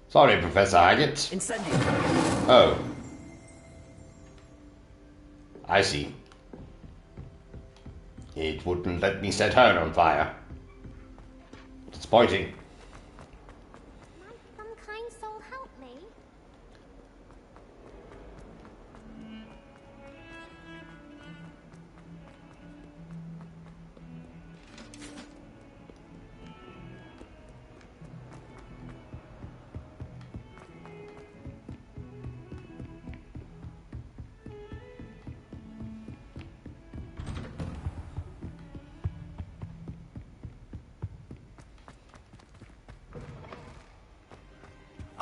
Sorry, Professor Haggett. Incendio. Oh. I see. It wouldn't let me set her on fire. Disappointing. Might some kind soul help me?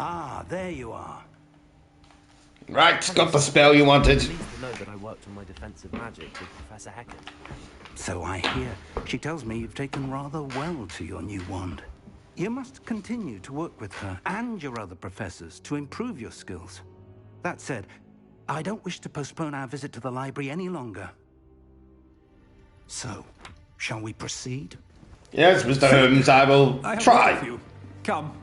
Ah, there you are. Right, got the spell you wanted. Pleased to know that I worked on my defensive magic with Professor Hackett. So I hear. She tells me you've taken rather well to your new wand. You must continue to work with her and your other professors to improve your skills. That said, I don't wish to postpone our visit to the library any longer. So, shall we proceed? Yes, Mr. Holmes, I will try Come.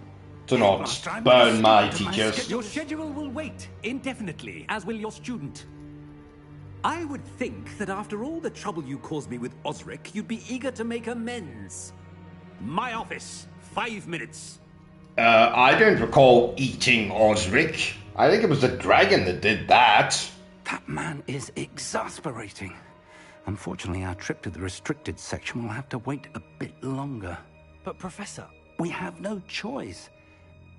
to not burn my teachers. Your schedule will wait indefinitely, as will your student. I would think that after all the trouble you caused me with Osric, you'd be eager to make amends. My office, 5 minutes. I don't recall eating Osric. I think it was the dragon that did that. That man is exasperating. Unfortunately, our trip to the restricted section will have to wait a bit longer. But Professor... We have no choice.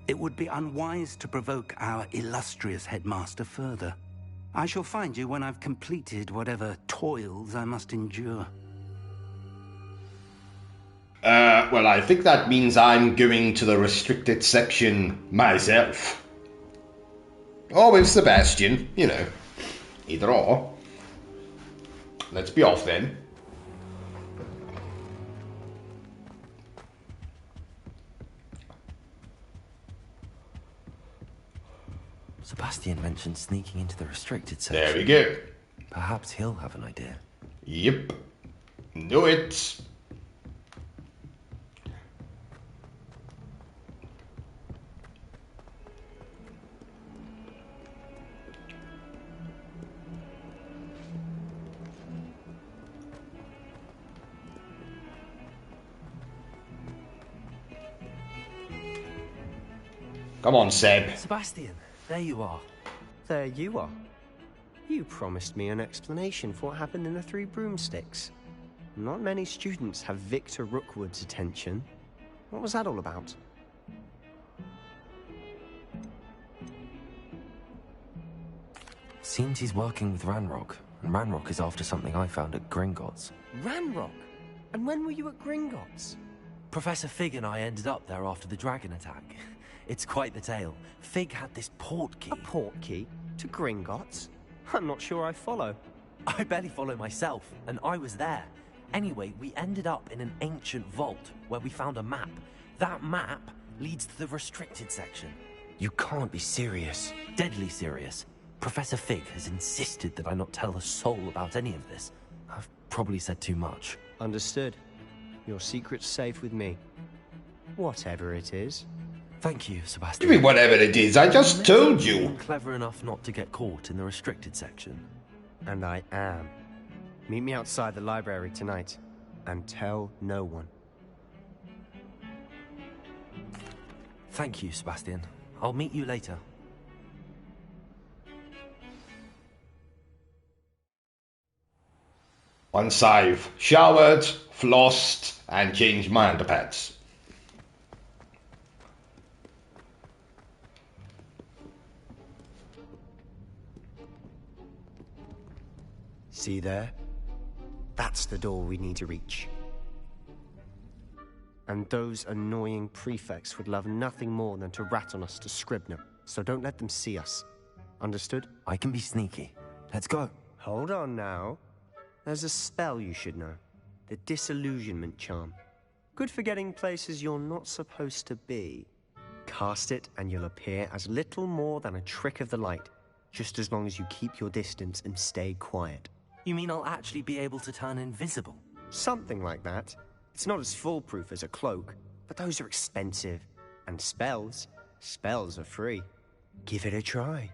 It would be unwise to provoke our illustrious headmaster further. I shall find you when I've completed whatever toils I must endure. Well, I think that means I'm going to the restricted section myself. Or with Sebastian, you know. Either or. Let's be off then. Sebastian mentioned sneaking into the restricted section. There we go. Perhaps he'll have an idea. Yep. Knew it. Come on, Seb. Sebastian, there you are. There you are. You promised me an explanation for what happened in the Three Broomsticks. Not many students have Victor Rookwood's attention. What was that all about? Seems he's working with Ranrock, and Ranrock is after something I found at Gringotts. Ranrock? And when were you at Gringotts? Professor Fig and I ended up there after the dragon attack. It's quite the tale. Fig had this portkey. A portkey? To Gringotts? I'm not sure I follow. I barely follow myself, and I was there. Anyway, we ended up in an ancient vault where we found a map. That map leads to the restricted section. You can't be serious. Deadly serious. Professor Fig has insisted that I not tell a soul about any of this. I've probably said too much. Understood. Your secret's safe with me. Whatever it is. Thank you, Sebastian. You mean whatever it is? I just told you. I'm clever enough not to get caught in the restricted section. And I am. Meet me outside the library tonight, and tell no one. Thank you, Sebastian. I'll meet you later. Once I've showered, flossed, and changed my underpants. See there? That's the door we need to reach. And those annoying prefects would love nothing more than to rat on us to Scribner, so don't let them see us. Understood? I can be sneaky. Let's go. Hold on now. There's a spell you should know. The Disillusionment Charm. Good for getting places you're not supposed to be. Cast it and you'll appear as little more than a trick of the light. just as long as you keep your distance and stay quiet. You mean I'll actually be able to turn invisible? Something like that. It's not as foolproof as a cloak, but those are expensive. And spells are free. Give it a try.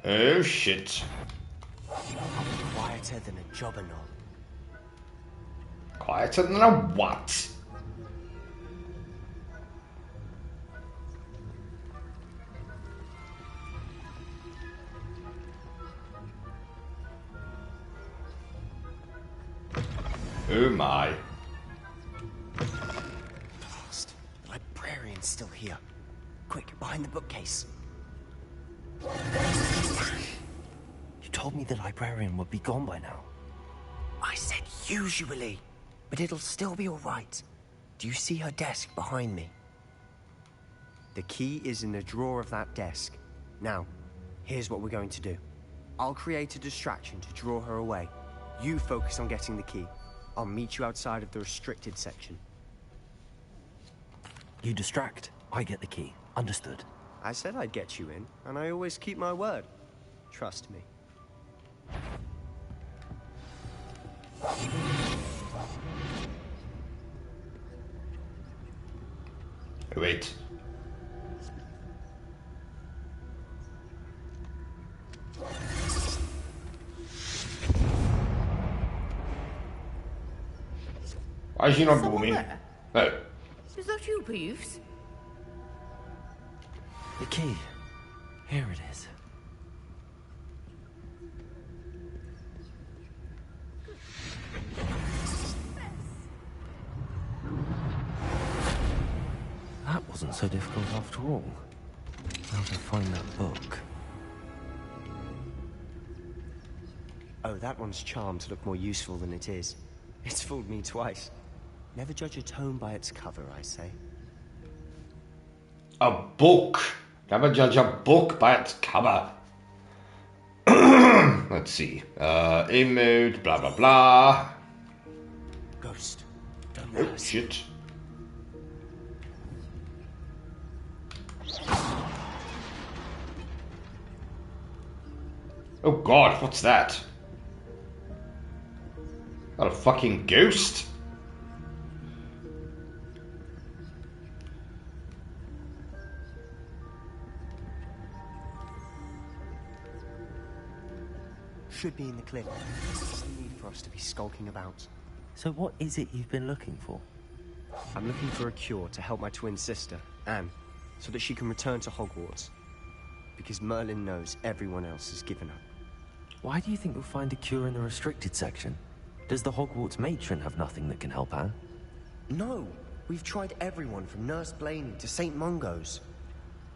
Oh shit. Quieter than a jobberknoll. Quieter than a what? Oh my. Blast. The librarian's still here. Quick, behind the bookcase. You told me the librarian would be gone by now. I said usually, but it'll still be all right. Do you see her desk behind me? The key is in the drawer of that desk. Now, here's what we're going to do. I'll create a distraction to draw her away. You focus on getting the key. I'll meet you outside of the restricted section. You distract, I get the key. Understood. I said I'd get you in, and I always keep my word. Trust me. Wait. Why is she not moving? Oh. Is that you, Peeves? The key. Here it is. That wasn't so difficult after all. How to find that book? Oh, that one's charmed to look more useful than it is. It's fooled me twice. Never judge a tome by its cover, I say. A book. Never judge a book by its cover. Let's see. Emote, blah blah blah. Ghost. Don't oh shit. Oh god, what's that? Not a fucking ghost? Should be in the clip. There's no need for us to be skulking about. So what is it you've been looking for? I'm looking for a cure to help my twin sister, Anne, so that she can return to Hogwarts. Because Merlin knows everyone else has given up. Why do you think we'll find a cure in the restricted section? Does the Hogwarts matron have nothing that can help Anne? No! We've tried everyone from Nurse Blaney to St. Mungo's.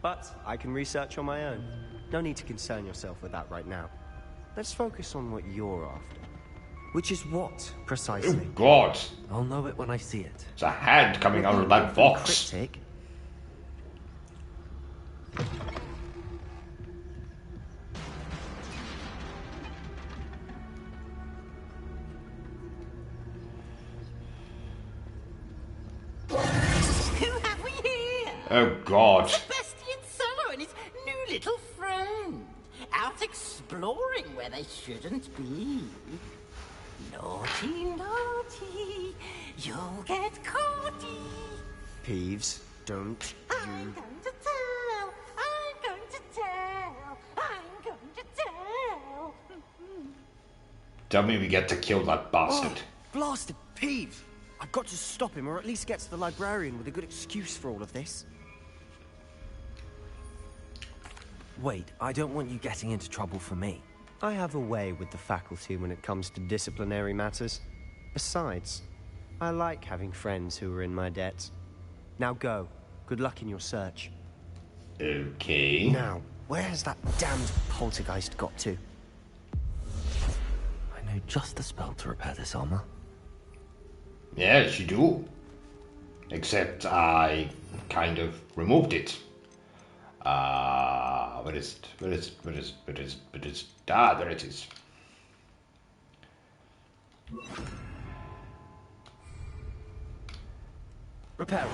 But I can research on my own. No need to concern yourself with that right now. Let's focus on what you're after. Which is what, precisely? Oh god! I'll know it when I see it. It's a hand coming out of that box. Cryptic. Who have we here? Oh god. Sebastian Solo and his new little friend. Out exploring where they shouldn't be. Naughty, naughty, you'll get caughty. Peeves, don't I'm going to tell, I'm going to tell, I'm going to tell. Tell me we get to kill that bastard. Oh, blasted Peeves! I've got to stop him, or at least get to the librarian with a good excuse for all of this. Wait, I don't want you getting into trouble for me. I have a way with the faculty when it comes to disciplinary matters. Besides, I like having friends who are in my debt. Now go. Good luck in your search. Okay. Now, where has that damned poltergeist got to? I know just the spell to repair this armor. Yes, you do. Except I kind of removed it. What is it? What is it? Ah, there it is. Repair.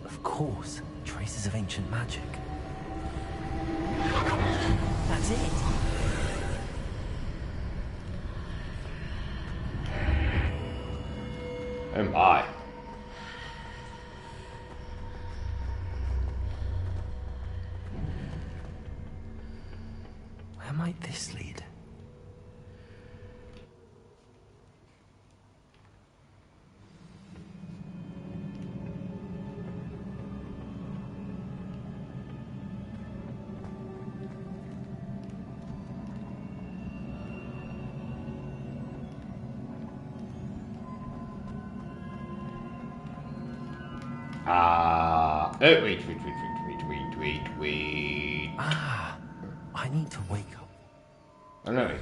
Of course, traces of ancient magic. That's it. Oh my. Where might this lead? Oh, wait. Ah, I need to wake up. Oh no.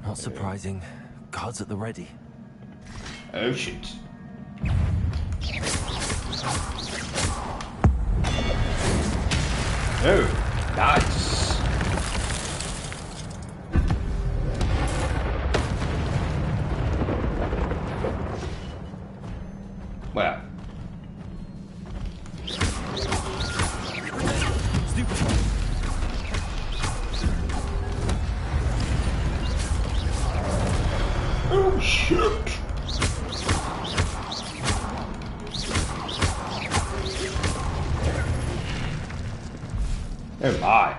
Not surprising. Guards at the ready. Oh shit. Oh, nice. Well. Oh shit. Oh my.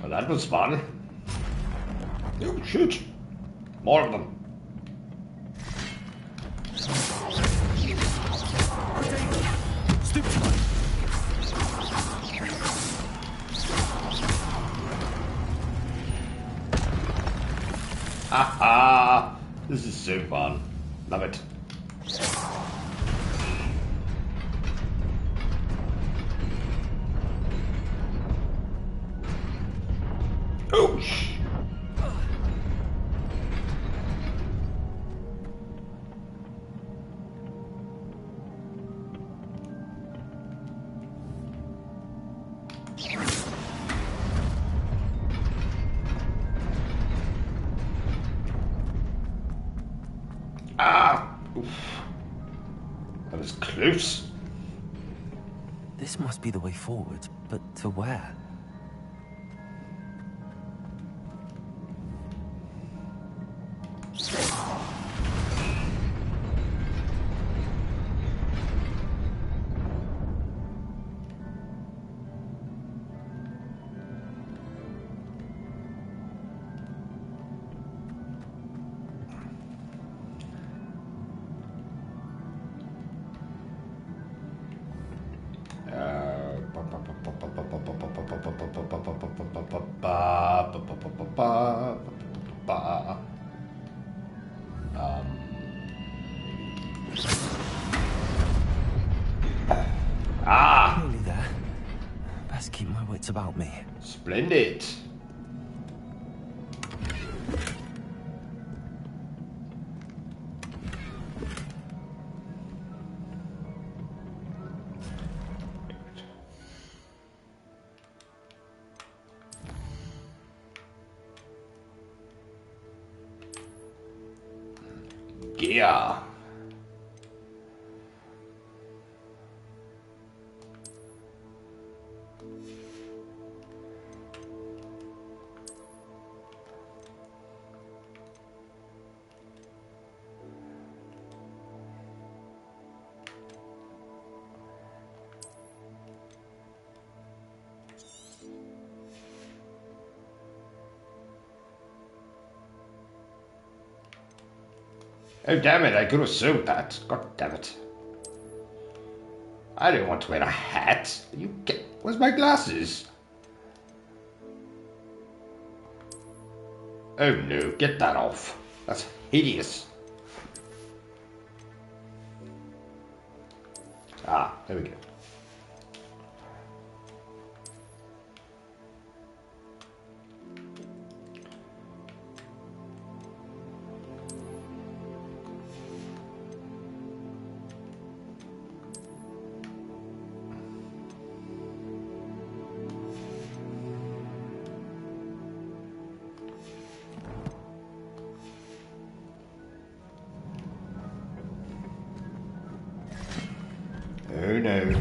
Well, that was fun. Oh shoot. More of them. Haha! This is so fun. Love it. Oh sh! Ah! Oof. That was close. This must be the way forward, but to where? Nearly there. Best keep my wits about me. Splendid. Yeah. Oh damn it, I could have sewn that. God damn it. I didn't want to wear a hat. Where's my glasses? Oh no, get that off. That's hideous. Ah, there we go. Oh no.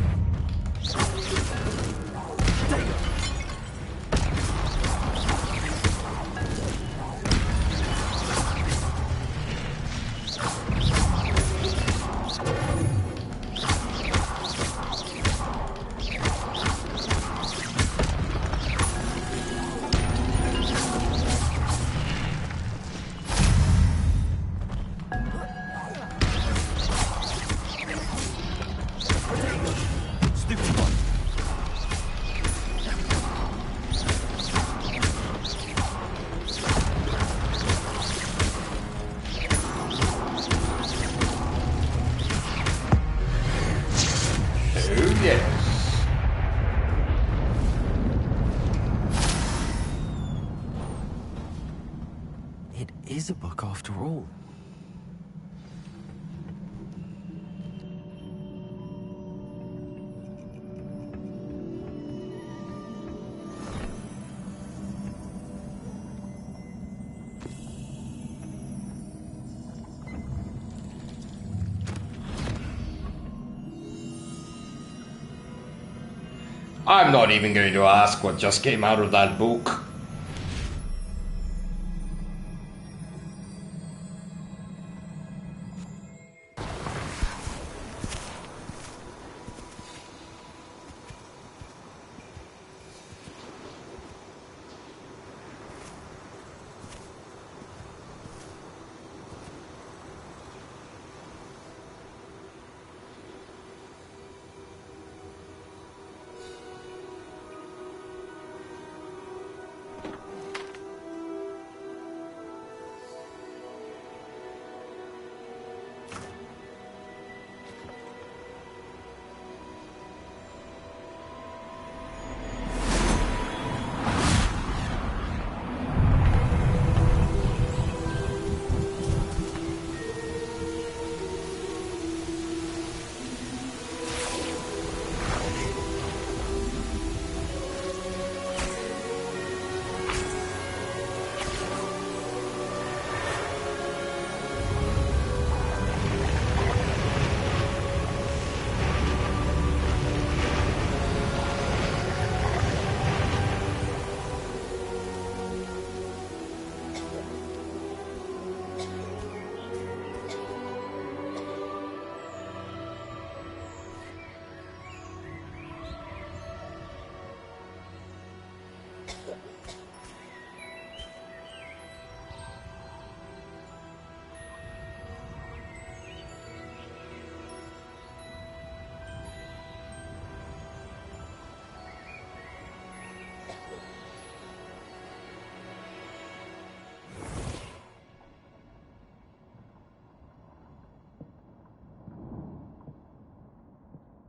Is a book after all. I'm not even going to ask what just came out of that book.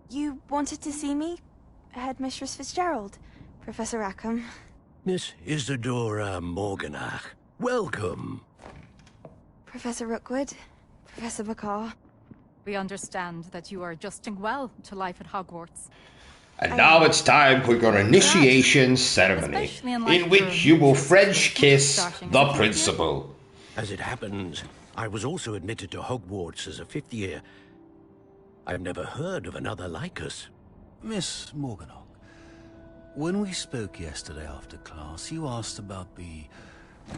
You wanted to see me? Headmistress Fitzgerald, Professor Rackham. Miss Isadora Morganach, welcome. Professor Rookwood, Professor Bakar. We understand that you are adjusting well to life at Hogwarts. And now it's time for your initiation ceremony, in which you will French kiss the principal. As it happens, I was also admitted to Hogwarts as a 5th year. I've never heard of another like us. Miss Morganach, when we spoke yesterday after class, you asked about the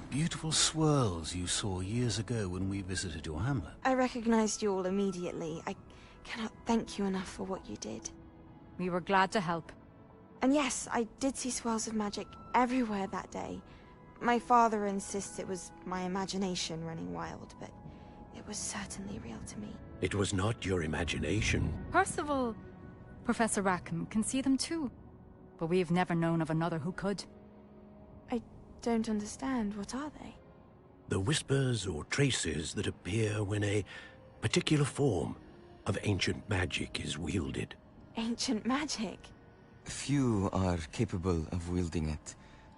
beautiful swirls you saw years ago when we visited your hamlet. I recognized you all immediately. I cannot thank you enough for what you did. We were glad to help. And yes, I did see swirls of magic everywhere that day. My father insists it was my imagination running wild, but it was certainly real to me. It was not your imagination. Percival, Professor Rackham can see them too. But we've never known of another who could. I don't understand. What are they? The whispers or traces that appear when a particular form of ancient magic is wielded. Ancient magic? Few are capable of wielding it.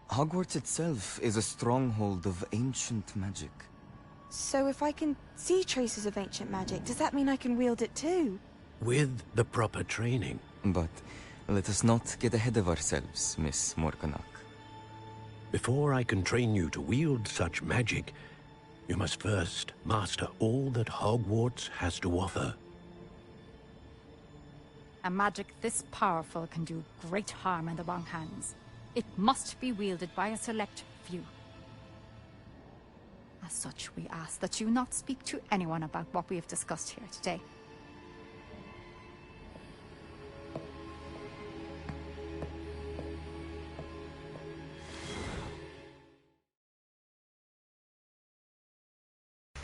Hogwarts itself is a stronghold of ancient magic. So if I can see traces of ancient magic, does that mean I can wield it too? With the proper training. But let us not get ahead of ourselves, Miss Morganach. Before I can train you to wield such magic, you must first master all that Hogwarts has to offer. A magic this powerful can do great harm in the wrong hands. It must be wielded by a select few. As such, we ask that you not speak to anyone about what we have discussed here today.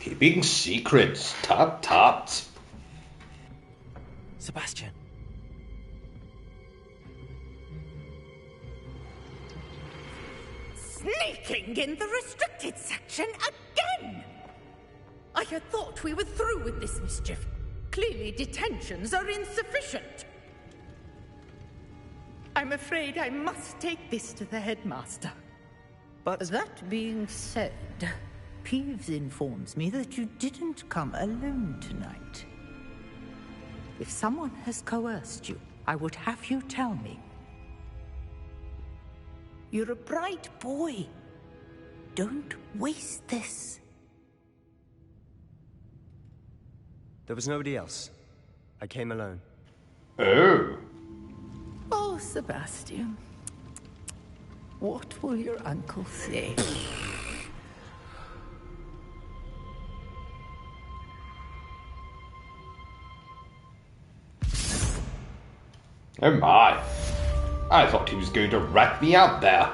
Keeping secrets. Tut tut. Sebastian. Sneaking in the restricted section again! I had thought we were through with this mischief. Clearly detentions are insufficient. I'm afraid I must take this to the headmaster. But that being said, Peeves informs me that you didn't come alone tonight. If someone has coerced you, I would have you tell me. You're a bright boy. Don't waste this. There was nobody else. I came alone. Oh. Oh, Sebastian. What will your uncle say? Oh my. I thought he was going to rat me out there.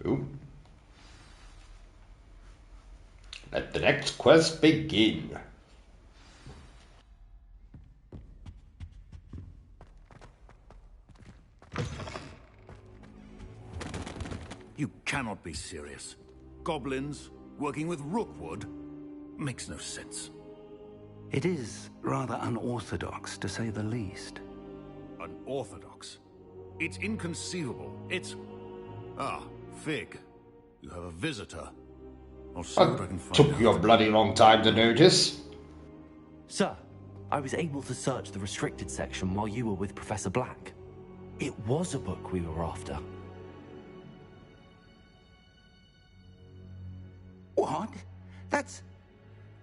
Ooh. Let the next quest begin. You cannot be serious. Goblins working with Rookwood makes no sense. It is rather unorthodox, to say the least. Unorthodox? It's inconceivable. It's... Ah, Fig. You have a visitor. I'll see what I can find Took out. you a bloody long time to notice. Sir, I was able to search the restricted section while you were with Professor Black. It was a book we were after. What? That's...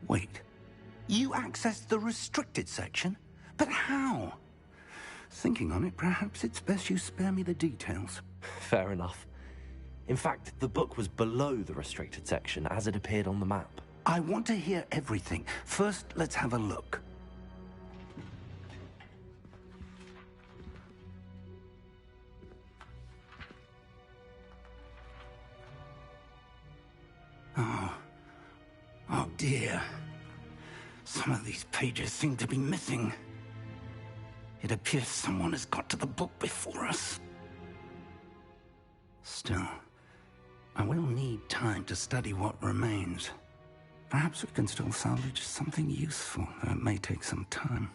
Wait. You accessed the restricted section? But how? Thinking on it, perhaps it's best you spare me the details. Fair enough. In fact, the book was below the restricted section as it appeared on the map. I want to hear everything. First, let's have a look. Oh dear. Some of these pages seem to be missing. It appears someone has got to the book before us. Still, I will need time to study what remains. Perhaps we can still salvage something useful, though it may take some time.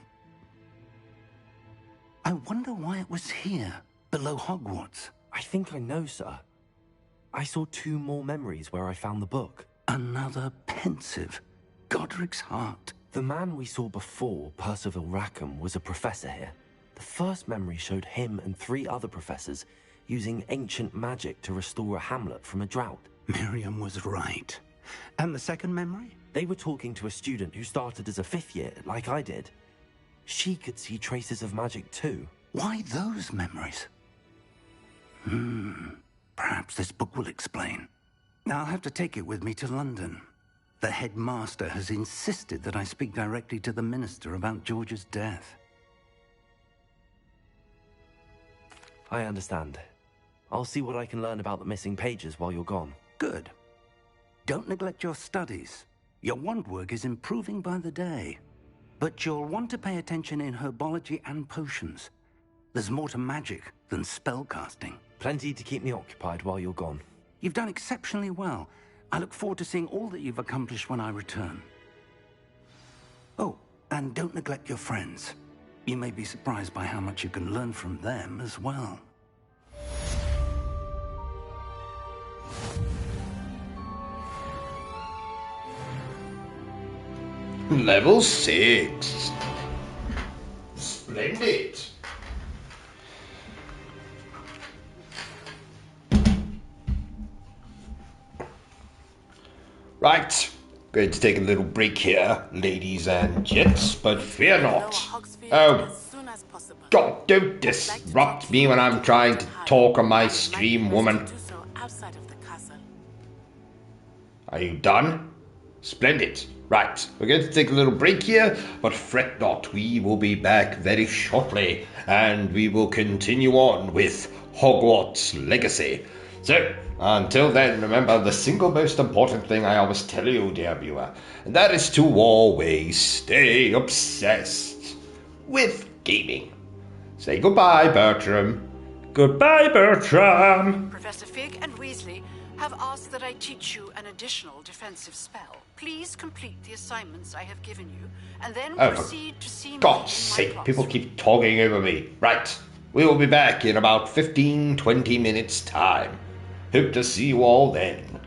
I wonder why it was here, below Hogwarts. I think I know, sir. I saw 2 more memories where I found the book. Another pensive. Godric's heart. The man we saw before, Percival Rackham, was a professor here. The first memory showed him and 3 other professors using ancient magic to restore a hamlet from a drought. Miriam was right. And the second memory? They were talking to a student who started as a 5th year, like I did. She could see traces of magic too. Why those memories? Perhaps this book will explain. I'll have to take it with me to London. The headmaster has insisted that I speak directly to the minister about George's death. I understand. I'll see what I can learn about the missing pages while you're gone. Good. Don't neglect your studies. Your wand work is improving by the day. But you'll want to pay attention in herbology and potions. There's more to magic than spellcasting. Plenty to keep me occupied while you're gone. You've done exceptionally well. I look forward to seeing all that you've accomplished when I return. Oh, and don't neglect your friends. You may be surprised by how much you can learn from them as well. Level 6. Splendid. Right, going to take a little break here, ladies and gents, but fear not. Oh, God, don't disrupt me when I'm trying to talk on my stream, woman. Are you done? Splendid. Right, we're going to take a little break here, but fret not, we will be back very shortly, and we will continue on with Hogwarts Legacy. So, until then, remember the single most important thing I always tell you, dear viewer, and that is to always stay obsessed with gaming. Say goodbye, Bertram. Goodbye, Bertram. Professor Fig and Weasley have asked that I teach you an additional defensive spell. Please complete the assignments I have given you, and then proceed to see me in my God's sake, classroom. people keep talking over me. Right, we will be back in about 15-20 minutes' time. Hope to see you all then.